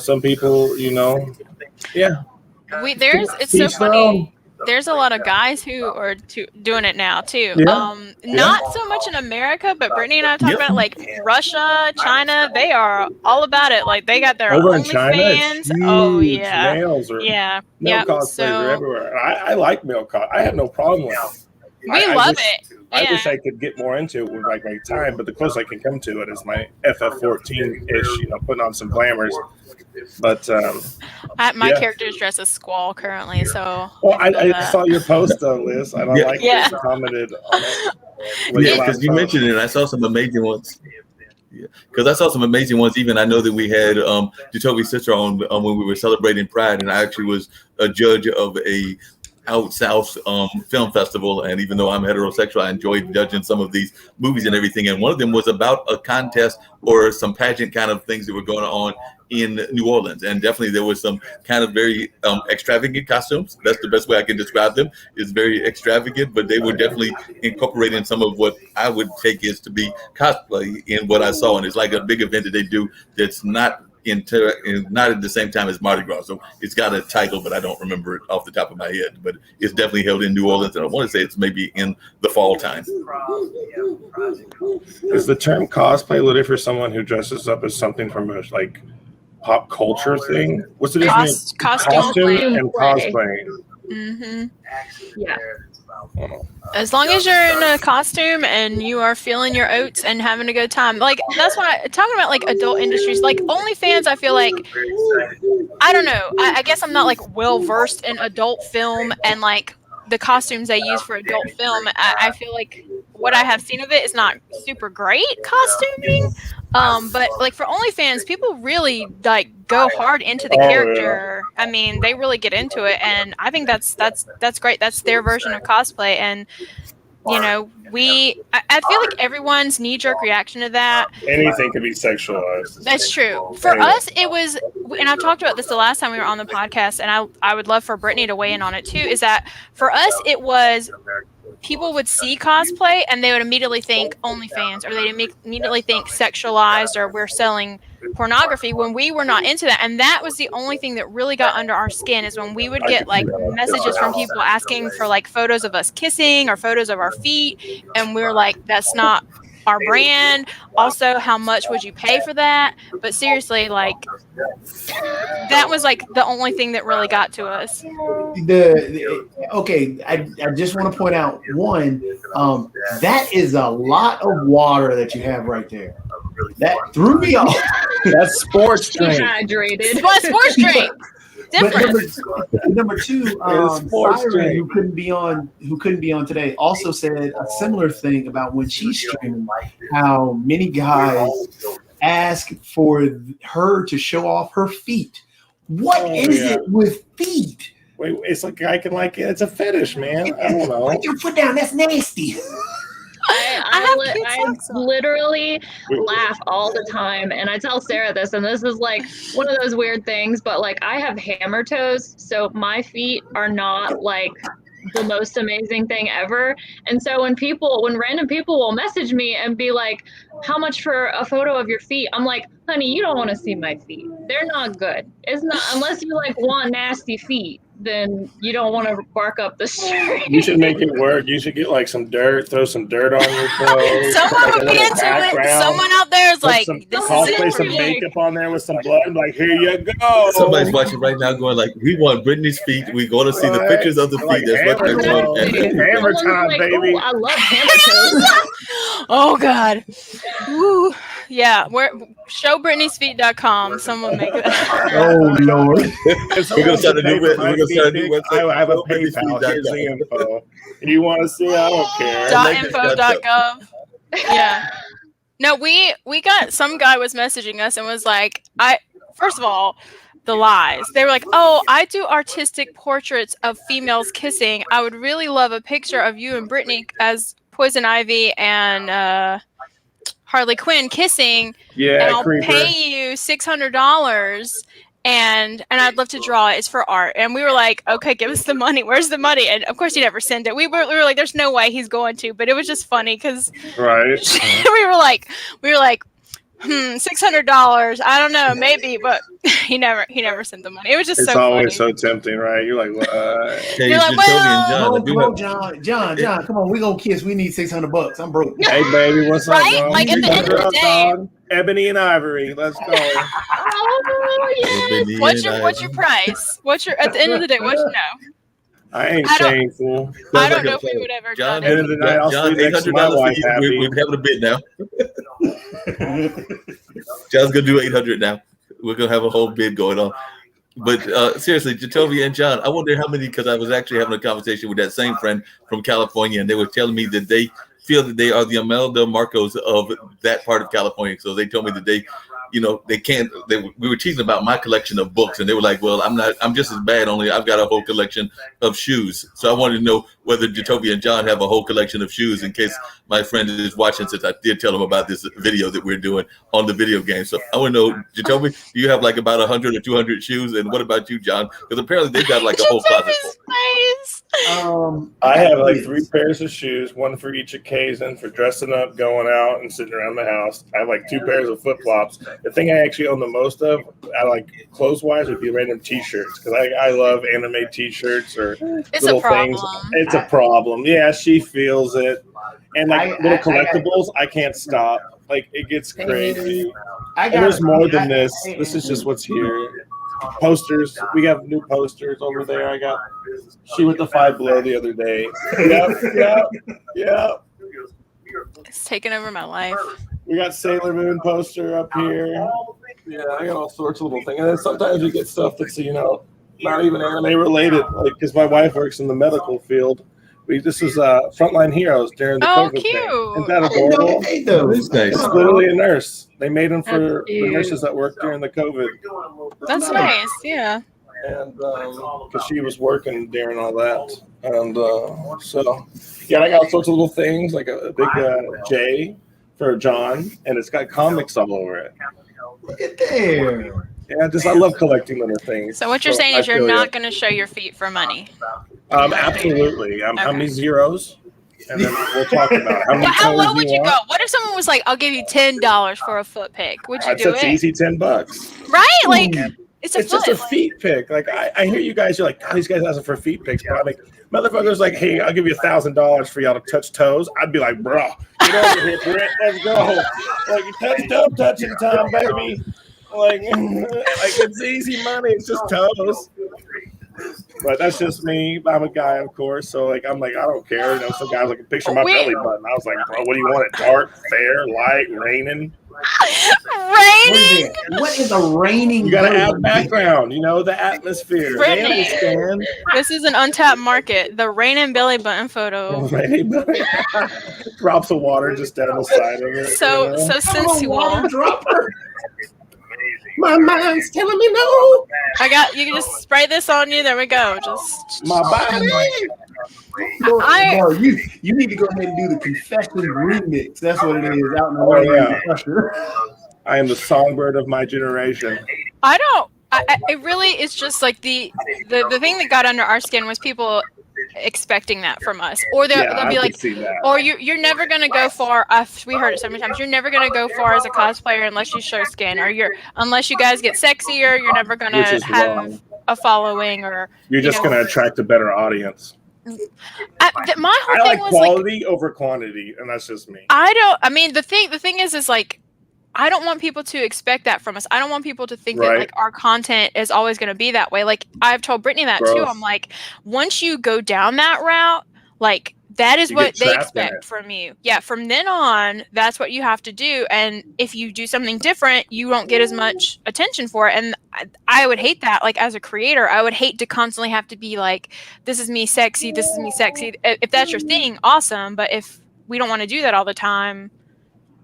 [SPEAKER 2] Some people, yeah.
[SPEAKER 6] It's so funny. There's a lot of guys who are doing it now too. Not so much in America, but Brittany and I talked about like Russia, China. They are all about it. Like they got their OnlyFans. Oh yeah,
[SPEAKER 2] males are male cosplayers are everywhere. I like male cosplay. I have no problem with it.
[SPEAKER 6] We love it.
[SPEAKER 2] I wish I could get more into it with like my time, but the closest I can come to it is my FF14-ish, putting on some glamours. But
[SPEAKER 6] my character is dressed as Squall currently, so.
[SPEAKER 2] Well, I saw your post though, Liz, and I like that you commented on it.
[SPEAKER 4] Because you mentioned it, and I saw some amazing ones. Because I saw some amazing ones. Even I know that we had Jacoby's sister on when we were celebrating Pride, and I actually was a judge of a out south film festival, and even though I'm heterosexual, I enjoyed judging some of these movies and everything. And one of them was about a contest or some pageant kind of things that were going on in New Orleans, and definitely there was some kind of very extravagant costumes. That's the best way I can describe them. It's very extravagant, but they were definitely incorporating some of what I would take is to be cosplay in what I saw. And it's like a big event that they do that's not at the same time as Mardi Gras. So it's got a title, but I don't remember it off the top of my head. But it's definitely held in New Orleans, and I want to say it's maybe in the fall time.
[SPEAKER 2] Is the term cosplay a little different for someone who dresses up as something from a like pop culture thing? What's the difference between costume and cosplay?
[SPEAKER 6] Mm-hmm.
[SPEAKER 7] Yeah.
[SPEAKER 6] As long as you're in a costume and you are feeling your oats and having a good time, like that's what talking about, like adult industries, like OnlyFans. I feel like I don't know. I guess I'm not like well versed in adult film and like the costumes they use for adult film. I feel like what I have seen of it is not super great costuming. But like for OnlyFans, people really like go hard into the
[SPEAKER 2] Oh, yeah.
[SPEAKER 6] character. I mean, they really get into it, and I think that's great. That's their version of cosplay, and you know, I feel like everyone's knee-jerk reaction to that.
[SPEAKER 2] Anything can be sexualized.
[SPEAKER 6] That's true. For us, it was, and I've talked about this the last time we were on the podcast, and I would love for Brittany to weigh in on it too, is that for us, it was people would see cosplay and they would immediately think OnlyFans, or they'd immediately think sexualized, or we're selling pornography, when we were not into that. And that was the only thing that really got under our skin, is when we would get like messages from people asking for like photos of us kissing or photos of our feet, and we were like, that's not our brand. Also, how much would you pay for that? But seriously, like, that was like the only thing that really got to us.
[SPEAKER 3] Okay, I just want to point out one, that is a lot of water that you have right there. That threw me off.
[SPEAKER 2] That's sports drink.
[SPEAKER 7] Dehydrated.
[SPEAKER 6] But sports drink.
[SPEAKER 3] But
[SPEAKER 6] Different.
[SPEAKER 3] number two,
[SPEAKER 2] sports
[SPEAKER 3] Siren,
[SPEAKER 2] drink.
[SPEAKER 3] who couldn't be on today, also said a similar thing about when she's streaming, how many guys ask for her to show off her feet. What is it with feet?
[SPEAKER 2] Wait, it's like I can like it. It's a fetish, man. I don't know.
[SPEAKER 3] Put your foot down. That's nasty.
[SPEAKER 7] I literally laugh all the time, and I tell Sarah this, and this is like one of those weird things, but like I have hammer toes, so my feet are not like the most amazing thing ever. And so when random people will message me and be like, how much for a photo of your feet? I'm like, honey, you don't want to see my feet. They're not good. It's not, unless you like want nasty feet, then you don't want to bark up the street.
[SPEAKER 2] You should make it work. You should get like some dirt, throw some dirt on your clothes.
[SPEAKER 6] Someone would be
[SPEAKER 2] like a
[SPEAKER 6] into it.
[SPEAKER 2] background.
[SPEAKER 6] Someone out there is
[SPEAKER 2] Put
[SPEAKER 6] like,
[SPEAKER 2] some,
[SPEAKER 6] this is
[SPEAKER 2] cosplay
[SPEAKER 6] it.
[SPEAKER 2] some makeup on there with some blood. Like, here you go.
[SPEAKER 4] Somebody's watching right now going like, we want Britney's feet. We're going to see the pictures of the
[SPEAKER 2] Like
[SPEAKER 4] feet. That's what
[SPEAKER 2] hammer
[SPEAKER 4] they're
[SPEAKER 2] toe.
[SPEAKER 4] doing.
[SPEAKER 2] Hammer
[SPEAKER 7] Someone's
[SPEAKER 2] time,
[SPEAKER 7] like,
[SPEAKER 2] baby.
[SPEAKER 7] "Ooh, I love hammer toes."
[SPEAKER 6] Oh God. Woo. Yeah. Showbritneysfeet.com. Someone make it.
[SPEAKER 3] Oh Lord.
[SPEAKER 4] We're gonna start a new website.
[SPEAKER 2] I have a PayPal. Here's the info. You want to see? I don't care.
[SPEAKER 6] .info.gov. Yeah. No, we got, some guy was messaging us and was like, first of all, the lies. They were like, oh, I do artistic portraits of females kissing. I would really love a picture of you and Brittany as Poison Ivy and Harley Quinn kissing,
[SPEAKER 2] Yeah,
[SPEAKER 6] and I'll
[SPEAKER 2] creeper.
[SPEAKER 6] pay you $600, and I'd love to draw it. It's for art. And we were like, okay, give us the money. Where's the money? And of course, he never sent it. We were like, there's no way he's going to. But it was just funny because
[SPEAKER 2] Right.
[SPEAKER 6] we were like, $600. I don't know, maybe, but he never sent the money. It was just
[SPEAKER 2] It's
[SPEAKER 6] so
[SPEAKER 2] always
[SPEAKER 6] funny.
[SPEAKER 2] so tempting, right? You're like, what?
[SPEAKER 4] Hey,
[SPEAKER 6] You're like,
[SPEAKER 4] Jacoby
[SPEAKER 6] well-
[SPEAKER 4] and
[SPEAKER 3] Come on,
[SPEAKER 4] John, I do
[SPEAKER 3] John, come on, we gonna kiss. We need $600. I'm broke.
[SPEAKER 2] Hey, baby, what's
[SPEAKER 6] Right?
[SPEAKER 2] up, bro?
[SPEAKER 6] Like, at the end of the day-
[SPEAKER 2] Dog. Ebony and Ivory. Let's go.
[SPEAKER 7] Oh, yeah.
[SPEAKER 4] have,
[SPEAKER 6] What's your price? At the end of the day, no.
[SPEAKER 2] I ain't
[SPEAKER 6] I don't-
[SPEAKER 2] shameful.
[SPEAKER 6] I don't know if we would ever
[SPEAKER 4] John,
[SPEAKER 6] done
[SPEAKER 2] End
[SPEAKER 6] it.
[SPEAKER 2] of the night, I'll
[SPEAKER 4] John,
[SPEAKER 2] sleep next to my
[SPEAKER 4] $800
[SPEAKER 2] wife
[SPEAKER 4] for you.
[SPEAKER 2] happy.
[SPEAKER 4] We're having a bid now. John's gonna do 800 now. We're gonna have a whole bid going on. But seriously, Jatovia and John, I wonder how many, because I was actually having a conversation with that same friend from California, and they were telling me that they feel that they are the Imelda Marcos of that part of California. So they told me that they can't. We were teasing about my collection of books, and they were like, "Well, I'm just as bad. Only I've got a whole collection of shoes." So I wanted to know whether Jatovia and John have a whole collection of shoes, in case my friend is watching, since I did tell him about this video that we're doing on the video game. So I want to know, Jatovia, do you have like about 100 or 200 shoes? And what about you, John? Because apparently they've got like a whole closet full.
[SPEAKER 6] Face.
[SPEAKER 2] I have like 3 pairs of shoes, one for each occasion, for dressing up, going out, and sitting around the house. I have like 2 pairs of flip flops. The thing I actually own the most of, I like clothes wise, would be random T-shirts, because I love anime T-shirts or
[SPEAKER 6] It's
[SPEAKER 2] little
[SPEAKER 6] a problem.
[SPEAKER 2] things. It's a problem. Yeah, she feels it. And like little collectibles, I can't stop. Like, it gets crazy. And there's more than this. This is just what's here. Posters. We have new posters over there. I got She with the Five Below the other day. Yep.
[SPEAKER 6] It's taken over my life.
[SPEAKER 2] We got Sailor Moon poster up here. Yeah, I got all sorts of little things. And then sometimes we get stuff that's, not even anime related. Like, because my wife works in the medical field. This was Frontline Heroes during the
[SPEAKER 6] Oh,
[SPEAKER 2] COVID thing.
[SPEAKER 6] cute.
[SPEAKER 2] Isn't that
[SPEAKER 3] I didn't know
[SPEAKER 2] adorable?
[SPEAKER 3] they made those.
[SPEAKER 4] It's nice.
[SPEAKER 2] It's literally a nurse. They made them for
[SPEAKER 7] That's
[SPEAKER 2] the
[SPEAKER 7] cute.
[SPEAKER 2] nurses that worked during the COVID.
[SPEAKER 6] That's nice. Yeah.
[SPEAKER 2] And because she was working during all that, and so yeah, I got all sorts of little things like a big J for John, and it's got comics all over it.
[SPEAKER 3] Look at there.
[SPEAKER 2] Yeah, I love collecting little things.
[SPEAKER 6] So what you're saying
[SPEAKER 2] I
[SPEAKER 6] is you're
[SPEAKER 2] feel
[SPEAKER 6] not going to show your feet for money.
[SPEAKER 2] absolutely. How
[SPEAKER 6] Okay.
[SPEAKER 2] many zeros? And then we'll talk about it. How many
[SPEAKER 6] Well, how
[SPEAKER 2] colors
[SPEAKER 6] low would you
[SPEAKER 2] want?
[SPEAKER 6] go? What if someone was like, "I'll give you $10 for a foot pick"? Would you do
[SPEAKER 2] That's
[SPEAKER 6] it?
[SPEAKER 2] easy, $10.
[SPEAKER 6] Right? Like it's a
[SPEAKER 2] It's
[SPEAKER 6] foot.
[SPEAKER 2] just a feet pick. Like I hear you guys. You're like, oh, these guys asking for feet picks, but I'm like, motherfuckers, like, hey, I'll give you $1,000 for y'all to touch toes. I'd be like, bro, get over here, Britt. Let's go. Like touch toe touching time, baby. Like it's easy money. It's just toes. But that's just me. I'm a guy, of course. So I'm like, I don't care. You know, some guys like a picture of my belly button. I was like, bro, what do you want? It dark, fair, light, raining?
[SPEAKER 6] Raining.
[SPEAKER 3] What is a raining?
[SPEAKER 2] You gotta
[SPEAKER 3] belly
[SPEAKER 2] add
[SPEAKER 3] button?
[SPEAKER 2] background. You know, the atmosphere.
[SPEAKER 6] Brittany.
[SPEAKER 2] They understand.
[SPEAKER 6] This is an untapped market. The raining belly button photo.
[SPEAKER 2] Raining belly. Drops of water just down the side of it.
[SPEAKER 6] So
[SPEAKER 2] you know?
[SPEAKER 6] so sensual.
[SPEAKER 3] Water dropper. My mind's telling me no.
[SPEAKER 6] You can just spray this on you. There we go. Just
[SPEAKER 2] My body.
[SPEAKER 3] Bro, you need to go ahead and do the confession remix. That's what it is out in the world.
[SPEAKER 2] Yeah. I am the songbird of my generation.
[SPEAKER 6] I don't. It really is just like the thing that got under our skin was people expecting that from us, or they'll
[SPEAKER 2] I
[SPEAKER 6] be
[SPEAKER 2] could
[SPEAKER 6] like,
[SPEAKER 2] see that.
[SPEAKER 6] or you're never gonna go far. We heard it so many times. You're never gonna go far as a cosplayer unless you show skin, or unless you guys get sexier. You're never
[SPEAKER 2] Which
[SPEAKER 6] gonna
[SPEAKER 2] is
[SPEAKER 6] have
[SPEAKER 2] wrong.
[SPEAKER 6] a following, or
[SPEAKER 2] You're just
[SPEAKER 6] know.
[SPEAKER 2] gonna attract a better audience.
[SPEAKER 6] My whole
[SPEAKER 2] I
[SPEAKER 6] thing
[SPEAKER 2] like
[SPEAKER 6] was
[SPEAKER 2] quality over quantity, and that's just me.
[SPEAKER 6] I mean, the thing is like, I don't want people to expect that from us. I don't want people to think that
[SPEAKER 2] Right.
[SPEAKER 6] like our content is always going to be that way. Like I've told Brittany that too.
[SPEAKER 2] Gross.
[SPEAKER 6] I'm like, once you go down that route, like that is
[SPEAKER 2] You
[SPEAKER 6] what
[SPEAKER 2] get
[SPEAKER 6] they
[SPEAKER 2] trapped in
[SPEAKER 6] expect
[SPEAKER 2] it.
[SPEAKER 6] from you. Yeah, from then on, that's what you have to do. And if you do something different, you won't get as much attention for it. And I would hate that. Like as a creator, I would hate to constantly have to be like, this is me sexy. This is me sexy. If that's your thing, awesome. But if we don't want to do that all the time,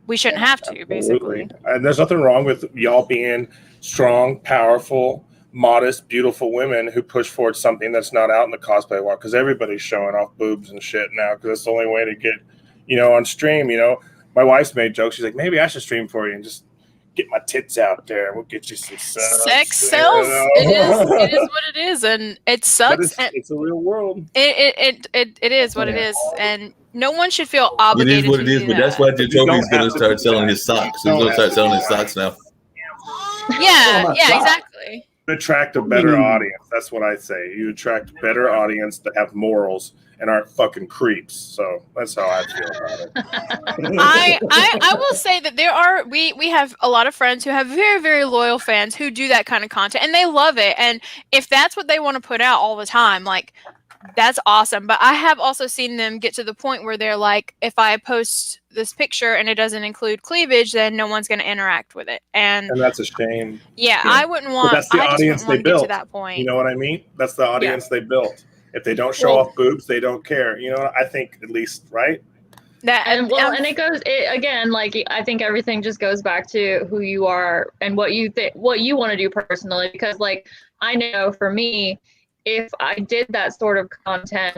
[SPEAKER 6] we shouldn't have to, basically.
[SPEAKER 2] Absolutely. And there's nothing wrong with y'all being strong, powerful, modest, beautiful women who push forward something that's not out in the cosplay world, because everybody's showing off boobs and shit now, because it's the only way to get, on stream. My wife's made jokes. She's like, maybe I should stream for you and just get my tits out there. We'll get you some subs.
[SPEAKER 6] Sex sells. It is what it is, and it
[SPEAKER 2] But
[SPEAKER 6] sucks.
[SPEAKER 2] it's a real world.
[SPEAKER 6] It is what it is, and no one should feel
[SPEAKER 4] It
[SPEAKER 6] obligated.
[SPEAKER 4] is what
[SPEAKER 6] to
[SPEAKER 4] it is,
[SPEAKER 6] do
[SPEAKER 4] but that's
[SPEAKER 6] that.
[SPEAKER 4] why
[SPEAKER 2] You
[SPEAKER 4] Jacoby's
[SPEAKER 2] don't
[SPEAKER 4] going
[SPEAKER 2] have
[SPEAKER 4] to
[SPEAKER 2] to
[SPEAKER 4] start
[SPEAKER 2] do
[SPEAKER 4] selling
[SPEAKER 2] that.
[SPEAKER 4] his socks.
[SPEAKER 2] You
[SPEAKER 4] He's going
[SPEAKER 2] don't
[SPEAKER 4] to start
[SPEAKER 2] have to
[SPEAKER 4] selling
[SPEAKER 2] do
[SPEAKER 4] his
[SPEAKER 2] that.
[SPEAKER 4] socks now.
[SPEAKER 6] Yeah,
[SPEAKER 3] my
[SPEAKER 6] yeah,
[SPEAKER 3] God.
[SPEAKER 6] exactly.
[SPEAKER 2] You attract a better audience. That's what I say. You attract a better audience that have morals and aren't fucking creeps. So that's how I feel about it.
[SPEAKER 6] I will say that we have a lot of friends who have very, very loyal fans who do that kind of content, and they love it. And if that's what they want to put out all the time, like that's awesome. But I have also seen them get to the point where they're like, if I post this picture and it doesn't include cleavage, then no one's going to interact with it. And
[SPEAKER 2] that's a shame.
[SPEAKER 6] yeah,
[SPEAKER 2] Yeah.
[SPEAKER 6] I wouldn't want.
[SPEAKER 2] that's the
[SPEAKER 6] I just
[SPEAKER 2] audience
[SPEAKER 6] wouldn't
[SPEAKER 2] they
[SPEAKER 6] want to get to
[SPEAKER 2] built.
[SPEAKER 6] that point.
[SPEAKER 2] You know what I mean? That's the audience they built. If they don't show off boobs, they don't care. I think at least, right?
[SPEAKER 7] And it goes again, like I think everything just goes back to who you are and what you want to do personally, because like I know for me, if I did that sort of content,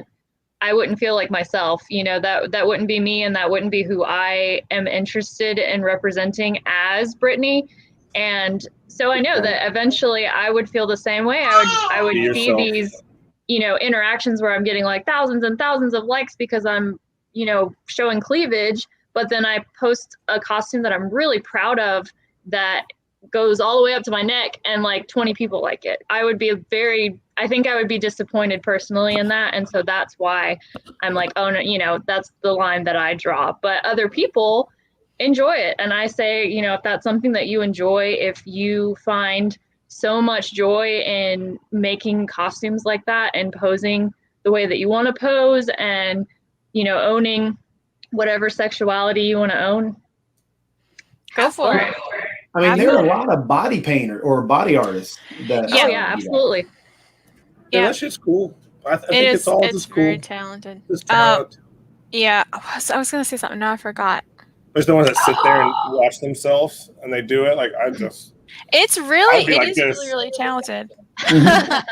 [SPEAKER 7] I wouldn't feel like myself. That wouldn't be me, and that wouldn't be who I am interested in representing as Brittany. And so I know that eventually I would feel the same way. I would
[SPEAKER 2] Be
[SPEAKER 7] see
[SPEAKER 2] yourself.
[SPEAKER 7] these interactions where I'm getting like thousands and thousands of likes because I'm showing cleavage, but then I post a costume that I'm really proud of that goes all the way up to my neck and like 20 people like it. I think I would be disappointed personally in that. And so that's why I'm like, oh no, that's the line that I draw. But other people enjoy it. And I say, if that's something that you enjoy, if you find so much joy in making costumes like that and posing the way that you want to pose and owning whatever sexuality you want to own,
[SPEAKER 6] Go for it.
[SPEAKER 3] I mean, there are a lot of body painter or body artists that.
[SPEAKER 7] Yeah, absolutely.
[SPEAKER 2] Yeah,
[SPEAKER 6] Yeah.
[SPEAKER 2] that shit's cool. I think it's all
[SPEAKER 6] it's
[SPEAKER 2] just
[SPEAKER 6] very
[SPEAKER 2] cool.
[SPEAKER 6] talented.
[SPEAKER 2] Just talent.
[SPEAKER 6] Yeah, I was gonna say something. Now I forgot.
[SPEAKER 2] There's the ones that sit there and watch themselves and they do it. Like I'd be
[SPEAKER 6] It
[SPEAKER 2] like
[SPEAKER 6] is
[SPEAKER 2] this.
[SPEAKER 6] really, really talented.
[SPEAKER 3] Mhm.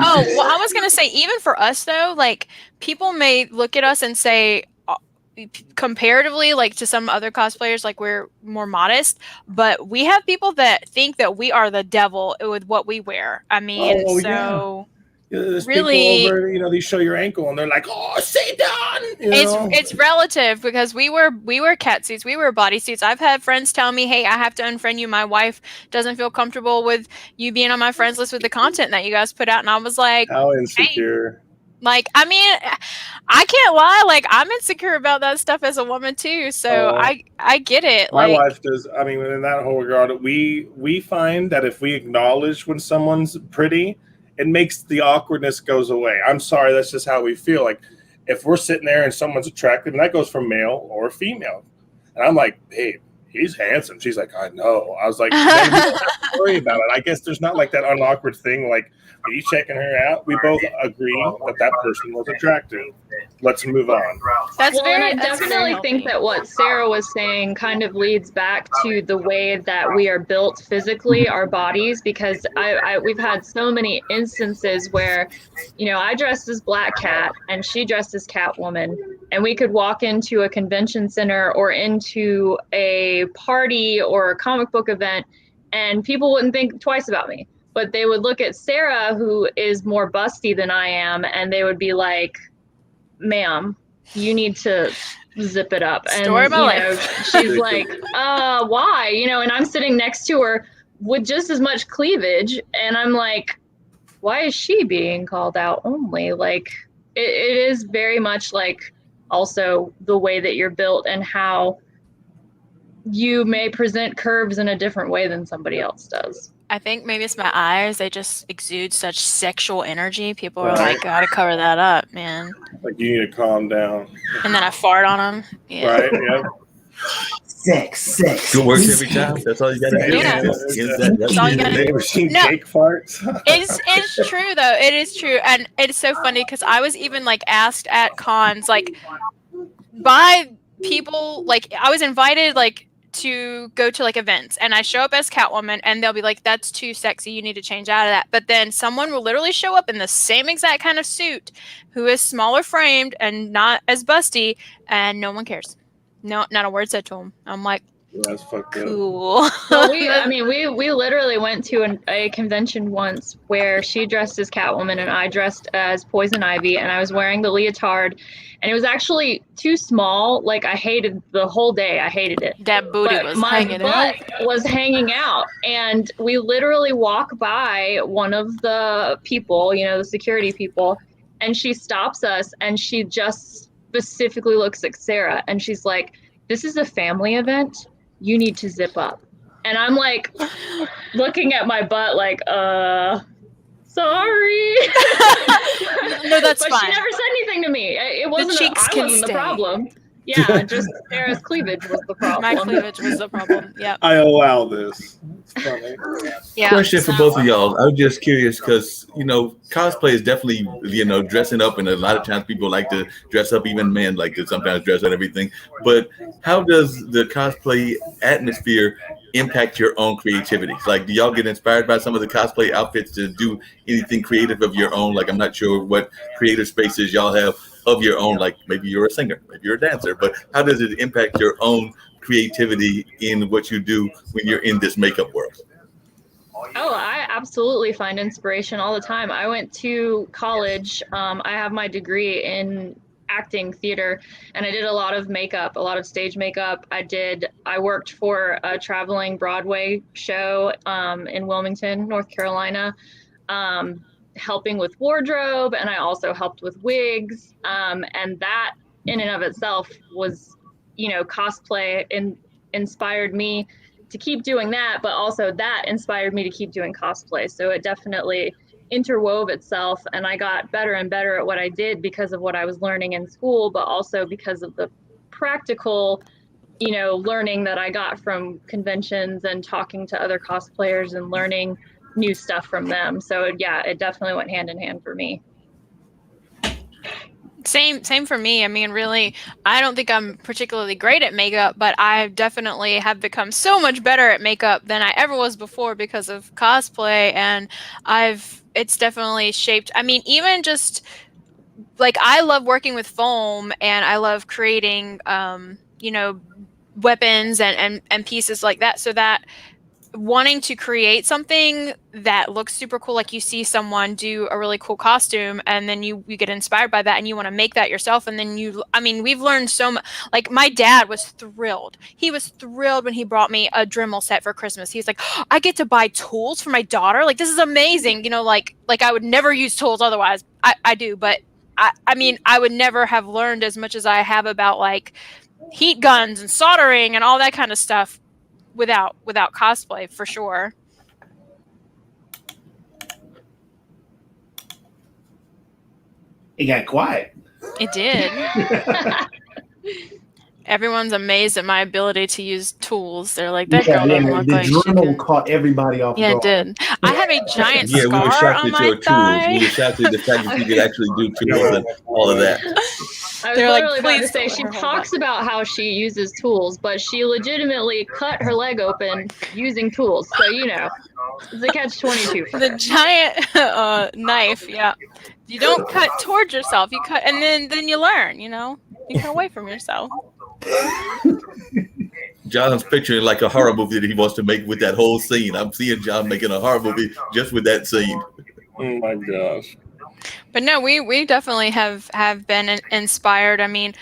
[SPEAKER 6] Oh, well, I was gonna say, even for us though, like people may look at us and say, comparatively, like to some other cosplayers, like we're more modest, but we have people that think that we are the devil with what we wear. I mean,
[SPEAKER 2] Oh,
[SPEAKER 6] so
[SPEAKER 2] There's
[SPEAKER 6] really,
[SPEAKER 2] people over, they show your ankle and they're like, "Oh, Satan!"
[SPEAKER 6] it's relative because we wear cat suits, we wear bodysuits. I've had friends tell me, "Hey, I have to unfriend you. My wife doesn't feel comfortable with you being on my friends list with the content that you guys put out." And I was like,
[SPEAKER 2] How
[SPEAKER 6] "Hey."
[SPEAKER 2] insecure.
[SPEAKER 6] Like, I mean, I can't lie. Like, I'm insecure about that stuff as a woman too. So
[SPEAKER 2] Oh.
[SPEAKER 6] I get it.
[SPEAKER 2] My
[SPEAKER 6] Like,
[SPEAKER 2] wife does. I mean, in that whole regard, we find that if we acknowledge when someone's pretty, it makes the awkwardness goes away. I'm sorry, that's just how we feel. Like if we're sitting there and someone's attractive, and that goes for male or female, and I'm like, "Babe, he's handsome." She's like, "I know." I was like, "Then we don't have to worry about it." I guess there's not like that unawkward thing. Like, are you checking her out? We both agree that person was attractive. Let's move on.
[SPEAKER 6] that's
[SPEAKER 7] Well,
[SPEAKER 6] very.
[SPEAKER 7] and I
[SPEAKER 6] that's very
[SPEAKER 7] definitely
[SPEAKER 6] healthy.
[SPEAKER 7] think that what Sarah was saying kind of leads back to the way that we are built physically, our bodies, because we've had so many instances where, I dressed as Black Cat and she dressed as Catwoman, and we could walk into a convention center or into a party or a comic book event, and people wouldn't think twice about me. But they would look at Sarah, who is more busty than I am, and they would be like, "Ma'am, you need to zip it up." And
[SPEAKER 6] Story of my life.
[SPEAKER 7] she's like, why? And I'm sitting next to her with just as much cleavage, and I'm like, why is she being called out only? Like, it is very much like also the way that you're built and how you may present curves in a different way than somebody else does.
[SPEAKER 6] I think maybe it's my eyes. They just exude such sexual energy. People are
[SPEAKER 2] Right.
[SPEAKER 6] like, "Gotta cover that up, man."
[SPEAKER 2] Like you need to calm down.
[SPEAKER 6] And then I fart on them. Yeah.
[SPEAKER 2] Right? Yeah.
[SPEAKER 3] Sex.
[SPEAKER 4] Good work every time. That's all you got to do.
[SPEAKER 6] Yeah.
[SPEAKER 4] That's
[SPEAKER 6] all you gotta
[SPEAKER 2] Have you ever seen
[SPEAKER 6] No.
[SPEAKER 2] Jake farts?
[SPEAKER 6] It's true though. It is true, and it's so funny because I was even like asked at cons, like by people, like I was invited like to go to like events, and I show up as Catwoman, and they'll be like, "That's too sexy. You need to change out of that." But then someone will literally show up in the same exact kind of suit, who is smaller framed and not as busty, and no one cares. No, not a word said to them. I'm like,
[SPEAKER 2] That's fucked up.
[SPEAKER 6] cool.
[SPEAKER 7] Well, we literally went to a convention once where she dressed as Catwoman and I dressed as Poison Ivy, and I was wearing the leotard, and it was actually too small. Like, I hated the whole day. I hated it.
[SPEAKER 6] That booty
[SPEAKER 7] But
[SPEAKER 6] was
[SPEAKER 7] my
[SPEAKER 6] hanging out.
[SPEAKER 7] butt was hanging out, and we literally walk by one of the people, the security people, and she stops us, and she just specifically looks at Sarah, and she's like, "This is a family event. You need to zip up." And I'm like looking at my butt like, sorry.
[SPEAKER 6] No, that's
[SPEAKER 7] but
[SPEAKER 6] fine.
[SPEAKER 7] she never said anything to me. It wasn't
[SPEAKER 6] cheeks
[SPEAKER 7] I
[SPEAKER 6] can
[SPEAKER 7] wasn't
[SPEAKER 6] stay.
[SPEAKER 7] the problem. Yeah, just Sarah's cleavage was the problem.
[SPEAKER 6] My cleavage was the problem. Yep.
[SPEAKER 2] I allow this. It's funny.
[SPEAKER 6] Yeah.
[SPEAKER 4] Question for both of y'all. I was just curious because, cosplay is definitely, dressing up. And a lot of times people like to dress up, even men like to sometimes dress up and everything. But how does the cosplay atmosphere impact your own creativity? Like, do y'all get inspired by some of the cosplay outfits to do anything creative of your own? Like, I'm not sure what creative spaces y'all have of your own. Like, maybe you're a singer, maybe you're a dancer. But how does it impact your own creativity in what you do when you're in this makeup world?
[SPEAKER 7] Oh, I absolutely find inspiration all the time. I went to college. I have my degree in acting theater, and I did a lot of makeup, a lot of stage makeup. I worked for a traveling Broadway show in Wilmington, North Carolina, helping with wardrobe, and I also helped with wigs. And that in and of itself was, cosplay inspired me to keep doing that, but also that inspired me to keep doing cosplay. So it definitely interwove itself, and I got better and better at what I did because of what I was learning in school, but also because of the practical, learning that I got from conventions and talking to other cosplayers and learning new stuff from them. So yeah, it definitely went hand in hand for me.
[SPEAKER 6] Same for me. I mean, really, I don't think I'm particularly great at makeup, but I definitely have become so much better at makeup than I ever was before because of cosplay, and it's definitely shaped. I mean, even just like I love working with foam, and I love creating, weapons and pieces like that, so that wanting to create something that looks super cool, like you see someone do a really cool costume and then you get inspired by that and you want to make that yourself, and then we've learned so much. Like my dad was thrilled. He was thrilled when he brought me a Dremel set for Christmas. He's like, I get to buy tools for my daughter, like this is amazing, like I would never use tools otherwise. I do, but I mean I would never have learned as much as I have about like heat guns and soldering and all that kind of stuff without cosplay, for sure.
[SPEAKER 3] It got quiet.
[SPEAKER 6] It did. Everyone's amazed at my ability to use tools. They're like, that girl doesn't look
[SPEAKER 3] the
[SPEAKER 6] like she
[SPEAKER 3] Dremel
[SPEAKER 6] can.
[SPEAKER 3] caught everybody off
[SPEAKER 6] Yeah, it
[SPEAKER 3] guard.
[SPEAKER 6] did. I have a giant
[SPEAKER 4] Yeah, we were
[SPEAKER 6] scar
[SPEAKER 4] shocked
[SPEAKER 6] on
[SPEAKER 4] at
[SPEAKER 6] my
[SPEAKER 4] your tools.
[SPEAKER 6] thigh.
[SPEAKER 4] We were shocked at the fact that you could actually do tools and all of that.
[SPEAKER 7] I was
[SPEAKER 6] They're like,
[SPEAKER 7] literally about to
[SPEAKER 6] "Please
[SPEAKER 7] say
[SPEAKER 6] don't
[SPEAKER 7] she
[SPEAKER 6] let her hold
[SPEAKER 7] talks about how she uses tools, but she legitimately cut her leg open using tools. So it's a catch-22 for
[SPEAKER 6] The
[SPEAKER 7] her.
[SPEAKER 6] giant knife, yeah. You don't cut towards yourself. You cut, and then you learn. You cut away from yourself.
[SPEAKER 4] John's picturing like a horror movie that he wants to make with that whole scene. I'm seeing John making a horror movie just with that scene.
[SPEAKER 2] Oh my gosh.
[SPEAKER 6] But no, we definitely have been inspired. I mean,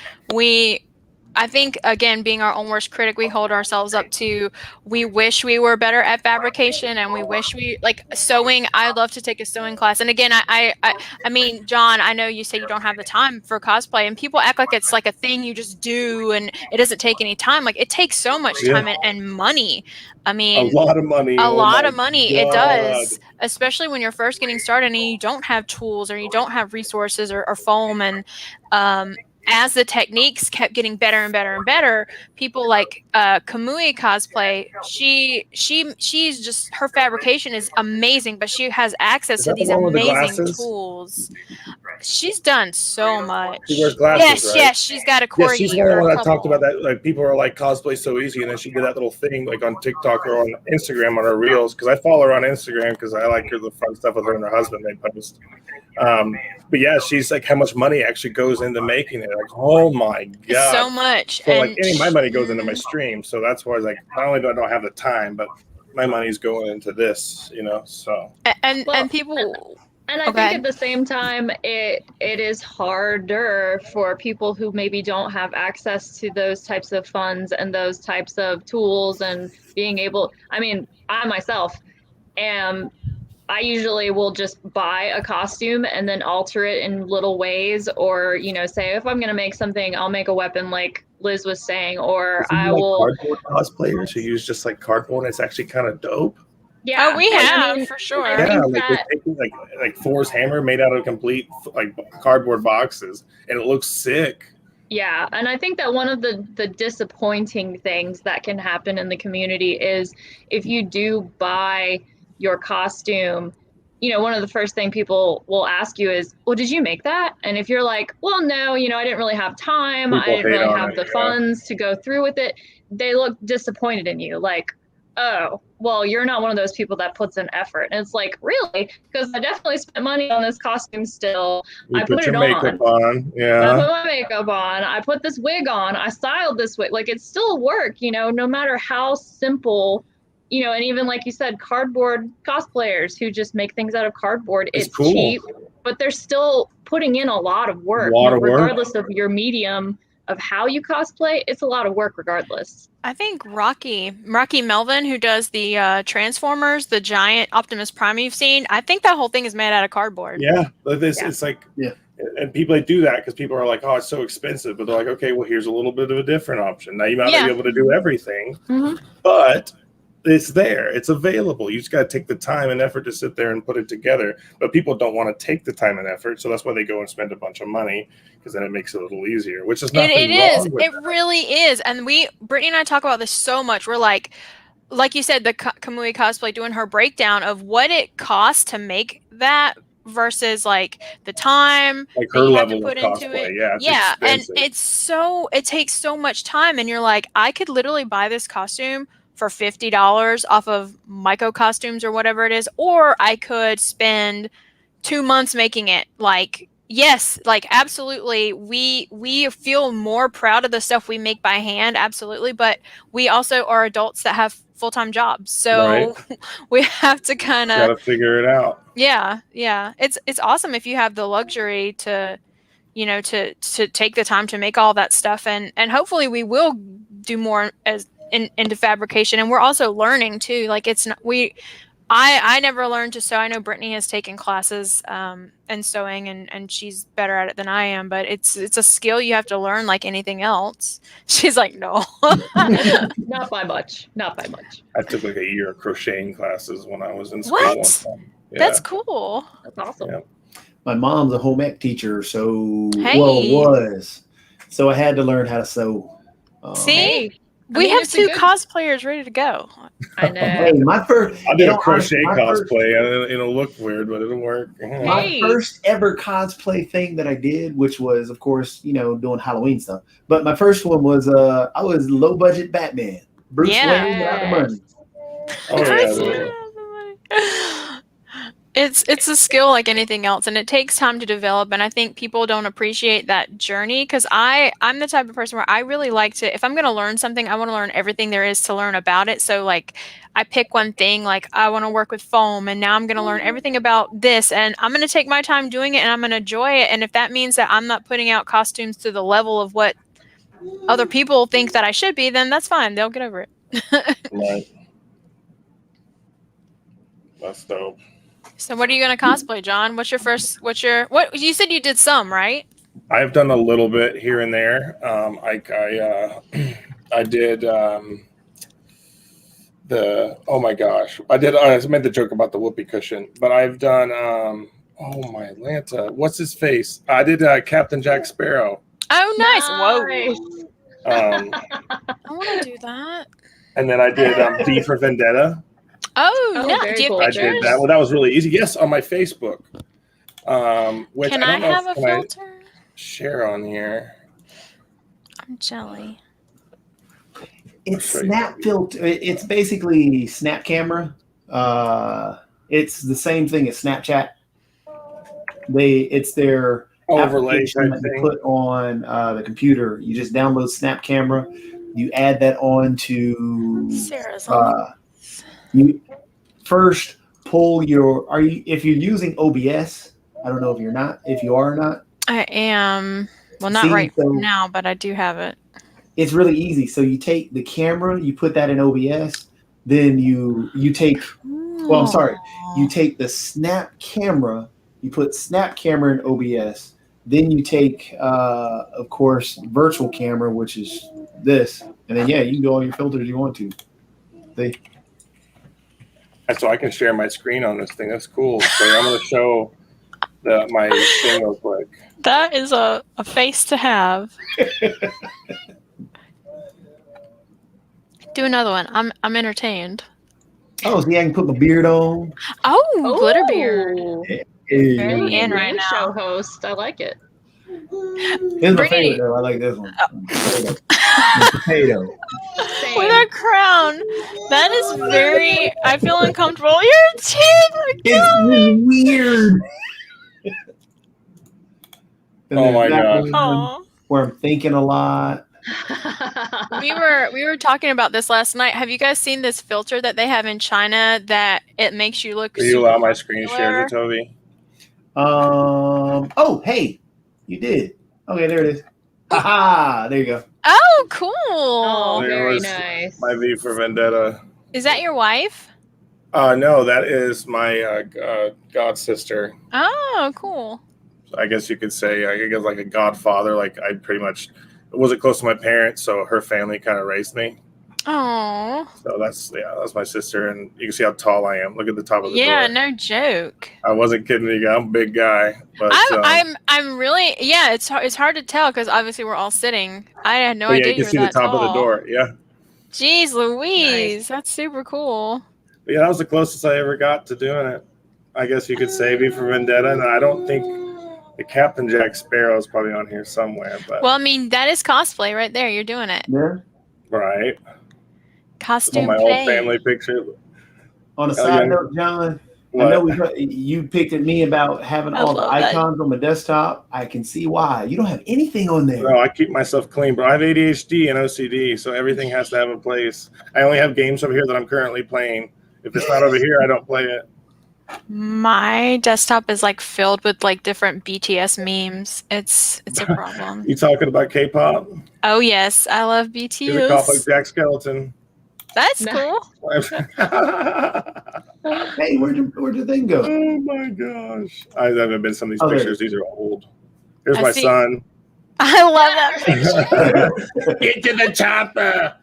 [SPEAKER 6] I think, again, being our own worst critic, we hold ourselves up to, we wish we were better at fabrication, and we wish like sewing. I'd love to take a sewing class. And again, I mean, John, I know you say you don't have the time for cosplay, and people act like it's like a thing you just do and it doesn't take any time. Like, it takes so much time and money. I mean,
[SPEAKER 2] A lot of money.
[SPEAKER 6] a
[SPEAKER 2] Oh
[SPEAKER 6] lot
[SPEAKER 2] my
[SPEAKER 6] of money. It
[SPEAKER 2] God.
[SPEAKER 6] does, especially when you're first getting started and you don't have tools or you don't have resources or foam. And as the techniques kept getting better and better and better, people like Kamui cosplay, she's just, her fabrication is amazing, but she has access
[SPEAKER 2] Is
[SPEAKER 6] to
[SPEAKER 2] that the
[SPEAKER 6] these
[SPEAKER 2] one with the
[SPEAKER 6] amazing
[SPEAKER 2] glasses?
[SPEAKER 6] tools. She's done so much.
[SPEAKER 2] She wears glasses, right?
[SPEAKER 6] Yes, she's got a
[SPEAKER 2] Yeah,
[SPEAKER 6] corgi.
[SPEAKER 2] she's one of
[SPEAKER 6] or
[SPEAKER 2] the
[SPEAKER 6] a
[SPEAKER 2] ones I talked
[SPEAKER 6] couple.
[SPEAKER 2] about that. Like people are like cosplay so easy, and then she did that little thing like on TikTok or on Instagram on her reels. Because I follow her on Instagram because I like the fun stuff with her and her husband they post. But yeah, she's like how much money actually goes into making it. Like, oh my god,
[SPEAKER 6] So much.
[SPEAKER 2] So
[SPEAKER 6] And
[SPEAKER 2] like any of my money goes into my stream. So that's why I was like, not only do I don't have the time, but my money's going into this. So
[SPEAKER 6] and
[SPEAKER 7] Well,
[SPEAKER 6] people.
[SPEAKER 7] And I
[SPEAKER 6] Okay.
[SPEAKER 7] think at the same time, it is harder for people who maybe don't have access to those types of funds and those types of tools and being able. I mean, I myself I usually will just buy a costume and then alter it in little ways, or say if I'm going to make something, I'll make a weapon like Liz was saying, or
[SPEAKER 2] Isn't
[SPEAKER 7] I
[SPEAKER 2] like
[SPEAKER 7] will.
[SPEAKER 2] cardboard cosplayers who use just like cardboard. It's actually kind of dope.
[SPEAKER 7] Yeah,
[SPEAKER 6] Oh, we
[SPEAKER 7] and I
[SPEAKER 6] have,
[SPEAKER 7] mean,
[SPEAKER 6] for sure.
[SPEAKER 7] I
[SPEAKER 2] Yeah,
[SPEAKER 7] think
[SPEAKER 2] like they're
[SPEAKER 7] that-
[SPEAKER 2] taking like Thor's hammer made out of complete like cardboard boxes, and it looks sick.
[SPEAKER 7] Yeah, and I think that one of the disappointing things that can happen in the community is if you do buy your costume, one of the first thing people will ask you is, well, did you make that? And if you're like, well, no, I didn't really have time.
[SPEAKER 2] People
[SPEAKER 7] I didn't
[SPEAKER 2] hate
[SPEAKER 7] really
[SPEAKER 2] on
[SPEAKER 7] have
[SPEAKER 2] it,
[SPEAKER 7] the
[SPEAKER 2] yeah.
[SPEAKER 7] funds to go through with it. They look disappointed in you. Like, oh, well, you're not one of those people that puts in effort. And it's like, really? Because I definitely spent money on this costume still.
[SPEAKER 2] You
[SPEAKER 7] I
[SPEAKER 2] put
[SPEAKER 7] put
[SPEAKER 2] your
[SPEAKER 7] it
[SPEAKER 2] makeup on.
[SPEAKER 7] I
[SPEAKER 2] Yeah.
[SPEAKER 7] put my makeup on. I put this wig on. I styled this wig. Like, it's still work, no matter how simple, and even like you said, cardboard cosplayers who just make things out of cardboard.
[SPEAKER 2] It's
[SPEAKER 7] It's
[SPEAKER 2] cool.
[SPEAKER 7] cheap, but they're still putting in a lot of work.
[SPEAKER 2] A lot of work.
[SPEAKER 7] Regardless of your medium of how you cosplay, it's a lot of work regardless.
[SPEAKER 6] I think Rocky Melvin, who does the Transformers, the giant Optimus Prime you've seen, I think that whole thing is made out of cardboard.
[SPEAKER 2] Yeah. But
[SPEAKER 7] Yeah.
[SPEAKER 2] it's like,
[SPEAKER 3] Yeah.
[SPEAKER 2] And people do that because people are like, oh, it's so expensive. But they're like, okay, well, here's a little bit of a different option. Now you might not
[SPEAKER 6] Yeah.
[SPEAKER 2] be able to do everything,
[SPEAKER 7] Mhm.
[SPEAKER 2] but it's there. It's available. You just got to take the time and effort to sit there and put it together. But people don't want to take the time and effort. So that's why they go and spend a bunch of money, because then it makes it a little easier, which is nothing
[SPEAKER 6] It is.
[SPEAKER 2] wrong with
[SPEAKER 6] It really is. And Brittany and I talk about this so much. We're like you said, the Kamui cosplay, doing her breakdown of what it costs to make that versus like the time
[SPEAKER 2] Like
[SPEAKER 6] that
[SPEAKER 2] her
[SPEAKER 6] you have to
[SPEAKER 2] level of
[SPEAKER 6] put into
[SPEAKER 2] cosplay.
[SPEAKER 6] it.
[SPEAKER 2] Yeah, it's
[SPEAKER 6] Yeah, and
[SPEAKER 2] expensive.
[SPEAKER 6] it takes so much time, and you're like, I could literally buy this costume for $50 off of Myco costumes or whatever it is, or I could spend 2 months making it. Like, yes, like absolutely, we feel more proud of the stuff we make by hand, absolutely, but we also are adults that have full-time jobs, so
[SPEAKER 2] Right.
[SPEAKER 6] we have to kind
[SPEAKER 2] Got
[SPEAKER 6] of
[SPEAKER 2] to figure it out.
[SPEAKER 6] yeah, yeah. It's awesome if you have the luxury to, you know, to take the time to make all that stuff, and hopefully we will do more as into fabrication, and we're also learning too. Like it's not I never learned to sew. I know Brittany has taken classes in sewing, and she's better at it than I am, but it's a skill you have to learn like anything else. She's like, no.
[SPEAKER 7] Not by much. Not by much.
[SPEAKER 2] I took like a year of crocheting classes when I was in school.
[SPEAKER 6] What?
[SPEAKER 2] One time. Yeah.
[SPEAKER 6] That's cool.
[SPEAKER 7] That's awesome.
[SPEAKER 2] Yeah.
[SPEAKER 3] My mom's a home ec teacher, so
[SPEAKER 6] Hey.
[SPEAKER 3] well was. So I had to learn how to sew.
[SPEAKER 6] See?
[SPEAKER 7] Hey, I
[SPEAKER 6] We
[SPEAKER 7] mean,
[SPEAKER 6] have
[SPEAKER 7] it's a
[SPEAKER 6] two
[SPEAKER 7] good-
[SPEAKER 6] cosplayers ready to go.
[SPEAKER 7] I know.
[SPEAKER 3] Hey, my first.
[SPEAKER 2] I
[SPEAKER 3] you
[SPEAKER 2] did a
[SPEAKER 3] know,
[SPEAKER 2] crochet
[SPEAKER 3] my first-
[SPEAKER 2] cosplay, and it'll look weird, but it'll work.
[SPEAKER 3] My
[SPEAKER 7] Hey.
[SPEAKER 3] first ever cosplay thing that I did, which was, of course, you know, doing Halloween stuff. But my first one was I was low budget Batman, Bruce
[SPEAKER 6] Yeah.
[SPEAKER 3] Wayne without the money.
[SPEAKER 2] Oh, yeah.
[SPEAKER 6] It's a skill like anything else, and it takes time to develop, and I think people don't appreciate that journey, because I'm the type of person where I really like to, if I'm going to learn something, I want to learn everything there is to learn about it. So like I pick one thing, like I want to work with foam, and now I'm going to learn everything about this, and I'm going to take my time doing it, and I'm going to enjoy it. And if that means that I'm not putting out costumes to the level of what other people think that I should be, then that's fine. They'll get over it.
[SPEAKER 2] Right. That's dope.
[SPEAKER 6] So what are you going to cosplay, John? What you said you did some, right?
[SPEAKER 2] I've done a little bit here and there. I did the oh my gosh, I made the joke about the whoopee cushion, but I've done oh my Atlanta, what's his face? I did Captain Jack Sparrow.
[SPEAKER 6] Oh, nice.
[SPEAKER 7] Nice.
[SPEAKER 6] I want to do that.
[SPEAKER 2] And then I did V for Vendetta.
[SPEAKER 6] Oh,
[SPEAKER 7] Oh,
[SPEAKER 6] no.
[SPEAKER 7] very
[SPEAKER 6] Do you have
[SPEAKER 7] cool.
[SPEAKER 2] I
[SPEAKER 6] pictures?
[SPEAKER 2] did that. Well, that was really easy. Yes, on my Facebook. Which
[SPEAKER 6] Can
[SPEAKER 2] I
[SPEAKER 6] I
[SPEAKER 2] don't know
[SPEAKER 6] have a
[SPEAKER 2] if can I
[SPEAKER 6] filter?
[SPEAKER 2] share on here.
[SPEAKER 6] I'm jelly.
[SPEAKER 3] It's
[SPEAKER 2] I'll show you.
[SPEAKER 3] Snap Filter. It's basically Snap Camera. It's the same thing as Snapchat. It's their
[SPEAKER 2] Overlay
[SPEAKER 3] application
[SPEAKER 2] type
[SPEAKER 3] that they
[SPEAKER 2] thing.
[SPEAKER 3] put on the computer. You just download Snap Camera. You add that on to
[SPEAKER 6] Sarah's on.
[SPEAKER 3] you first pull your if you're using OBS. I don't know if you're not, if you are or not.
[SPEAKER 6] I am. Well, not
[SPEAKER 3] See,
[SPEAKER 6] right
[SPEAKER 3] so-
[SPEAKER 6] now, but I do have it.
[SPEAKER 3] It's really easy. So you take the camera, you put that in OBS, then you take well, I'm sorry. You take the Snap Camera, you put Snap Camera in OBS, then you take, of course, Virtual Camera, which is this, and then you can do all your filters you want to.
[SPEAKER 2] And so I can share my screen on this thing. That's cool. So I'm going to show my thing real quick.
[SPEAKER 6] That is a face to have. Do another one. I'm entertained.
[SPEAKER 3] Oh, see, I can put my beard on.
[SPEAKER 6] Oh, glitter beard.
[SPEAKER 3] Hey.
[SPEAKER 6] Very in right
[SPEAKER 7] Game
[SPEAKER 6] now.
[SPEAKER 7] show host. I like it.
[SPEAKER 3] This is my
[SPEAKER 6] Brittany.
[SPEAKER 3] favorite, though. I like this one. Potato.
[SPEAKER 7] Same.
[SPEAKER 6] With a crown. That is very. I feel uncomfortable. Your teeth.
[SPEAKER 3] It's really weird. And
[SPEAKER 2] Oh
[SPEAKER 3] then
[SPEAKER 2] my
[SPEAKER 3] that
[SPEAKER 2] gosh.
[SPEAKER 3] one
[SPEAKER 6] Oh.
[SPEAKER 3] Where I'm thinking a lot.
[SPEAKER 6] We were talking about this last night. Have you guys seen this filter that they have in China that it makes you look
[SPEAKER 2] Will you
[SPEAKER 6] super
[SPEAKER 2] allow my screen share,
[SPEAKER 6] muscular?
[SPEAKER 2] Toby?
[SPEAKER 3] Oh, hey, you did. Okay, there it is. Aha, there you go.
[SPEAKER 6] Oh, cool.
[SPEAKER 7] Oh,
[SPEAKER 2] There
[SPEAKER 7] very
[SPEAKER 2] was
[SPEAKER 7] nice.
[SPEAKER 2] My V for Vendetta.
[SPEAKER 6] Is that your wife?
[SPEAKER 2] No, that is my god sister.
[SPEAKER 6] Oh, cool.
[SPEAKER 2] I guess you could say, I guess like a godfather. Like I pretty much wasn't close to my parents, so her family kind of raised me.
[SPEAKER 6] Oh.
[SPEAKER 2] So that's my sister, and you can see how tall I am. Look at the top of the
[SPEAKER 6] Yeah,
[SPEAKER 2] door.
[SPEAKER 6] no joke.
[SPEAKER 2] I wasn't kidding you. I'm a big guy, but
[SPEAKER 6] I'm really it's hard to tell because obviously we're all sitting. I had no
[SPEAKER 2] but yeah,
[SPEAKER 6] idea
[SPEAKER 2] you
[SPEAKER 6] you
[SPEAKER 2] can
[SPEAKER 6] were
[SPEAKER 2] see the
[SPEAKER 6] that
[SPEAKER 2] top
[SPEAKER 6] tall.
[SPEAKER 2] of the door. Yeah,
[SPEAKER 6] Jeez Louise, that's super cool.
[SPEAKER 2] but yeah, that was the closest I ever got to doing it. I guess you could say V for Vendetta, and I don't think the Captain Jack Sparrow is probably on here somewhere. But
[SPEAKER 6] Well, I mean, that is cosplay right there. You're doing it.
[SPEAKER 3] Yeah.
[SPEAKER 2] right on
[SPEAKER 6] Costume
[SPEAKER 2] my old
[SPEAKER 6] play.
[SPEAKER 2] family picture.
[SPEAKER 3] On a
[SPEAKER 2] Oh,
[SPEAKER 3] side
[SPEAKER 2] yeah.
[SPEAKER 3] note, John,
[SPEAKER 2] What?
[SPEAKER 3] I know you picked at me about having
[SPEAKER 6] I
[SPEAKER 3] all the
[SPEAKER 6] love that.
[SPEAKER 3] icons on my desktop. I can see why. You don't have anything on there.
[SPEAKER 2] No, I keep myself clean, bro. I have ADHD and OCD, so everything has to have a place. I only have games over here that I'm currently playing. If it's not over here, I don't play it.
[SPEAKER 6] My desktop is like filled with like different BTS memes. It's a problem.
[SPEAKER 2] You talking about K-pop?
[SPEAKER 6] Oh yes, I love
[SPEAKER 2] He's a cop like
[SPEAKER 6] BTS.
[SPEAKER 2] Jack Skeleton.
[SPEAKER 6] That's
[SPEAKER 7] Nice.
[SPEAKER 6] cool.
[SPEAKER 3] Hey, where'd the thing go?
[SPEAKER 2] Oh my gosh. I haven't been some of these
[SPEAKER 3] Oh, there.
[SPEAKER 2] pictures. These are old. Here's
[SPEAKER 6] I
[SPEAKER 2] my
[SPEAKER 6] see.
[SPEAKER 2] son.
[SPEAKER 6] I love that picture.
[SPEAKER 2] Get to the chopper.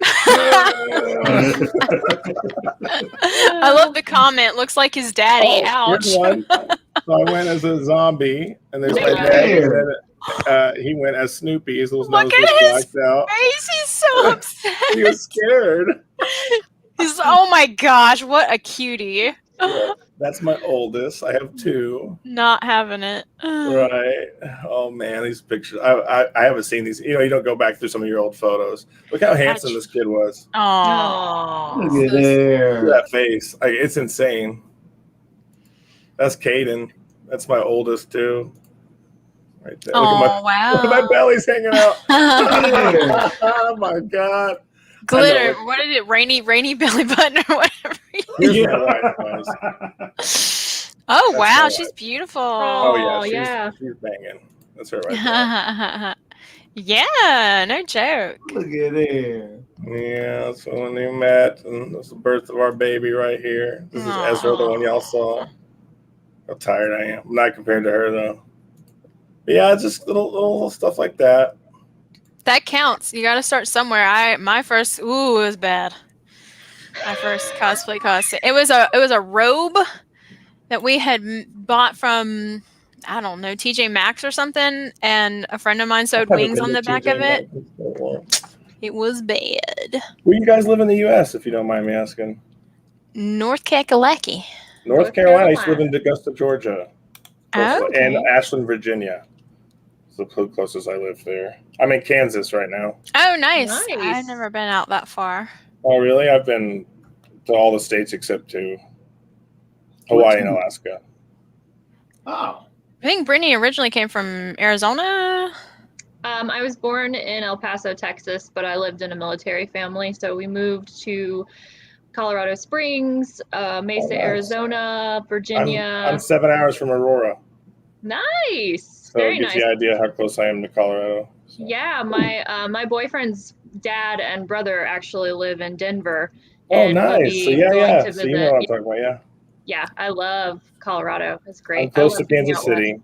[SPEAKER 6] I love the comment. Looks like his daddy. Ouch.
[SPEAKER 2] Here's one. So I went as a zombie, and there's my
[SPEAKER 3] Look at
[SPEAKER 2] dad.
[SPEAKER 3] there.
[SPEAKER 2] He went as Snoopy. His little
[SPEAKER 6] Look
[SPEAKER 2] nose
[SPEAKER 6] at
[SPEAKER 2] was
[SPEAKER 6] his
[SPEAKER 2] blacked out.
[SPEAKER 6] Face, he's so upset.
[SPEAKER 2] He was scared.
[SPEAKER 6] He's oh my gosh, what a cutie.
[SPEAKER 2] That's my oldest. I have two.
[SPEAKER 6] Not having it.
[SPEAKER 2] Right. Oh man, these pictures. I haven't seen these. You know, you don't go back through some of your old photos. Look how handsome this kid was.
[SPEAKER 6] Aww.
[SPEAKER 3] Look at
[SPEAKER 2] Look at
[SPEAKER 3] there.
[SPEAKER 2] that face. Like, it's insane. That's Caden. That's my oldest too. Right there.
[SPEAKER 6] Oh
[SPEAKER 2] Look at my
[SPEAKER 6] wow.
[SPEAKER 2] belly's hanging out. Oh my god.
[SPEAKER 6] Glitter.
[SPEAKER 2] I know.
[SPEAKER 6] What is it? Rainy belly button or whatever.
[SPEAKER 2] Here's
[SPEAKER 3] Yeah.
[SPEAKER 2] my wife, guys.
[SPEAKER 6] Oh
[SPEAKER 2] That's
[SPEAKER 6] wow,
[SPEAKER 2] my
[SPEAKER 6] she's
[SPEAKER 2] wife.
[SPEAKER 6] beautiful.
[SPEAKER 2] Oh
[SPEAKER 7] Oh,
[SPEAKER 2] yeah,
[SPEAKER 7] yeah.
[SPEAKER 2] she's banging. That's her right
[SPEAKER 6] Yeah, no joke.
[SPEAKER 3] Look at there.
[SPEAKER 2] there. Yeah, so when they met, and that's the birth of our baby right here. This is Ezra, the one y'all saw. How tired I am. I'm not compared to her though. But yeah, just little stuff like that.
[SPEAKER 6] That counts. You got to start somewhere. My first it was bad. My first cosplay costume. It was a robe that we had bought from I don't know TJ Maxx or something, and a friend of mine sewed wings on the back of it. It was bad.
[SPEAKER 2] Where you guys live in the U.S., if you don't mind me asking?
[SPEAKER 6] North Kakalaki.
[SPEAKER 2] North Carolina. I used to live in Augusta, Georgia,
[SPEAKER 6] Oh,
[SPEAKER 2] and
[SPEAKER 6] okay.
[SPEAKER 2] Ashland, Virginia. It's the closest I live there. I'm in Kansas right now.
[SPEAKER 6] Oh, nice.
[SPEAKER 7] Nice.
[SPEAKER 6] I've never been out that far.
[SPEAKER 2] Oh, really? I've been to all the states except to Hawaii and Alaska.
[SPEAKER 3] Oh.
[SPEAKER 6] I think Brittany originally came from Arizona.
[SPEAKER 7] I was born in El Paso, Texas, but I lived in a military family, so we moved to Colorado Springs, Mesa,
[SPEAKER 2] nice.
[SPEAKER 7] Arizona, Virginia.
[SPEAKER 2] I'm 7 hours from Aurora.
[SPEAKER 7] Nice.
[SPEAKER 2] So
[SPEAKER 7] Very
[SPEAKER 2] it gives
[SPEAKER 7] nice.
[SPEAKER 2] you an idea how close I am to Colorado. So.
[SPEAKER 7] Yeah, my boyfriend's dad and brother actually live in Denver.
[SPEAKER 2] Oh,
[SPEAKER 7] and we'll
[SPEAKER 2] nice.
[SPEAKER 7] be
[SPEAKER 2] So yeah,
[SPEAKER 7] going
[SPEAKER 2] yeah.
[SPEAKER 7] to
[SPEAKER 2] So you know what I'm
[SPEAKER 7] visit.
[SPEAKER 2] talking about, yeah.
[SPEAKER 7] Yeah, I love Colorado. It's great.
[SPEAKER 2] I'm close
[SPEAKER 7] I
[SPEAKER 2] to
[SPEAKER 7] love being
[SPEAKER 2] Kansas
[SPEAKER 7] out west.
[SPEAKER 2] City.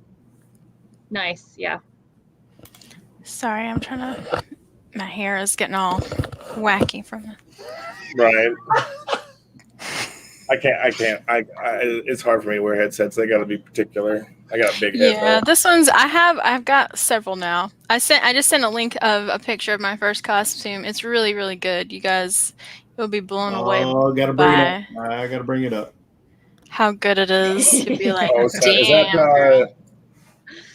[SPEAKER 7] Nice. Yeah.
[SPEAKER 6] Sorry, I'm trying to. My hair is getting all wacky from the.
[SPEAKER 2] Right. I can't. It's hard for me to wear headsets. They got to be particular. I got a big head.
[SPEAKER 6] Yeah,
[SPEAKER 2] though.
[SPEAKER 6] this one's. I've got several now. I just sent a link of a picture of my first costume. It's really, really good. You guys, you'll be blown away
[SPEAKER 3] Oh, gotta bring it up. I gotta bring it up.
[SPEAKER 6] how good it is. You'll be like,
[SPEAKER 2] Oh, is that
[SPEAKER 6] damn. girl.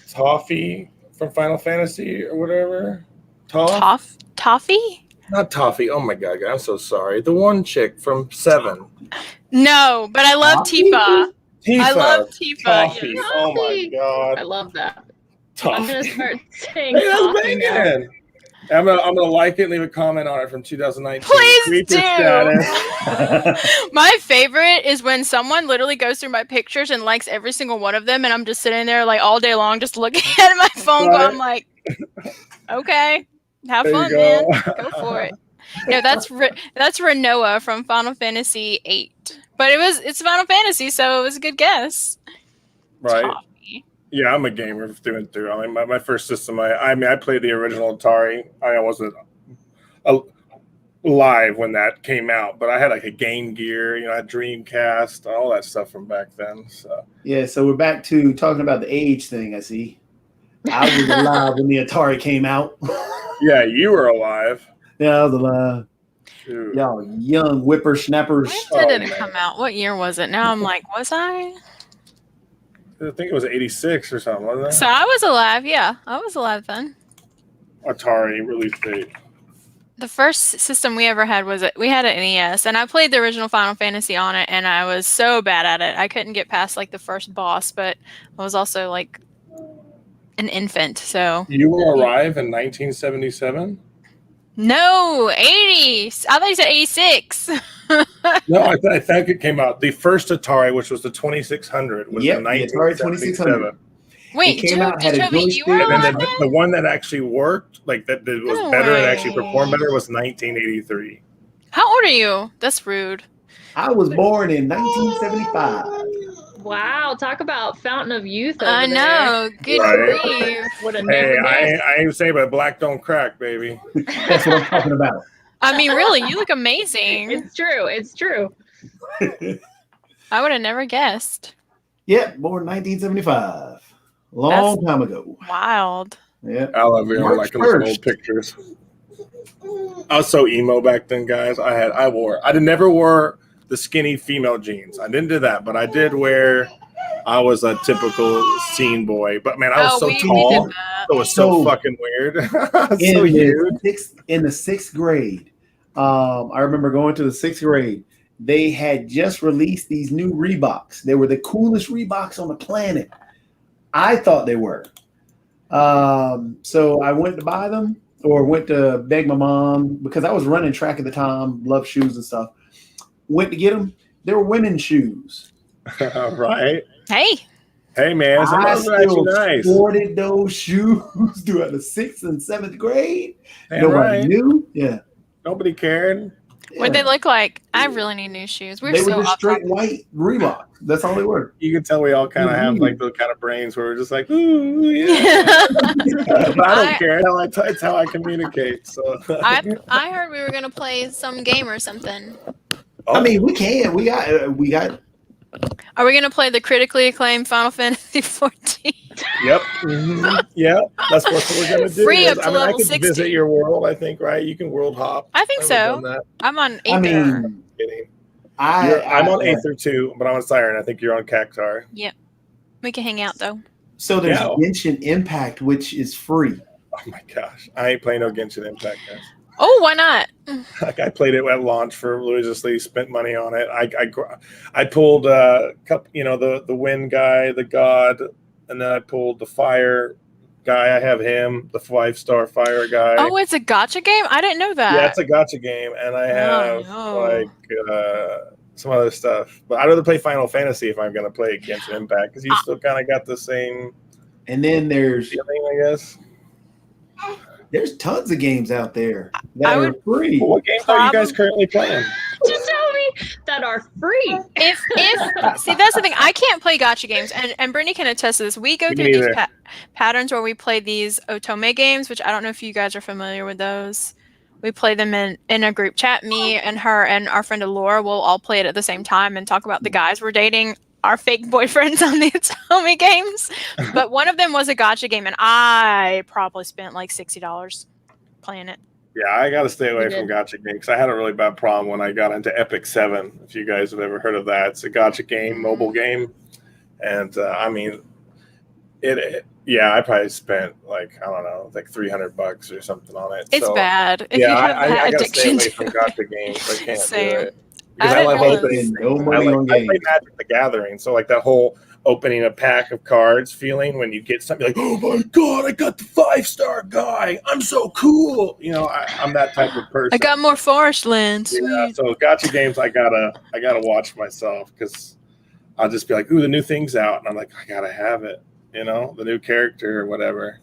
[SPEAKER 2] Toffee from Final Fantasy or whatever? Toff?
[SPEAKER 6] Toffee?
[SPEAKER 2] Not Toffee. Oh my god, I'm so sorry. The one chick from Seven.
[SPEAKER 6] No, but I love
[SPEAKER 3] Toffee?
[SPEAKER 6] Tifa.
[SPEAKER 2] Tifa.
[SPEAKER 6] I love Tifa.
[SPEAKER 2] Toffee.
[SPEAKER 6] yes.
[SPEAKER 2] Oh my
[SPEAKER 7] Toffee.
[SPEAKER 2] god.
[SPEAKER 7] I love that.
[SPEAKER 2] Toffee.
[SPEAKER 7] I'm gonna start saying
[SPEAKER 2] Hey, that's
[SPEAKER 7] coffee now.
[SPEAKER 2] banging. I'm gonna like it and leave a comment on it from 2019.
[SPEAKER 6] Please
[SPEAKER 2] Creeper
[SPEAKER 6] do.
[SPEAKER 2] status.
[SPEAKER 6] My favorite is when someone literally goes through my pictures and likes every single one of them, and I'm just sitting there like all day long, just looking at my phone.
[SPEAKER 2] Right.
[SPEAKER 6] Going like, okay, have
[SPEAKER 2] There you
[SPEAKER 6] fun, man.
[SPEAKER 2] go.
[SPEAKER 6] Go for it. No, that's Renoa from Final Fantasy VIII, but it's Final Fantasy, so it was a good guess.
[SPEAKER 2] Right.
[SPEAKER 6] Toffee.
[SPEAKER 2] Yeah, I'm a gamer through and through. I mean, my first system, I played the original Atari. I wasn't live when that came out, but I had like a Game Gear, I had Dreamcast, all that stuff from back then. So
[SPEAKER 3] Yeah, so we're back to talking about the age thing, I see. I was alive when the Atari came out.
[SPEAKER 2] yeah, you were alive.
[SPEAKER 3] Yeah, I was alive.
[SPEAKER 2] Shoot.
[SPEAKER 3] Y'all young whippersnappers.
[SPEAKER 6] When did
[SPEAKER 2] Oh,
[SPEAKER 6] it
[SPEAKER 2] man.
[SPEAKER 6] come out? What year was it? Now I'm like, was I?
[SPEAKER 2] I think it was 86 or something, wasn't it?
[SPEAKER 6] So I was alive. Yeah, I was alive then.
[SPEAKER 2] Atari release date.
[SPEAKER 6] The first system we ever had we had an NES, and I played the original Final Fantasy on it, and I was so bad at it. I couldn't get past like the first boss, but I was also like an infant, so.
[SPEAKER 2] You will arrive in 1977?
[SPEAKER 6] No, 80. I thought you said 86.
[SPEAKER 2] No, I think it came out. The first Atari, which was the 2600, was
[SPEAKER 3] Yep,
[SPEAKER 2] in
[SPEAKER 3] the Atari 2600.
[SPEAKER 2] 1977.
[SPEAKER 6] Wait,
[SPEAKER 3] It came out, had a
[SPEAKER 6] Joby, you
[SPEAKER 3] joystick,
[SPEAKER 6] were
[SPEAKER 2] And then
[SPEAKER 6] alive
[SPEAKER 2] the one that actually worked, like that was
[SPEAKER 6] No
[SPEAKER 2] better and actually
[SPEAKER 6] way.
[SPEAKER 2] performed better, was 1983.
[SPEAKER 6] How old are you? That's rude.
[SPEAKER 3] I was born in 1975.
[SPEAKER 7] Wow, talk about fountain of youth.
[SPEAKER 6] I
[SPEAKER 7] over
[SPEAKER 6] know. Good
[SPEAKER 2] Right.
[SPEAKER 6] grief.
[SPEAKER 7] Would have
[SPEAKER 2] Hey,
[SPEAKER 7] never guessed.
[SPEAKER 2] I ain't saying, but black don't crack, baby.
[SPEAKER 3] That's what I'm talking about.
[SPEAKER 6] I mean, really, you look amazing.
[SPEAKER 7] It's true. It's true.
[SPEAKER 6] I would have never guessed.
[SPEAKER 3] Yep, born 1975. Long time ago.
[SPEAKER 6] Wild.
[SPEAKER 3] Yep.
[SPEAKER 2] I love it. I
[SPEAKER 3] March
[SPEAKER 2] like those old
[SPEAKER 3] 1st.
[SPEAKER 2] pictures. I was so emo back then, guys. I never wore the skinny female jeans. I didn't do that, but I did wear. I was a typical scene boy, but man, I was so
[SPEAKER 6] we
[SPEAKER 2] tall.
[SPEAKER 6] did that.
[SPEAKER 2] It was so
[SPEAKER 3] So-
[SPEAKER 2] fucking weird. so
[SPEAKER 3] In
[SPEAKER 2] huge.
[SPEAKER 3] the sixth grade, I remember going to the sixth grade. They had just released these new Reeboks. They were the coolest Reeboks on the planet. I thought they were. So I went to buy them, or went to beg my mom, because I was running track at the time, loved shoes and stuff. Went to get them. They were women's shoes.
[SPEAKER 2] Right?
[SPEAKER 6] Hey,
[SPEAKER 2] Hey, man, some
[SPEAKER 3] I
[SPEAKER 2] of them are actually
[SPEAKER 3] still
[SPEAKER 2] nice.
[SPEAKER 3] sported those shoes throughout the 6th and 7th grade.
[SPEAKER 2] Damn
[SPEAKER 3] Nobody
[SPEAKER 2] right.
[SPEAKER 3] knew. Yeah.
[SPEAKER 2] Nobody cared.
[SPEAKER 6] what'd they
[SPEAKER 3] Yeah.
[SPEAKER 6] look like? I really need new shoes. We're
[SPEAKER 3] They
[SPEAKER 6] so
[SPEAKER 3] were just
[SPEAKER 6] off
[SPEAKER 3] straight
[SPEAKER 6] topic.
[SPEAKER 3] white Reebok. That's all they were.
[SPEAKER 2] You can tell we all kind of have
[SPEAKER 3] Mhm.
[SPEAKER 2] like those kind of brains where we're just like, ooh, yeah. But I don't care. It's how I communicate. So
[SPEAKER 6] I heard we were gonna play some game or something.
[SPEAKER 3] I mean, we can. We got.
[SPEAKER 6] Are we gonna play the critically acclaimed Final Fantasy 14?
[SPEAKER 2] Yep. Yeah. That's what we're gonna do.
[SPEAKER 6] Free up to
[SPEAKER 2] I
[SPEAKER 6] level
[SPEAKER 2] could
[SPEAKER 6] 60.
[SPEAKER 2] visit your world. I think, right? You can world hop.
[SPEAKER 6] I think
[SPEAKER 2] I've
[SPEAKER 6] so.
[SPEAKER 2] done that.
[SPEAKER 6] I'm on 8
[SPEAKER 3] I mean,
[SPEAKER 2] Kidding.
[SPEAKER 3] I'm
[SPEAKER 2] I'm on Aether too, but I'm on Siren. I think you're on Cactar.
[SPEAKER 6] We can hang out though.
[SPEAKER 3] So there's
[SPEAKER 2] Yeah.
[SPEAKER 3] Genshin Impact, which is free.
[SPEAKER 2] Oh my gosh, I ain't playing no Genshin Impact, guys.
[SPEAKER 6] Oh, why not?
[SPEAKER 2] Like I played it at launch for religiously, spent money on it. I pulled the wind guy, the god, and then I pulled the fire guy. I have him, the 5-star fire guy.
[SPEAKER 6] Oh, it's a gotcha game? I didn't know that.
[SPEAKER 2] Yeah, it's a gotcha game, and I have some other stuff. But I'd rather play Final Fantasy if I'm going to play Genshin Impact because you still kind of got the same
[SPEAKER 3] And then there's
[SPEAKER 2] feeling, I guess.
[SPEAKER 3] tons of games out there that
[SPEAKER 6] I
[SPEAKER 3] are
[SPEAKER 6] would-
[SPEAKER 3] free.
[SPEAKER 2] Well, what games are you guys currently playing?
[SPEAKER 7] To tell me that are free.
[SPEAKER 6] If see, that's the thing. I can't play gotcha games, and Brittany can attest to this. We go
[SPEAKER 2] Me
[SPEAKER 6] through these
[SPEAKER 2] neither.
[SPEAKER 6] patterns where we play these Otome games, which I don't know if you guys are familiar with those. We play them in a group chat. Me and her and our friend Alora will all play it at the same time and talk about the guys we're dating, our fake boyfriends on the Otome games. But one of them was a gotcha game, and I probably spent like $60 playing it.
[SPEAKER 2] Yeah, I got to stay away
[SPEAKER 7] You
[SPEAKER 2] from
[SPEAKER 7] did.
[SPEAKER 2] gotcha games because I had a really bad problem when I got into Epic 7. If you guys have ever heard of that, it's a gotcha game, mobile game, and I mean, yeah, I probably spent like I don't know, like $300 or something on it.
[SPEAKER 6] It's
[SPEAKER 2] So,
[SPEAKER 6] bad. If
[SPEAKER 2] Yeah,
[SPEAKER 6] you have that
[SPEAKER 2] I got to stay
[SPEAKER 6] addiction
[SPEAKER 2] away
[SPEAKER 6] to
[SPEAKER 2] from
[SPEAKER 6] it.
[SPEAKER 2] gotcha games. I can't
[SPEAKER 6] Same.
[SPEAKER 2] do it
[SPEAKER 6] I
[SPEAKER 2] because I,
[SPEAKER 6] didn't
[SPEAKER 2] love
[SPEAKER 6] realize-
[SPEAKER 2] opening.
[SPEAKER 3] No
[SPEAKER 2] I,
[SPEAKER 3] money on
[SPEAKER 2] I play
[SPEAKER 3] games.
[SPEAKER 2] Magic the Gathering, so like that whole opening a pack of cards feeling when you get something like, oh my god, I got the 5-star guy, I'm so cool. You know, I'm that type of person.
[SPEAKER 6] I got more forest land. Sweet.
[SPEAKER 2] Yeah, so gotcha games, I gotta watch myself because I'll just be like, ooh, the new thing's out, and I'm like, I gotta have it. You know, the new character or whatever.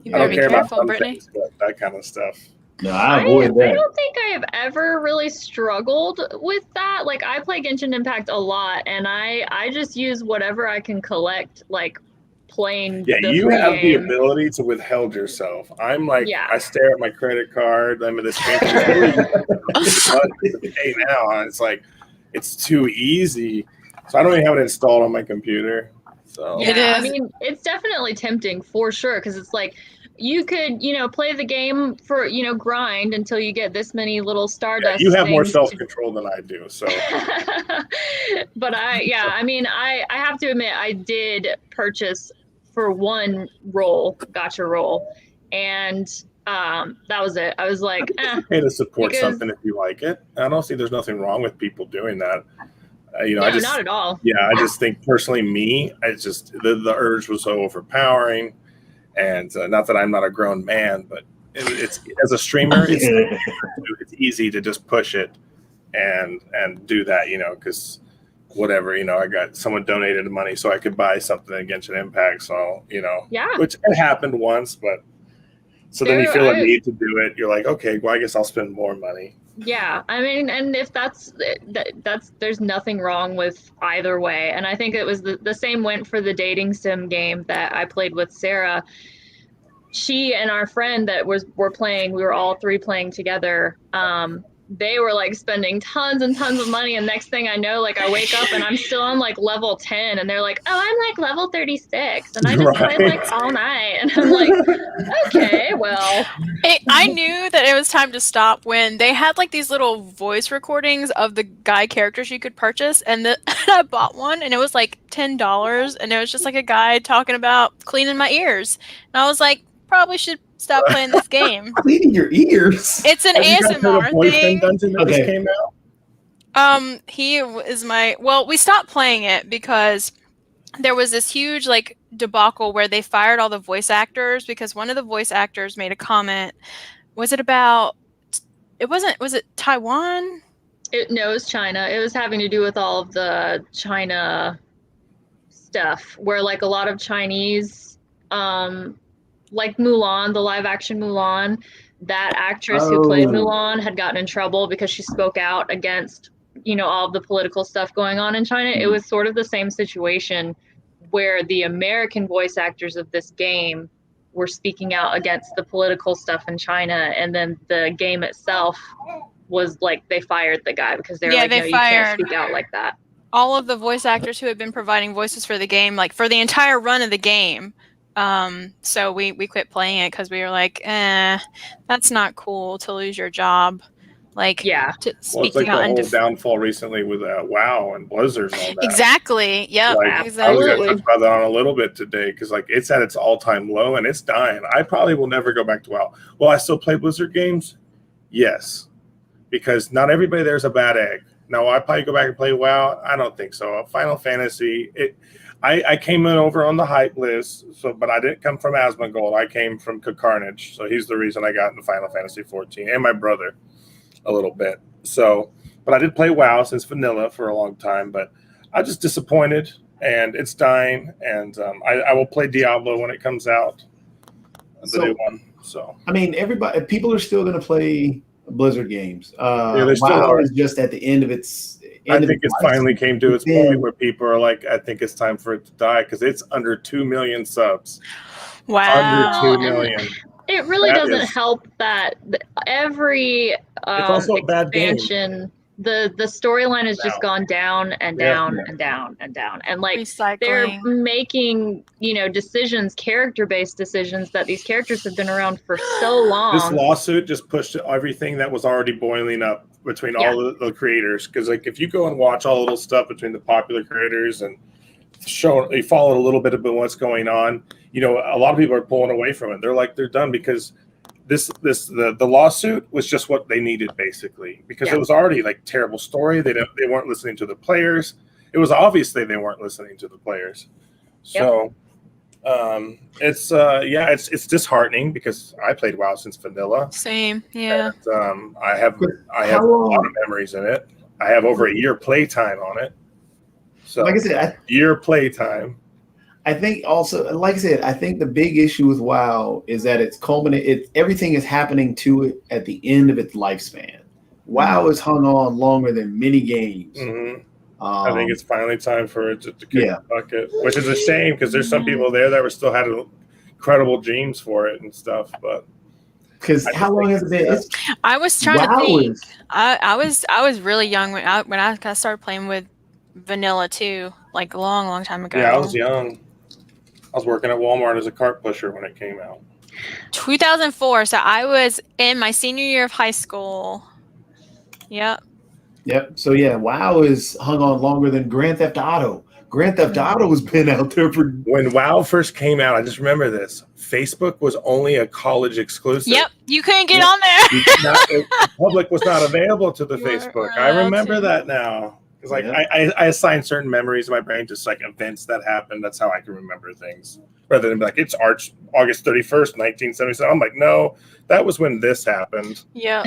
[SPEAKER 6] You
[SPEAKER 2] I
[SPEAKER 6] better
[SPEAKER 2] don't
[SPEAKER 6] be
[SPEAKER 2] care about
[SPEAKER 6] careful,
[SPEAKER 2] fun
[SPEAKER 6] Brittany.
[SPEAKER 2] things, but that kind of stuff.
[SPEAKER 3] No, I avoid
[SPEAKER 7] I
[SPEAKER 3] that.
[SPEAKER 7] don't think I have ever really struggled with that. Like I play Genshin Impact a lot, and I just use whatever I can collect, like playing.
[SPEAKER 2] Yeah,
[SPEAKER 7] the
[SPEAKER 2] you
[SPEAKER 7] free
[SPEAKER 2] have the
[SPEAKER 7] game.
[SPEAKER 2] ability to withhold yourself. I'm like,
[SPEAKER 7] Yeah.
[SPEAKER 2] I stare at my credit card. I'm in this pay now, and it's like, it's too easy. So I don't even have it installed on my computer. So
[SPEAKER 6] It
[SPEAKER 7] Yeah, I
[SPEAKER 6] is.
[SPEAKER 7] mean, it's definitely tempting for sure because it's like you could, play the game for, grind until you get this many little
[SPEAKER 2] yeah,
[SPEAKER 7] stardust.
[SPEAKER 2] you have more
[SPEAKER 7] things
[SPEAKER 2] self control than I do. So
[SPEAKER 7] But I mean, I have to admit, I did purchase for one roll, gotcha roll, and that was it. I was like,
[SPEAKER 2] Okay to support
[SPEAKER 7] because-
[SPEAKER 2] something if you like it. I don't see there's nothing wrong with people doing that.
[SPEAKER 7] no,
[SPEAKER 2] I just
[SPEAKER 7] not at all.
[SPEAKER 2] yeah, I just think personally, I just the urge was so overpowering, and not that I'm not a grown man, but it's as a streamer, it's easy to just push it and do that, because whatever, I got someone donated the money so I could buy something against an Impact, so
[SPEAKER 7] Yeah.
[SPEAKER 2] which it happened once, but so then you feel a need to do it. You're like, okay, well, I guess I'll spend more money.
[SPEAKER 7] Yeah, I mean, and if that's there's nothing wrong with either way. And I think it was the same went for the dating sim game that I played with Sarah. She and our friend that were playing, we were all three playing together. They were like spending tons and tons of money, and next thing I know, like I wake up and I'm still on like level 10, and they're like, "Oh, I'm like level 36, and I just played like all night," and I'm like, "Okay, well."
[SPEAKER 6] I knew that it was time to stop when they had like these little voice recordings of the guy characters you could purchase, and I bought one, and it was like $10, and it was just like a guy talking about cleaning my ears, and I was like, probably should stop playing this game.
[SPEAKER 3] Cleaning your ears.
[SPEAKER 6] It's an
[SPEAKER 2] Have you guys heard of
[SPEAKER 6] ASMR
[SPEAKER 2] Boyfriend
[SPEAKER 6] thing.
[SPEAKER 2] Dungeon that just came out?
[SPEAKER 6] He is we stopped playing it because there was this huge like debacle where they fired all the voice actors because one of the voice actors made a comment. Was it Taiwan?
[SPEAKER 7] No, it was China. It was having to do with all of the China stuff where like a lot of Chinese, like Mulan, the live action Mulan, that actress who played Mulan had gotten in trouble because she spoke out against, all of the political stuff going on in China. It was sort of the same situation where the American voice actors of this game were speaking out against the political stuff in China, and then the game itself was like they fired the guy because they were like, no, you can't speak out like that.
[SPEAKER 6] All of the voice actors who had been providing voices for the game, like for the entire run of the game. So we quit playing it because we were like, that's not cool to lose your job. Like,
[SPEAKER 7] yeah.
[SPEAKER 2] Well, it's like the whole downfall recently with WoW and Blizzard and all that.
[SPEAKER 6] Exactly. Yep.
[SPEAKER 2] Like,
[SPEAKER 6] exactly.
[SPEAKER 2] I was going to talk about that on a little bit today because like it's at its all-time low and it's dying. I probably will never go back to WoW. Will I still play Blizzard games? Yes, because not everybody there's a bad egg. Now, I probably go back and play WoW. I don't think so. Final Fantasy. I came in over on the hype list, but I didn't come from Asmongold. I came from Carnage, so he's the reason I got into Final Fantasy 14, and my brother a little bit. So, but I did play WoW since vanilla for a long time, but I'm just disappointed, and it's dying. And I will play Diablo when it comes out, the new one. So,
[SPEAKER 3] I mean, people are still going to play Blizzard games.
[SPEAKER 2] They still
[SPEAKER 3] WoW
[SPEAKER 2] are.
[SPEAKER 3] is just at the end of its.
[SPEAKER 2] I think it's finally came to its point where people are like, I think it's time for it to die because it's under 2 million subs.
[SPEAKER 6] Wow.
[SPEAKER 2] Under 2 million.
[SPEAKER 7] It really doesn't help that every
[SPEAKER 2] It's also a bad game.
[SPEAKER 7] expansion, the storyline has just gone down and down and down and down. And like they're
[SPEAKER 6] Recycling.
[SPEAKER 7] making, decisions, character-based decisions that these characters have been around for so long.
[SPEAKER 2] This lawsuit just pushed everything that was already boiling up between all the creators. Because like if you go and watch all the little stuff between the popular creators and you follow a little bit about what's going on, a lot of people are pulling away from it. They're done because the lawsuit was just what they needed basically because it was already like terrible story. They weren't listening to the players. It was obviously they weren't listening to the players. So it's disheartening because I played WoW since vanilla.
[SPEAKER 6] Same. Yeah.
[SPEAKER 2] And, I have a lot of memories in it. I have over a year playtime on it. So
[SPEAKER 3] like I said,
[SPEAKER 2] year playtime.
[SPEAKER 3] I think also, like I said, I think the big issue with WoW is that it's culminated. Everything is happening to it at the end of its lifespan. WoW has hung on longer than many games.
[SPEAKER 2] Mm-hmm. I think it's finally time for it to kick the bucket, which is a shame because there's some people there that were still had incredible dreams for it and stuff. But
[SPEAKER 3] because how long has it been?
[SPEAKER 6] I was trying to think. I was really young when I started playing with vanilla too, like a long time ago.
[SPEAKER 2] Yeah, I was young. I was working at Walmart as a cart pusher when it came out.
[SPEAKER 6] 2004. So I was in my senior year of high school. Yep.
[SPEAKER 3] Yep. So yeah, WoW is hung on longer than Grand Theft Auto. Grand Theft Auto has been out there for
[SPEAKER 2] When WoW first came out, I just remember this. Facebook was only a college exclusive.
[SPEAKER 6] Yep, you couldn't get
[SPEAKER 2] Yeah.
[SPEAKER 6] on there.
[SPEAKER 2] The public was not available to the
[SPEAKER 6] You weren't
[SPEAKER 2] Facebook. I
[SPEAKER 6] allowed
[SPEAKER 2] remember
[SPEAKER 6] to.
[SPEAKER 2] that now. Because like
[SPEAKER 3] Yeah.
[SPEAKER 2] I assign certain memories in my brain to like events that happened. That's how I can remember things. Rather than be like, it's August 31st, 1977. I'm like, no, that was when this happened.
[SPEAKER 6] Yep,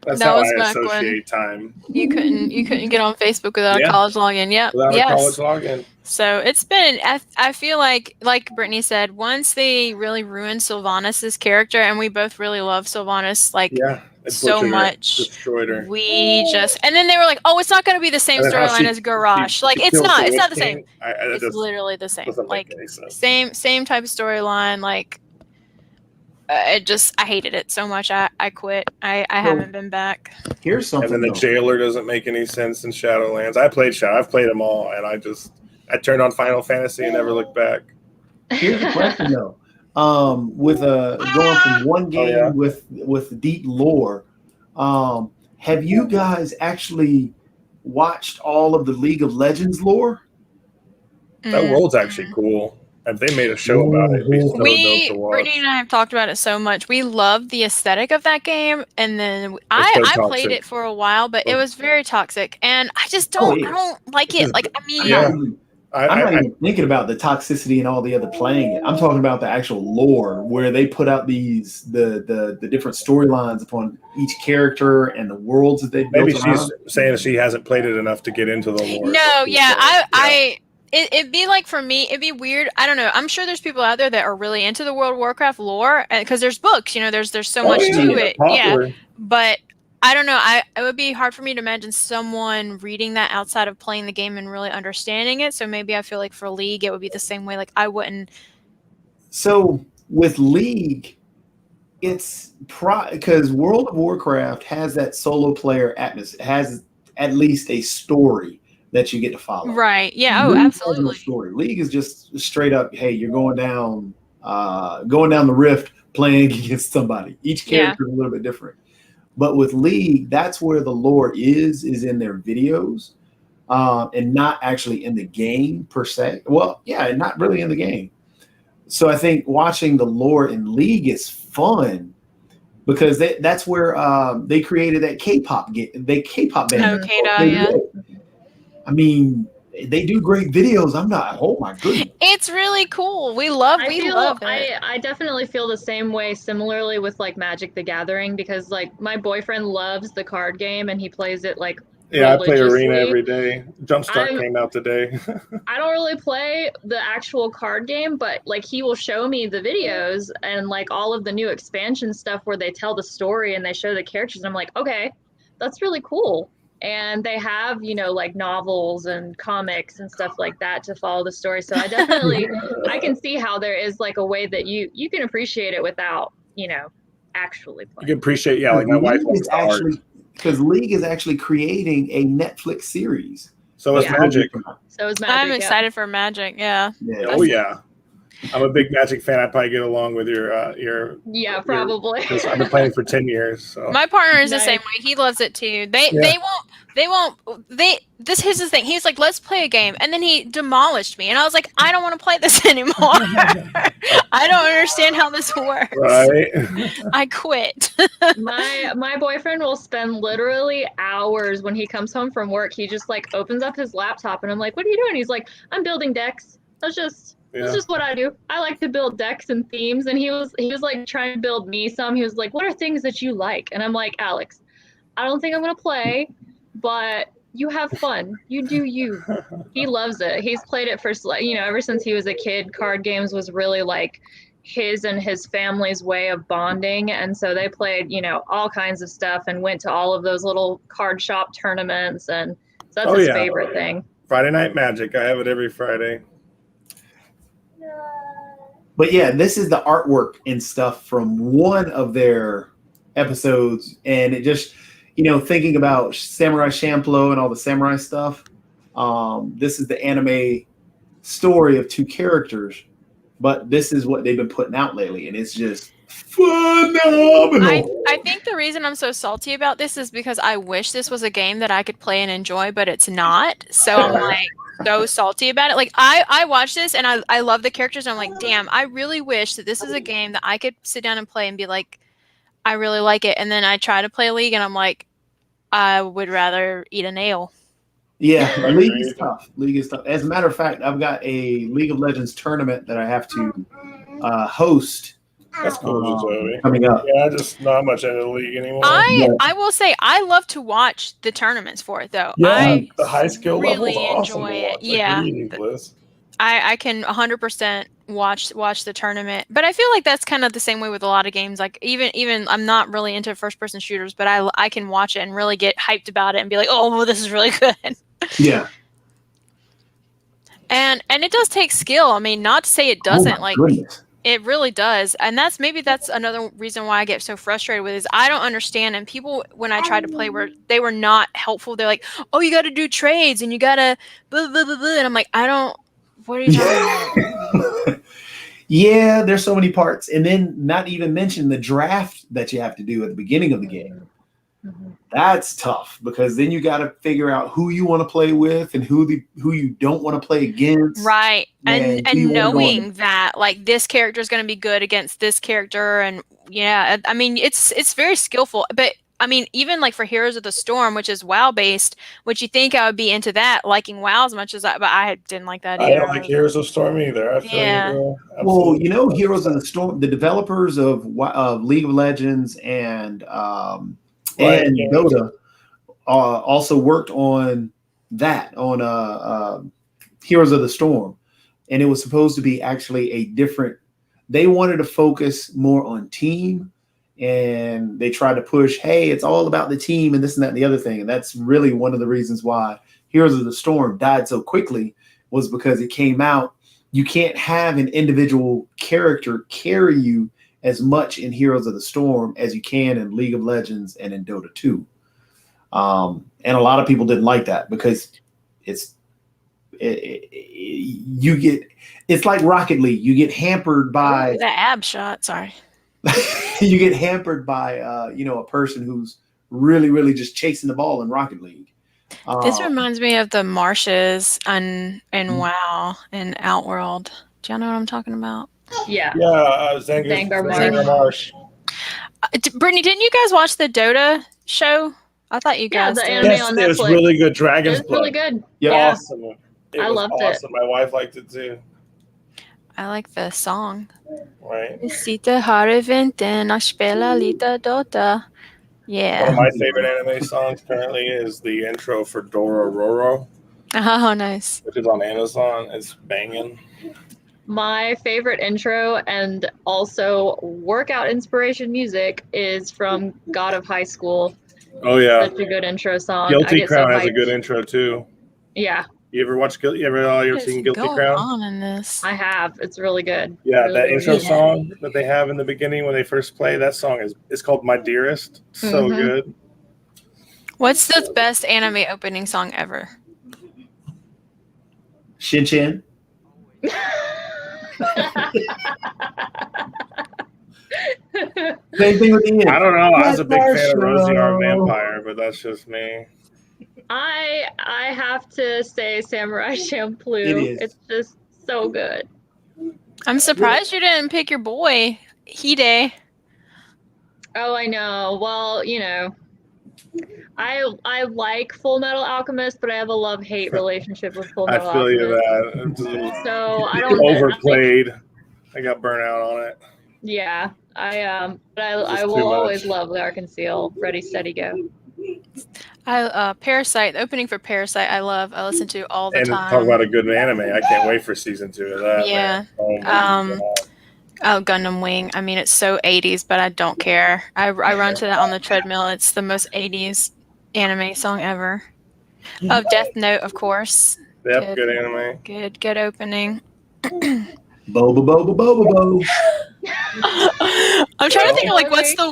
[SPEAKER 2] That's
[SPEAKER 6] That
[SPEAKER 2] how
[SPEAKER 6] was
[SPEAKER 2] I
[SPEAKER 6] back when-
[SPEAKER 2] associate time.
[SPEAKER 6] you couldn't get on Facebook without
[SPEAKER 2] Yeah.
[SPEAKER 6] a college login. Yep,
[SPEAKER 2] Without
[SPEAKER 6] yes.
[SPEAKER 2] a college login.
[SPEAKER 6] So it's been. I feel like Brittany said, once they really ruined Sylvanas' character, and we both really love Sylvanas, like
[SPEAKER 2] Yeah. It
[SPEAKER 6] so
[SPEAKER 2] butchered her,
[SPEAKER 6] much.
[SPEAKER 2] destroyed her.
[SPEAKER 6] we just. And then they were like, oh, it's not going to be the same
[SPEAKER 2] And then how
[SPEAKER 6] storyline
[SPEAKER 2] she-
[SPEAKER 6] as Garrosh.
[SPEAKER 2] she
[SPEAKER 6] Like it's
[SPEAKER 2] killed
[SPEAKER 6] not.
[SPEAKER 2] the
[SPEAKER 6] It's not
[SPEAKER 2] Witch
[SPEAKER 6] the same.
[SPEAKER 2] King. It
[SPEAKER 6] It's
[SPEAKER 2] just
[SPEAKER 6] literally the same.
[SPEAKER 2] doesn't
[SPEAKER 6] Like
[SPEAKER 2] make any sense.
[SPEAKER 6] same type of storyline. Like I hated it so much. I quit. I haven't been back.
[SPEAKER 3] Here's something.
[SPEAKER 2] And then the
[SPEAKER 3] though.
[SPEAKER 2] jailer doesn't make any sense in Shadowlands. I played Shadow. I've played them all, and I turned on Final Fantasy and never looked back.
[SPEAKER 3] Here's the question though. With going from one game
[SPEAKER 2] yeah.
[SPEAKER 3] with deep lore, have you guys actually watched all of the League of Legends lore?
[SPEAKER 2] That
[SPEAKER 6] Mm.
[SPEAKER 2] world's actually cool. If they made a show about it, it'd be so dope to watch.
[SPEAKER 6] Brittany and I have talked about it so much. We love the aesthetic of that game, and then I
[SPEAKER 2] so
[SPEAKER 6] played
[SPEAKER 2] toxic.
[SPEAKER 6] it for a while, but it was very toxic, and I just
[SPEAKER 3] Oh,
[SPEAKER 6] don't
[SPEAKER 3] it
[SPEAKER 6] I
[SPEAKER 3] is.
[SPEAKER 6] don't like it. Like I mean,
[SPEAKER 2] Yeah.
[SPEAKER 3] I'm not even thinking about the toxicity and all the other playing it. I'm talking about the actual lore where they put out these the different storylines upon each character and the worlds that they built
[SPEAKER 2] Maybe she's
[SPEAKER 3] around.
[SPEAKER 2] saying she hasn't played it enough to get into the lore.
[SPEAKER 6] no, yeah, it'd be like for me, it'd be weird. I don't know. I'm sure there's people out there that are really into the World of Warcraft lore, because there's books. There's so
[SPEAKER 2] Oh,
[SPEAKER 6] much
[SPEAKER 2] yeah,
[SPEAKER 6] to
[SPEAKER 2] it's
[SPEAKER 6] it.
[SPEAKER 2] popular.
[SPEAKER 6] Yeah, but I don't know. It would be hard for me to imagine someone reading that outside of playing the game and really understanding it. So maybe I feel like for League, it would be the same way. Like I wouldn't.
[SPEAKER 3] So with League, it's because World of Warcraft has that solo player atmosphere, has at least a story that you get to follow.
[SPEAKER 6] Right. Yeah. Oh,
[SPEAKER 3] League has no
[SPEAKER 6] absolutely.
[SPEAKER 3] story. League is just straight up, hey, you're going down the rift playing against somebody. Each
[SPEAKER 6] Yeah.
[SPEAKER 3] character is a little bit different. But with League, that's where the lore is in their videos, and not actually in the game per se. Well, yeah, not really in the game. So I think watching the lore in League is fun because that's where they created that K-pop band.
[SPEAKER 6] Oh, K-Dot,
[SPEAKER 3] They
[SPEAKER 6] yeah.
[SPEAKER 3] did. I mean, they do great videos. I'm not. Oh my goodness.
[SPEAKER 6] It's really cool. We love it.
[SPEAKER 7] I definitely feel the same way similarly with like Magic the Gathering, because like my boyfriend loves the card game and he plays it like
[SPEAKER 2] Yeah, I play
[SPEAKER 7] religiously.
[SPEAKER 2] Arena every day. Jumpstart
[SPEAKER 7] I'm-
[SPEAKER 2] came out today.
[SPEAKER 7] I don't really play the actual card game, but like he will show me the videos and like all of the new expansion stuff where they tell the story and they show the characters. And I'm like, okay, that's really cool. And they have, like novels and comics and stuff like that to follow the story. So I definitely, I can see how there is like a way that you can appreciate it without, actually
[SPEAKER 2] You
[SPEAKER 7] playing.
[SPEAKER 2] can appreciate, yeah, like my wife loves art.
[SPEAKER 3] Because League is actually creating a Netflix series.
[SPEAKER 2] So is
[SPEAKER 7] Yeah.
[SPEAKER 2] Magic.
[SPEAKER 7] So is Magic.
[SPEAKER 6] I'm
[SPEAKER 7] yeah.
[SPEAKER 6] excited for Magic. Yeah.
[SPEAKER 3] Yeah.
[SPEAKER 2] Oh yeah, I'm a big Magic fan. I probably get along with your
[SPEAKER 7] Yeah, probably.
[SPEAKER 2] because I've been playing for 10 years. So
[SPEAKER 6] My partner is the
[SPEAKER 7] Nice.
[SPEAKER 6] same way. He loves it too.
[SPEAKER 2] Yeah.
[SPEAKER 6] Here's the thing. He's like, let's play a game. And then he demolished me. And I was like, I don't want to play this anymore. I don't understand how this works.
[SPEAKER 2] right.
[SPEAKER 6] I quit.
[SPEAKER 7] My boyfriend will spend literally hours when he comes home from work. He just like opens up his laptop and I'm like, what are you doing? He's like, I'm building decks. That's just what I do. I like to build decks and themes. And he was like trying to build me some. He was like, what are things that you like? And I'm like, Alex, I don't think I'm gonna play, but you have fun. You do you. He loves it. He's played it for ever since he was a kid. Card games was really like his and his family's way of bonding, and so they played all kinds of stuff and went to all of those little card shop tournaments, and so that's his favorite thing.
[SPEAKER 2] Friday Night Magic. I have it every Friday.
[SPEAKER 3] But yeah, this is the artwork and stuff from one of their episodes, and it just thinking about Samurai Champloo and all the samurai stuff. This is the anime story of two characters, but this is what they've been putting out lately, and it's just Phenomenal.
[SPEAKER 6] I think the reason I'm so salty about this is because I wish this was a game that I could play and enjoy, but it's not. So I'm like so salty about it. Like I watch this and I love the characters and I'm like, damn, I really wish that this is a game that I could sit down and play and be like, I really like it. And then I try to play League and I'm like, I would rather eat a nail.
[SPEAKER 3] Yeah, League is tough. League is tough. As a matter of fact, I've got a League of Legends tournament that I have to host
[SPEAKER 2] That's cool, Joey.
[SPEAKER 3] coming up.
[SPEAKER 2] Yeah, just not much into the league anymore.
[SPEAKER 6] I will say I love to watch the tournaments for it though. I
[SPEAKER 2] the high skill
[SPEAKER 6] really
[SPEAKER 2] level's awesome
[SPEAKER 6] enjoy
[SPEAKER 2] to
[SPEAKER 6] it.
[SPEAKER 2] watch.
[SPEAKER 6] Yeah.
[SPEAKER 2] Like, really, Bliss.
[SPEAKER 6] I can 100% watch the tournament, but I feel like that's kind of the same way with a lot of games. Like even I'm not really into first person shooters, but I can watch it and really get hyped about it and be like, oh, well, this is really good.
[SPEAKER 3] Yeah.
[SPEAKER 6] And it does take skill. I mean, not to say it doesn't.
[SPEAKER 3] Oh my
[SPEAKER 6] Like
[SPEAKER 3] goodness.
[SPEAKER 6] it really does, and that's another reason why I get so frustrated with it is I don't understand. And people, when I tried to play, they were not helpful. They're like, oh, you got to do trades and you got to blah blah blah blah. And I'm like, I don't. What are you talking about?
[SPEAKER 3] Yeah, there's so many parts, and then not even mention the draft that you have to do at the beginning of the game. That's tough because then you got to figure out who you want to play with and who you don't want to play against.
[SPEAKER 6] Right,
[SPEAKER 3] And
[SPEAKER 6] and
[SPEAKER 3] you wanna go
[SPEAKER 6] knowing that like this character is going to be good against this character, and yeah, I mean it's very skillful. But I mean, even like for Heroes of the Storm, which is WoW based, which you think I would be into that, liking WoW as much as but I didn't like that
[SPEAKER 2] I
[SPEAKER 6] either.
[SPEAKER 2] don't like Heroes of Storm either. I feel
[SPEAKER 6] Yeah.
[SPEAKER 2] you,
[SPEAKER 3] Well, you know, Heroes of the Storm, the developers of League of Legends and
[SPEAKER 2] Riot
[SPEAKER 3] and
[SPEAKER 2] Games.
[SPEAKER 3] Dota also worked on that on Heroes of the Storm, and it was supposed to be actually a different. They wanted to focus more on team, and they tried to push, hey, it's all about the team and this and that and the other thing, and that's really one of the reasons why Heroes of the Storm died so quickly was because it came out. You can't have an individual character carry you as much in Heroes of the Storm as you can in League of Legends and in Dota 2. And a lot of people didn't like that because it's like Rocket League. You get hampered by
[SPEAKER 6] The ab shot. Sorry.
[SPEAKER 3] you get hampered by a person who's really, really just chasing the ball in Rocket League.
[SPEAKER 6] This reminds me of the marshes in WoW and Outworld. Do y'all know what I'm talking about?
[SPEAKER 7] Yeah.
[SPEAKER 2] Yeah, Zangar Marsh.
[SPEAKER 6] Brittany, didn't you guys watch the Dota show? I thought you
[SPEAKER 7] Yeah,
[SPEAKER 6] guys
[SPEAKER 7] the
[SPEAKER 6] did.
[SPEAKER 7] anime
[SPEAKER 2] Yes,
[SPEAKER 7] on
[SPEAKER 2] it was
[SPEAKER 7] Netflix.
[SPEAKER 2] really good.
[SPEAKER 7] It
[SPEAKER 2] Dragon's
[SPEAKER 7] was really
[SPEAKER 2] Blood.
[SPEAKER 7] good.
[SPEAKER 3] Yep.
[SPEAKER 7] Yeah.
[SPEAKER 2] Awesome. It
[SPEAKER 7] I
[SPEAKER 2] was
[SPEAKER 7] loved it.
[SPEAKER 2] awesome. My wife liked it too.
[SPEAKER 6] I like the song.
[SPEAKER 2] Right.
[SPEAKER 6] Sitter har i vintern och spelar lite Dota.
[SPEAKER 2] One
[SPEAKER 6] Yeah.
[SPEAKER 2] of my favorite anime songs currently is the intro for Dororo,
[SPEAKER 6] Oh, nice.
[SPEAKER 2] which is on Amazon. It's banging.
[SPEAKER 7] My favorite intro and also workout inspiration music is from God of High School.
[SPEAKER 2] Oh yeah.
[SPEAKER 7] Such a good intro song. I
[SPEAKER 2] Guilty
[SPEAKER 7] get so
[SPEAKER 2] Crown has a
[SPEAKER 7] hyped.
[SPEAKER 2] good intro too.
[SPEAKER 7] Yeah,
[SPEAKER 2] You ever watch Guilty? You ever seen Guilty
[SPEAKER 6] going
[SPEAKER 2] Crown?
[SPEAKER 6] on in this?
[SPEAKER 7] I have. It's really good.
[SPEAKER 2] Yeah,
[SPEAKER 7] Really,
[SPEAKER 2] that
[SPEAKER 7] really
[SPEAKER 2] intro
[SPEAKER 7] good.
[SPEAKER 2] song that they have in the beginning when they first play, that song it's called My Dearest. So
[SPEAKER 7] Mhm.
[SPEAKER 2] good.
[SPEAKER 6] What's the best anime opening song ever?
[SPEAKER 3] Shin Chan. Same thing with the end.
[SPEAKER 2] I don't know. I was a big
[SPEAKER 3] That's
[SPEAKER 2] fan of
[SPEAKER 3] our
[SPEAKER 2] Rosie Our
[SPEAKER 3] show.
[SPEAKER 2] Vampire, but that's just me.
[SPEAKER 7] I have to say Samurai Champloo.
[SPEAKER 3] It is.
[SPEAKER 7] It's just so good.
[SPEAKER 6] I'm surprised you didn't pick your boy, Hide.
[SPEAKER 7] Oh, I know. Well, you know, I like Full Metal Alchemist, but I have a love-hate relationship with Full
[SPEAKER 2] I
[SPEAKER 7] Metal
[SPEAKER 2] feel you
[SPEAKER 7] Alchemist.
[SPEAKER 2] that.
[SPEAKER 7] So I
[SPEAKER 2] It's
[SPEAKER 7] don't
[SPEAKER 2] overplayed. I got burnt out on it.
[SPEAKER 7] Yeah, but
[SPEAKER 2] Just
[SPEAKER 7] I
[SPEAKER 2] too
[SPEAKER 7] will always
[SPEAKER 2] much.
[SPEAKER 7] love the Arkansas. Ready, steady, go.
[SPEAKER 6] Parasite, the opening for Parasite, I listen to all the
[SPEAKER 2] And
[SPEAKER 6] time.
[SPEAKER 2] talk about a good anime. I can't wait for season 2 of that.
[SPEAKER 6] Yeah.
[SPEAKER 2] Man. Oh my God.
[SPEAKER 6] Oh, Gundam Wing. I mean, it's so 80s, but I don't care. I run to that on the treadmill. It's the most 80s anime song ever. Oh, Death Note, of course.
[SPEAKER 2] Yep, good anime.
[SPEAKER 6] Good opening.
[SPEAKER 3] Boba, boba, boba, bo.
[SPEAKER 6] I'm trying to think of like what's
[SPEAKER 7] Okay.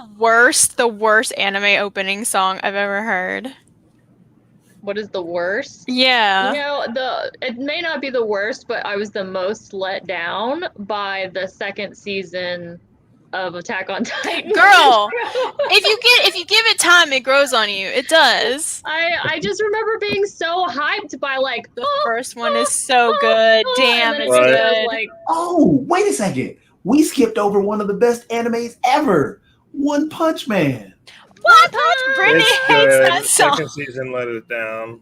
[SPEAKER 6] the worst anime opening song I've ever heard.
[SPEAKER 7] What is the worst?
[SPEAKER 6] Yeah.
[SPEAKER 7] You know, it may not be the worst, but I was the most let down by the second season of Attack on Titan.
[SPEAKER 6] Girl, if you give it time, it grows on you. It does.
[SPEAKER 7] I just remember being so hyped by like
[SPEAKER 6] The first one is so good. Damn,
[SPEAKER 7] and then
[SPEAKER 6] it's
[SPEAKER 7] it
[SPEAKER 2] Right.
[SPEAKER 7] goes
[SPEAKER 6] good.
[SPEAKER 7] like
[SPEAKER 3] Oh, wait a second. We skipped over one of the best animes ever. One Punch Man.
[SPEAKER 6] One Punch. Brittany
[SPEAKER 2] It's
[SPEAKER 6] hates
[SPEAKER 2] good.
[SPEAKER 6] that song.
[SPEAKER 2] Second season let it down.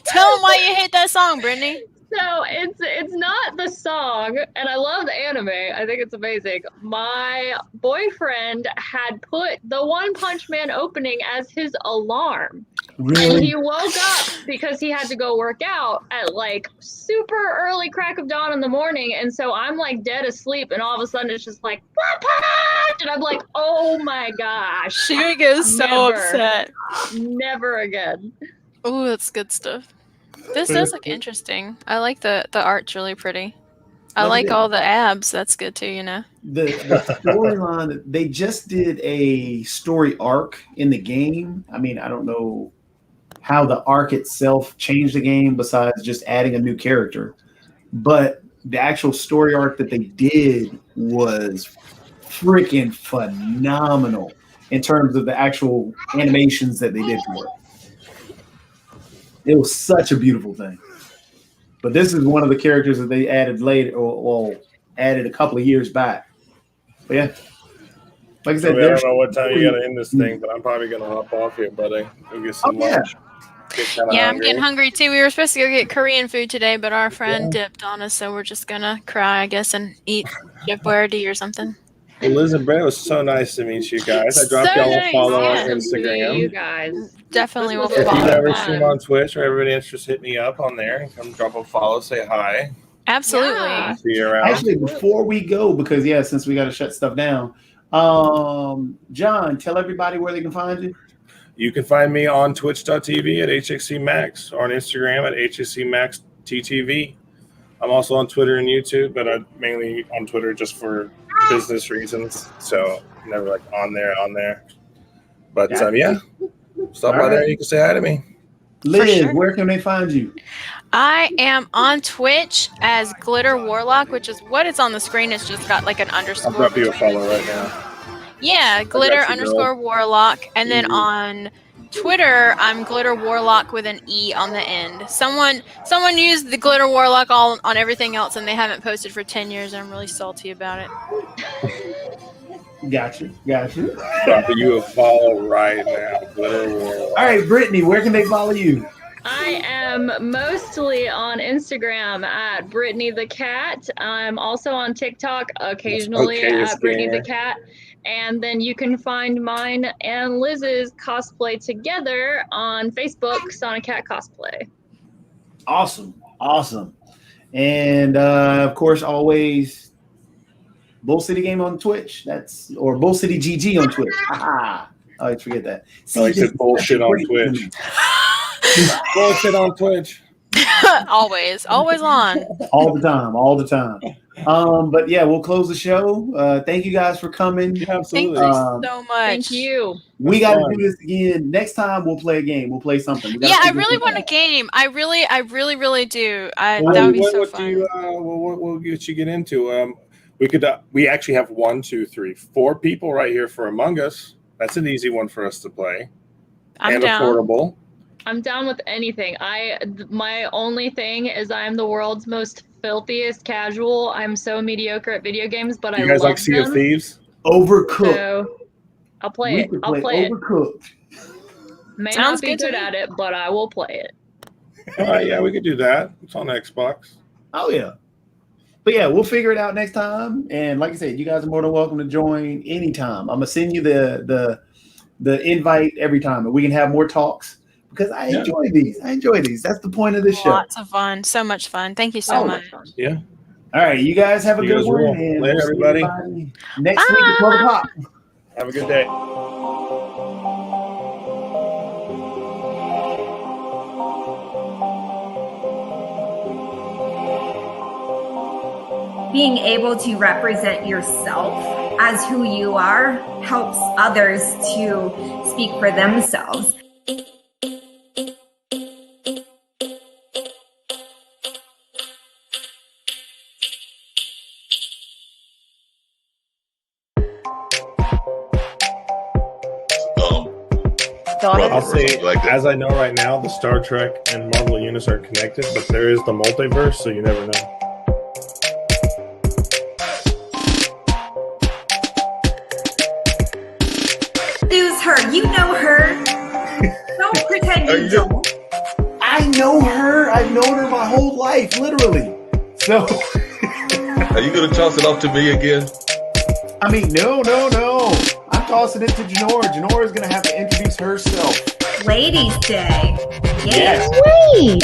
[SPEAKER 6] Tell them why you hate that song, Brittany.
[SPEAKER 7] so it's not the song, and I love the anime. I think it's amazing. My boyfriend had put the One Punch Man opening as his alarm. And
[SPEAKER 3] Really?
[SPEAKER 7] he woke up because he had to go work out at like super early crack of dawn in the morning. And so I'm like dead asleep, and all of a sudden it's just like, "One Punch!" And I'm like, oh my gosh,
[SPEAKER 6] She gets so
[SPEAKER 7] Never.
[SPEAKER 6] upset.
[SPEAKER 7] never again.
[SPEAKER 6] Oh, that's good stuff. This does look interesting. I like the art's really pretty. I
[SPEAKER 3] Look at
[SPEAKER 6] like
[SPEAKER 3] it.
[SPEAKER 6] all the abs. That's good too, you know.
[SPEAKER 3] The storyline, they just did a story arc in the game. I mean, I don't know how the arc itself changed the game besides just adding a new character, but the actual story arc that they did was freaking phenomenal in terms of the actual animations that they did for it. It was such a beautiful thing. But this is one of the characters that they added later, or added a couple of years back. But yeah, like I
[SPEAKER 2] I,
[SPEAKER 3] said,
[SPEAKER 2] mean, I
[SPEAKER 3] there's
[SPEAKER 2] don't know what time you got to end this thing, but I'm probably going to hop off here, buddy. Go get some
[SPEAKER 3] yeah.
[SPEAKER 2] lunch. Get kinda
[SPEAKER 6] Yeah, I'm
[SPEAKER 2] hungry.
[SPEAKER 6] getting hungry too. We were supposed to go get Korean food today, but our friend dipped on us, so we're just gonna cry, I guess, and eat Chef Boyardee or something.
[SPEAKER 2] Elizabeth, it was so nice to meet you guys. I dropped
[SPEAKER 6] So
[SPEAKER 2] y'all
[SPEAKER 6] nice,
[SPEAKER 2] a follow
[SPEAKER 6] yeah.
[SPEAKER 2] on
[SPEAKER 7] Awesome to meet
[SPEAKER 2] Instagram.
[SPEAKER 7] you guys.
[SPEAKER 6] Definitely will
[SPEAKER 7] This was
[SPEAKER 2] If you
[SPEAKER 6] follow.
[SPEAKER 2] ever
[SPEAKER 7] fun.
[SPEAKER 2] stream on Twitch or everybody interested, hit me up on there and come drop a follow, say hi.
[SPEAKER 6] Absolutely.
[SPEAKER 7] Yeah.
[SPEAKER 2] See you around.
[SPEAKER 3] actually before we go, because yeah, since we got to shut stuff down, John, tell everybody where they can find you.
[SPEAKER 2] You can find me on twitch.tv at HXCMax or on Instagram at HXCMaxTTV. I'm also on Twitter and YouTube, but I'm mainly on Twitter just for business reasons. So never like on there. But yeah, stop
[SPEAKER 3] All
[SPEAKER 2] by there.
[SPEAKER 3] right.
[SPEAKER 2] You can say hi to me.
[SPEAKER 3] Liz,
[SPEAKER 6] sure.
[SPEAKER 3] where can they find you?
[SPEAKER 6] I am on Twitch as Glitter Warlock, which is what it's on the screen. It's just got like an
[SPEAKER 2] I'll
[SPEAKER 6] underscore.
[SPEAKER 2] drop you a
[SPEAKER 6] between
[SPEAKER 2] follow
[SPEAKER 6] it.
[SPEAKER 2] right now.
[SPEAKER 6] Yeah, Glitter
[SPEAKER 2] you, girl.
[SPEAKER 6] underscore Warlock. And then
[SPEAKER 2] Mhm.
[SPEAKER 6] on Twitter, I'm Glitter Warlock with an E on the end. Someone used the Glitter Warlock all on everything else, and they haven't posted for 10 years, and I'm really salty about it.
[SPEAKER 3] Gotcha.
[SPEAKER 2] Dropping you a follow right now. Glitter Warlock.
[SPEAKER 3] All right, Brittany, where can they follow you?
[SPEAKER 7] I am mostly on Instagram at Brittany the Cat. I'm also on TikTok occasionally
[SPEAKER 2] Okay,
[SPEAKER 7] at Brittany the
[SPEAKER 2] Skinner.
[SPEAKER 7] Cat. And then you can find mine and Liz's cosplay together on Facebook, Sonic Cat Cosplay.
[SPEAKER 3] Awesome. And of course, always Bull City Game on Twitch. Or Bull City GG on Twitch. Haha. I always forget that.
[SPEAKER 2] Oh, he said bullshit on Twitch. Bullshit on Twitch.
[SPEAKER 6] always on.
[SPEAKER 3] all the time. But yeah, we'll close the show. Thank you guys for coming.
[SPEAKER 2] Yeah,
[SPEAKER 6] Thank
[SPEAKER 2] absolutely.
[SPEAKER 6] you
[SPEAKER 3] Um,
[SPEAKER 6] so much.
[SPEAKER 7] Thank you.
[SPEAKER 3] We
[SPEAKER 2] That's
[SPEAKER 3] got to
[SPEAKER 2] fun.
[SPEAKER 3] do this again. Next time we'll play a game. We'll play something. We gotta
[SPEAKER 6] Yeah, I
[SPEAKER 3] figure
[SPEAKER 6] really
[SPEAKER 3] this
[SPEAKER 6] want a
[SPEAKER 3] out.
[SPEAKER 6] game. I really do.
[SPEAKER 3] Well,
[SPEAKER 6] That would be
[SPEAKER 2] what,
[SPEAKER 6] so
[SPEAKER 2] what do
[SPEAKER 6] fun.
[SPEAKER 2] you, we'll get you get into? We could. We actually have 1, 2, 3, 4 people right here for Among Us. That's an easy one for us to play.
[SPEAKER 6] I'm
[SPEAKER 2] and
[SPEAKER 6] down.
[SPEAKER 2] affordable.
[SPEAKER 7] I'm down with anything. My only thing is I'm the world's most filthiest casual. I'm so mediocre at video games, but
[SPEAKER 2] You
[SPEAKER 7] I
[SPEAKER 2] guys
[SPEAKER 7] love
[SPEAKER 2] like Sea of
[SPEAKER 7] them.
[SPEAKER 2] Thieves?
[SPEAKER 3] Overcooked.
[SPEAKER 7] So I'll play
[SPEAKER 3] We
[SPEAKER 7] it.
[SPEAKER 3] could
[SPEAKER 7] I'll play it.
[SPEAKER 3] Overcooked.
[SPEAKER 7] May
[SPEAKER 6] Sounds
[SPEAKER 7] not be
[SPEAKER 6] good to
[SPEAKER 7] good
[SPEAKER 6] me.
[SPEAKER 7] at it, but I will play it.
[SPEAKER 2] All right, yeah, we could do that. It's on Xbox.
[SPEAKER 3] Oh yeah. But yeah, we'll figure it out next time. And like I said, you guys are more than welcome to join anytime. I'm gonna send you the invite every time, and we can have more talks because I
[SPEAKER 2] Yeah.
[SPEAKER 3] enjoy these. That's the point of this show.
[SPEAKER 6] Lots of fun. So much fun. Thank you so
[SPEAKER 3] Oh,
[SPEAKER 6] much.
[SPEAKER 2] Yeah.
[SPEAKER 3] All right, you guys have a
[SPEAKER 2] You
[SPEAKER 3] good
[SPEAKER 2] guys
[SPEAKER 3] one.
[SPEAKER 2] rule.
[SPEAKER 3] And
[SPEAKER 2] Later,
[SPEAKER 3] see
[SPEAKER 2] everybody.
[SPEAKER 3] next week at 12 o'clock.
[SPEAKER 2] Have a good day.
[SPEAKER 1] Being able to represent yourself as who you are helps others to speak for themselves.
[SPEAKER 5] Donna?
[SPEAKER 2] I'll say,
[SPEAKER 4] something like that.
[SPEAKER 2] as I know right now, the Star Trek and Marvel universe are connected, but there is the multiverse, so you never know.
[SPEAKER 1] Who's her? You know her. Don't pretend you don't.
[SPEAKER 3] I know her. I've known her my whole life, literally. So,
[SPEAKER 4] Are you going to toss it off to me again?
[SPEAKER 3] I mean, no. I'm tossing it to Janora. Janora is going to have to introduce herself.
[SPEAKER 1] Ladies' Day.
[SPEAKER 3] Yes.
[SPEAKER 5] Wait.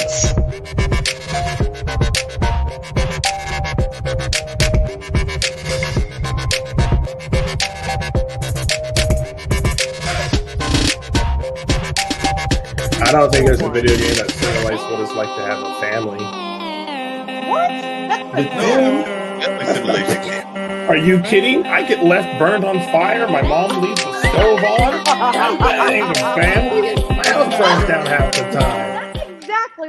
[SPEAKER 2] I don't think there's a video game that simulates what it's like to have a family.
[SPEAKER 4] Definitely simulation game.
[SPEAKER 2] Are you kidding? I get left burned on fire. My mom leaves the stove on. That ain't a family. My house burns down half the time.